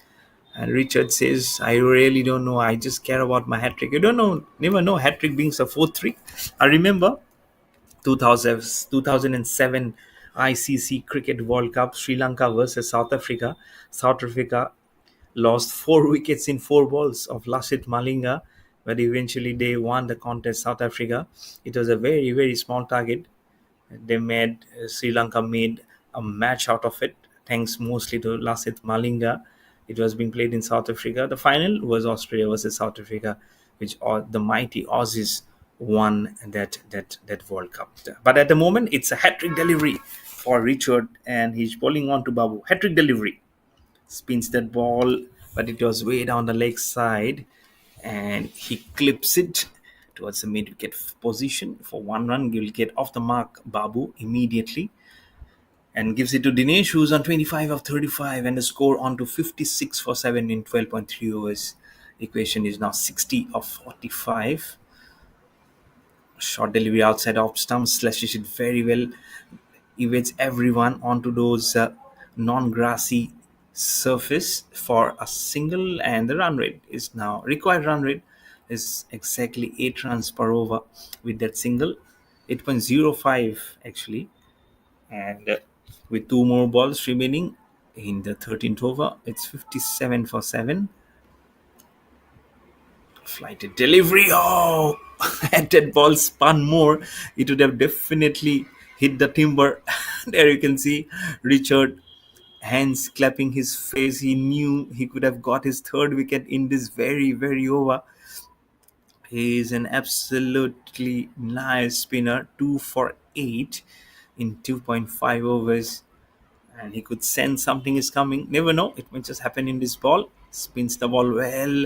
And Richard says, "I really don't know. I just care about my hat trick." You don't know, never know. Hat trick being a 4-3. I remember 2007 ICC Cricket World Cup, Sri Lanka versus South Africa. South Africa lost 4 wickets in 4 balls of Lasith Malinga, but eventually they won the contest. South Africa. It was a very very small target. They made Sri Lanka made a match out of it, thanks mostly to Lasith Malinga. It was being played in South Africa. The final was Australia versus South Africa, which the mighty Aussies won that World Cup. But at the moment, it's a hat trick delivery for Richard, and he's bowling on to Babu. Hat trick delivery, spins that ball, but it was way down the leg side, and he clips it towards the mid wicket position for 1 run. He will get off the mark Babu immediately and gives it to Dinesh, who's on 25 of 35, and the score on to 56 for 7 in 12.3 overs. The equation is now 60 of 45. Short delivery outside off stump, slashes it very well, evades everyone onto those non-grassy surface for a single, and the run rate is now required run rate is exactly 8 runs per over with that single, 8.05 actually. And with 2 more balls remaining in the 13th over, it's 57 for 7. Flighted delivery. Oh, had that ball spun more, it would have definitely hit the timber. There you can see Richard, hands clapping his face. He knew he could have got his 3rd wicket in this very, very over. He is an absolutely nice spinner. 2 for 8 in 2.5 overs. and he could sense something is coming. Never know, it may just happen in this ball. Spins the ball well,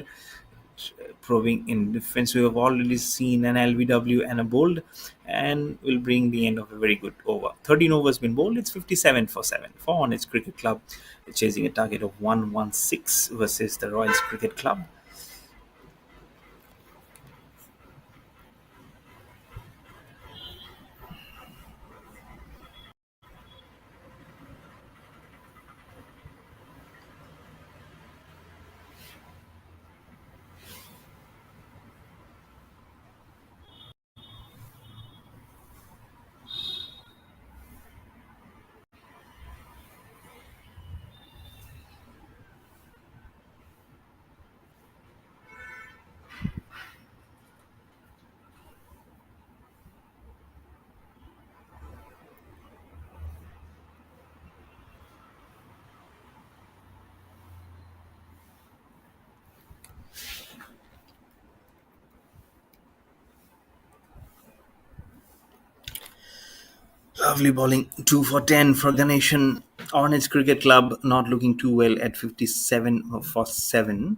proving in defense. We have already seen an LBW and a bold, and will bring the end of a very good over. 13 overs been bowled. It's 57 for 7 for Hornets Cricket Club, chasing a target of 116 versus the Royals Cricket Club. Lovely bowling, 2 for 10 for Ganeshan. Hornets Cricket Club not looking too well at 57 for 7.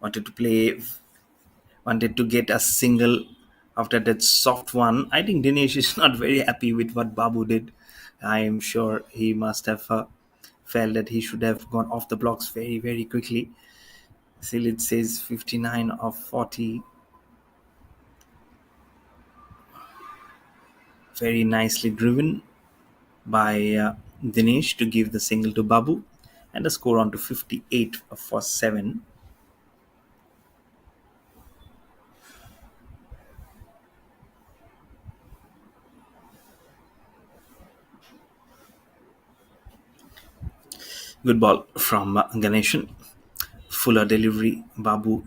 Wanted to play, wanted to get a single after that soft one. I think Dinesh is not very happy with what Babu did. I am sure he must have felt that he should have gone off the blocks very, very quickly. Still, it says 59 of 40. Very nicely driven by Dinesh to give the single to Babu, and the score on to 58 for 7. Good ball from Ganeshan. Fuller delivery. Babu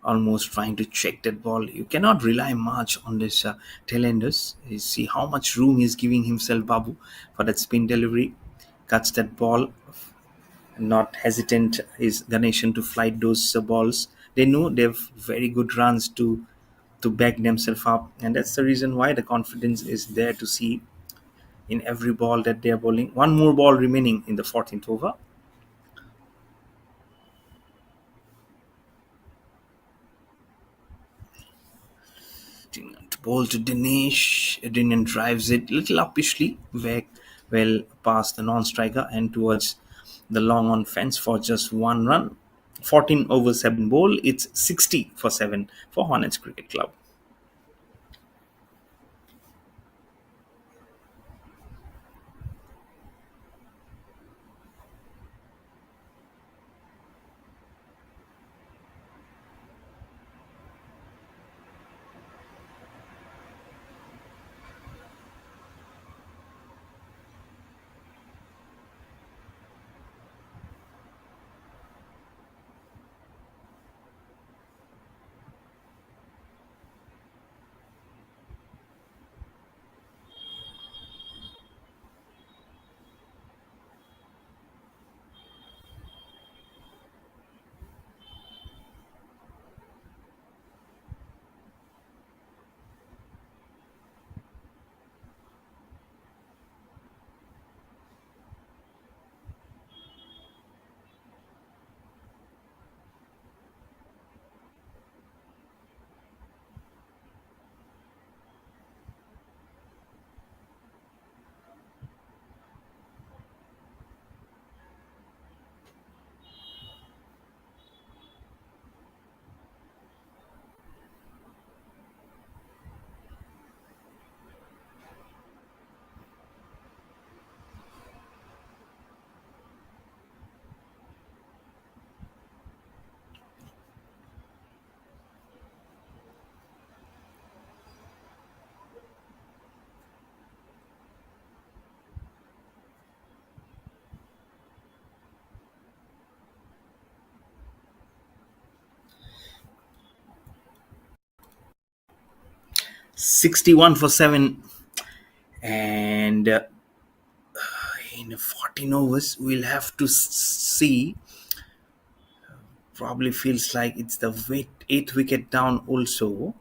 almost trying to check that ball. You cannot rely much on this tailenders. You see how much room he's giving himself, Babu, for that spin delivery. Cuts that ball. Not hesitant is Ganeshan to flight those balls. They know they have very good runs to back themselves up, and that's the reason why the confidence is there to see in every ball that they are bowling. One more ball remaining in the 14th over. To bowl to Dinesh. Dinesh drives it little uppishly, well past the non-striker and towards the long on fence for just 1 run. 14 over 7 bowl. It's 60 for 7 for Hornets Cricket Club. 61 for 7, and in 14 overs we'll have to see. Probably feels like it's the 8th wicket down also.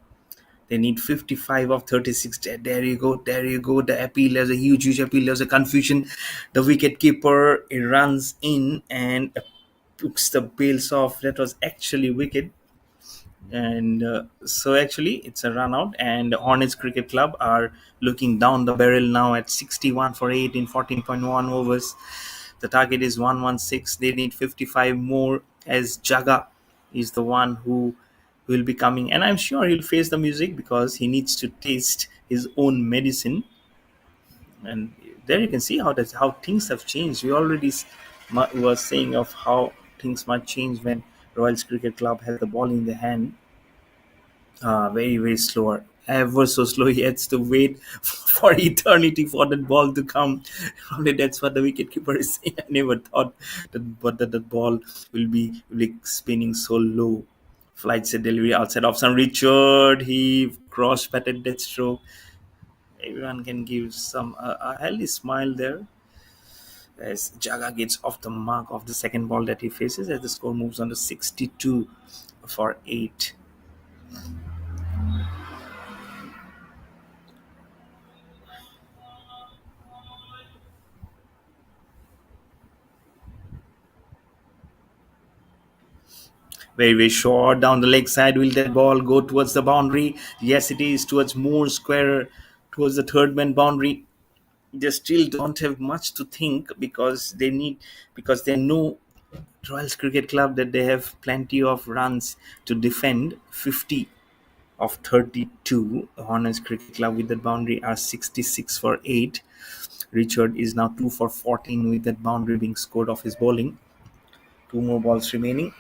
They need 55 of 36. There you go. There you go. The appeal. There's a huge appeal. There's a confusion. The wicket keeper runs in and puts the bails off. That was actually wicket. And so actually it's a run out, and Hornets Cricket Club are looking down the barrel now at 61 for 8 in 14.1 overs. The target is 116. They need 55 more, as Jaga is the one who will be coming, and I'm sure he'll face the music because he needs to taste his own medicine. And there you can see how things have changed. We already was saying of how things might change when Royals Cricket Club has the ball in their hand. Very slower, ever so slow. He has to wait for eternity for that ball to come. Probably that's what the wicketkeeper is saying. I never thought that the ball will be spinning so low. Flights a delivery outside of some Richard. He cross patted that stroke. Everyone can give some a healthy smile there as Jaga gets off the mark of the second ball that he faces, as the score moves on to 62 for 8. Very short down the leg side. Will that ball go towards the boundary? Yes, it is towards more square, towards the third man boundary. They still don't have much to think because they know Royals Cricket Club that they have plenty of runs to defend. 50 of 32. Hornets Cricket Club with that boundary are 66 for 8. Richard is now 2 for 14 with that boundary being scored off his bowling. Two more balls remaining,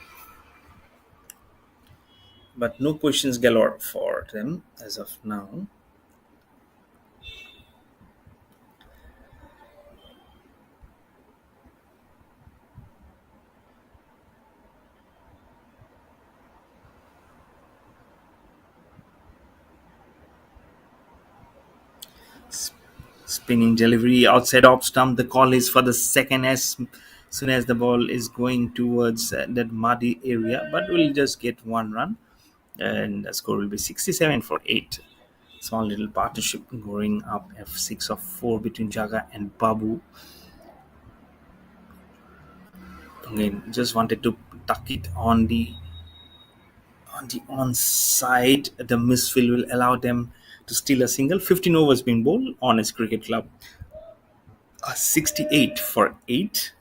but no questions galore for them as of now. Spinning delivery outside off stump. The call is for the second as soon as the ball is going towards that muddy area, but we'll just get one run, and the score will be 67 for 8. Small little partnership growing up, F6 of 4 between Jaga and Babu. Again, just wanted to tuck it on the onside. The misfield will allow them to steal a single. 15 overs being bowled on his cricket club. 68 for 8.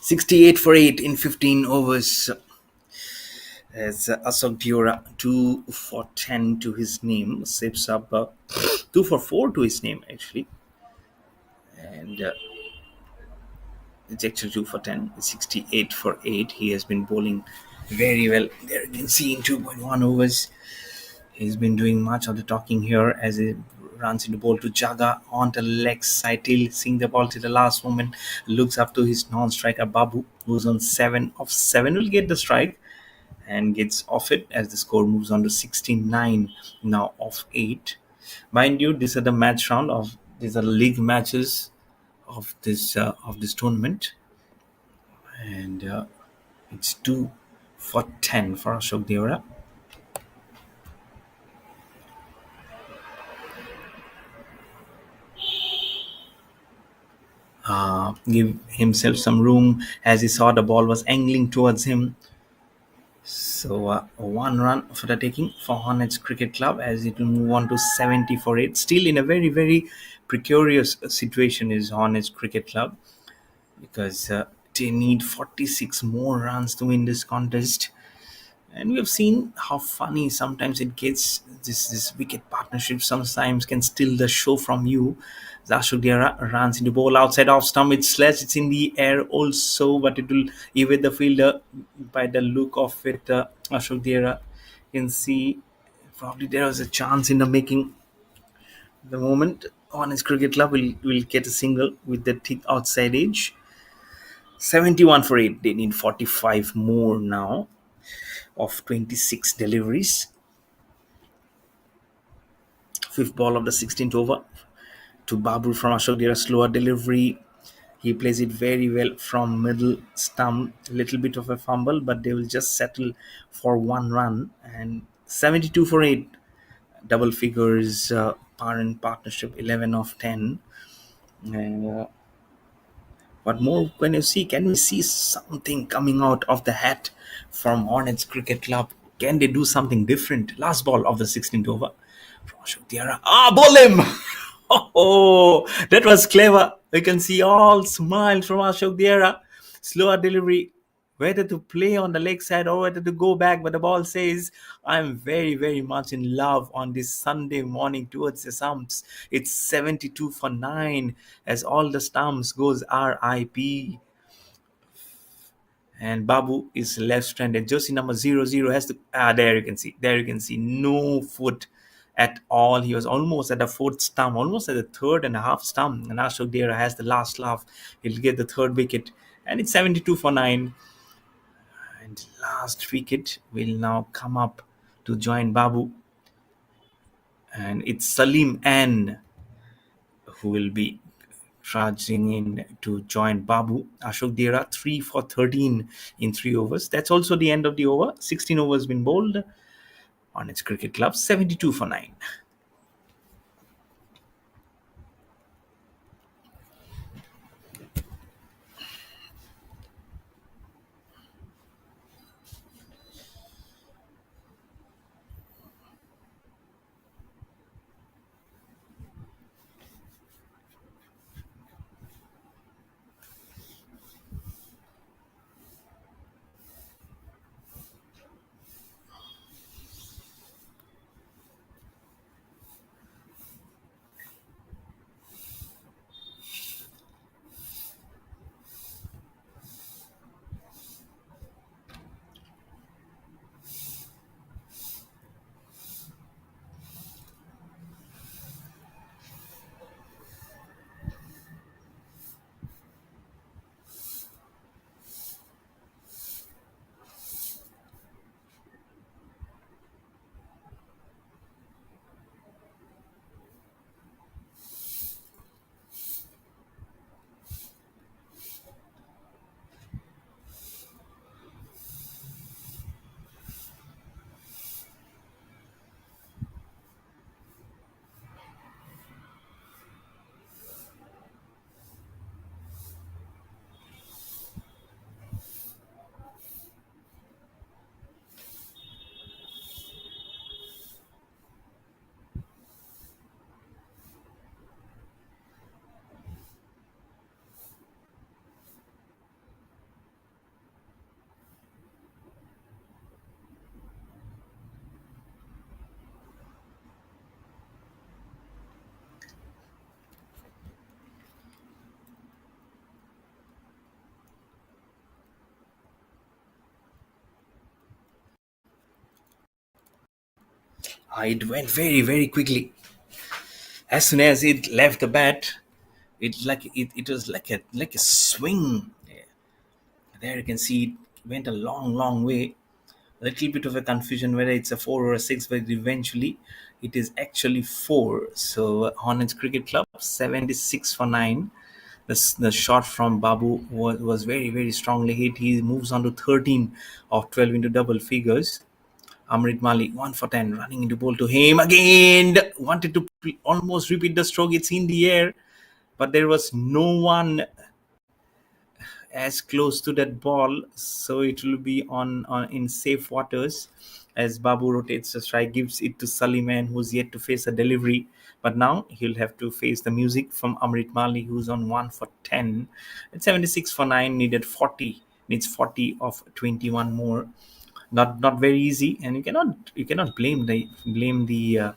68 for 8 in 15 overs. As Asok Diora, 2 for 10 to his name, saves up 2 for 4 to his name actually. And it's actually 2 for 10. 68 for 8. He has been bowling very well. There you can see in 2.1 overs. He's been doing much of the talking here as he runs into ball to Jaga on the leg side, till seeing the ball to the last moment, looks up to his non-striker Babu, who's on 7 of 7, will get the strike and gets off it as the score moves on to 69 now of 8. Mind you, these are the match round of these are the league matches of this tournament, and it's 2 for 10 for Ashok Deora. Give himself some room as he saw the ball was angling towards him. So one run for the taking for Hornets Cricket Club as it will move on to 70 for 8. Still in a very, very precarious situation is Hornets Cricket Club, because they need 46 more runs to win this contest. And we have seen how funny sometimes it gets. This wicket partnership sometimes can steal the show from you. Zashudia runs into ball outside off stump. It's sledged. It's in the air also, but it will evade the fielder by the look of it. Ashok Diara can see probably there was a chance in the making. The moment on his cricket club will get a single with the thick outside edge. 71 for 8. They need 45 more now of 26 deliveries. Fifth ball of the 16th over to Babu from Ashok Dera. Slower delivery. He plays it very well from middle stump. A little bit of a fumble, but they will just settle for one run. And 72 for 8. Double figures, parent partnership 11 of 10. And what more can you see? Can we see something coming out of the hat from Hornets Cricket Club? Can they do something different? Last ball of the 16th over. From Ashok Diarra. Ball him! Oh, that was clever. We can see all smiles from Ashok Diarra. Slower delivery, whether to play on the leg side or whether to go back. But the ball says, I'm very, very much in love on this Sunday morning towards the stumps. It's 72 for 9 as all the stumps goes RIP. And Babu is left stranded. Jersey number 00 has to. There you can see. There you can see. No foot at all. He was almost at the fourth stump, almost at the third and a half stump. And Ashok Dera has the last laugh. He'll get the third wicket. And it's 72 for 9. And last wicket will now come up to join Babu. And it's Salim N who will be charging in to join Babu. Ashok Dera 3 for 13 in 3 overs. That's also the end of the over. 16 overs been bowled on its cricket club. 72 for 9. It went very, very quickly. As soon as it left the bat, it was like a swing. There you can see it went a long, long way. A little bit of a confusion whether it's a four or a six, but eventually it is actually four. So Hornets Cricket Club 76 for 9. The shot from Babu was very, very strongly hit. He moves on to 13 of 12 into double figures. Amrit Mali 1 for 10, running into ball to him again. Wanted to almost repeat the stroke. It's in the air, but there was no one as close to that ball, so it will be on in safe waters. As Babu rotates the strike, gives it to Suleiman, who's yet to face a delivery, but now he'll have to face the music from Amrit Mali, who's on 1 for 10. At 76 for 9, needs 40 of 21 more. Not very easy, and you cannot blame the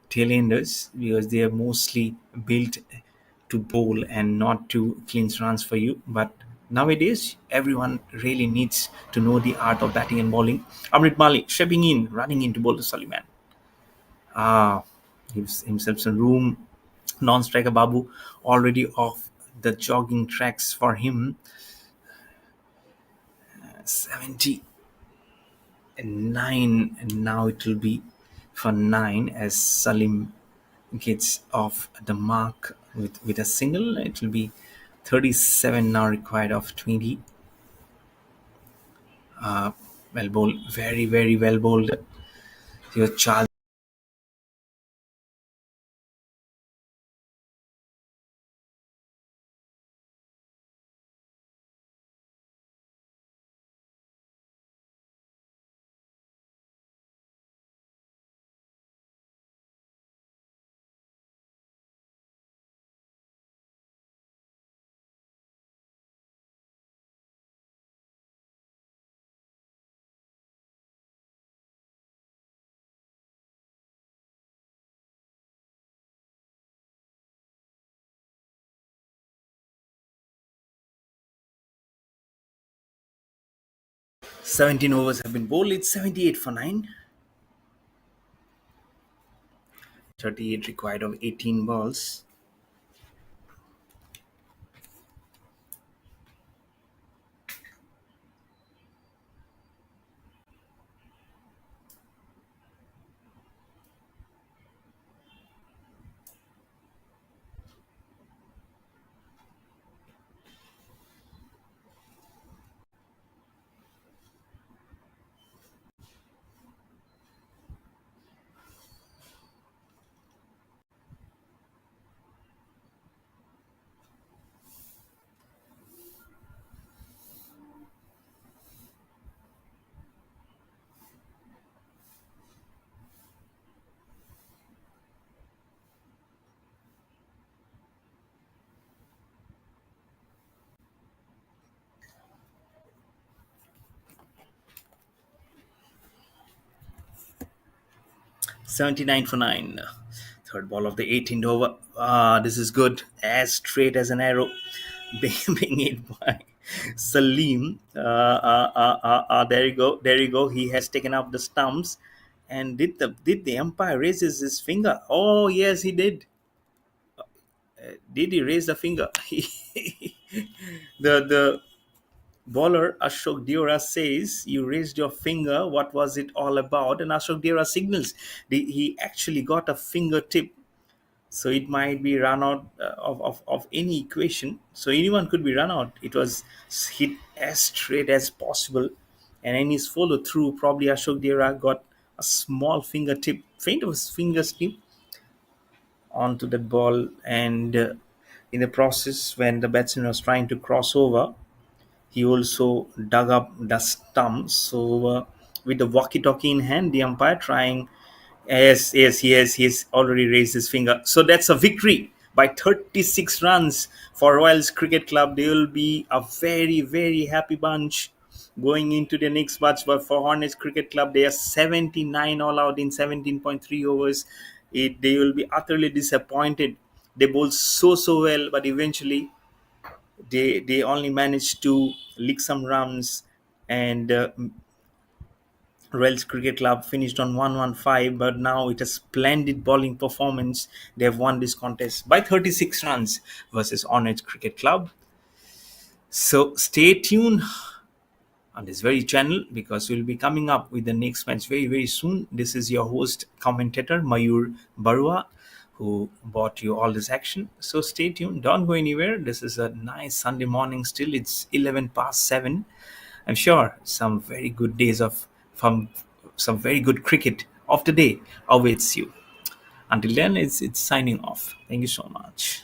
tailenders, because they are mostly built to bowl and not to cleanse runs for you. But nowadays, everyone really needs to know the art of batting and bowling. Amrit Mali stepping in, running into bowl to Suleiman. Ah, gives himself some room. Non-striker Babu already off the jogging tracks for him. 79, and now it will be for 9 as Salim gets off the mark with a single. It will be 37 now required of 20. Well bowled, very, very well bowled. Your Charles. 17 overs have been bowled. It's 78 for 9. 38 required of 18 balls. 79 for 9. Third ball of the 18th over. This is good. As straight as an arrow. Being hit by Salim. There you go. There you go. He has taken up the stumps. And did the umpire raise his finger? Oh yes, he did. Did he raise the finger? The bowler Ashok Diora says, "You raised your finger. What was it all about?" And Ashok Diora signals he actually got a fingertip. So it might be run out of any equation. So anyone could be run out. It was hit as straight as possible. And in his follow through, probably Ashok Diora got a small fingertip, faint of his fingertip onto that ball. And in the process, when the batsman was trying to cross over, he also dug up the stump. So, with the walkie-talkie in hand, the umpire trying. Yes, yes, he has already raised his finger. So that's a victory by 36 runs for Royals Cricket Club. They will be a very, very happy bunch going into the next match. But for Hornets Cricket Club, they are 79 all out in 17.3 overs. They will be utterly disappointed. They bowled so well, but eventually they only managed to lick some runs and Royals Cricket Club finished on 115, but now it has splendid bowling performance. They have won this contest by 36 runs versus Hornets Cricket Club. So stay tuned on this very channel because we'll be coming up with the next match very, very soon. This is your host, commentator Mayur Barua, who brought you all this action. So stay tuned. Don't go anywhere. This is a nice Sunday morning still. It's 11 past 7. I'm sure some very good days of from some very good cricket of the day awaits you. Until then, it's signing off. Thank you so much.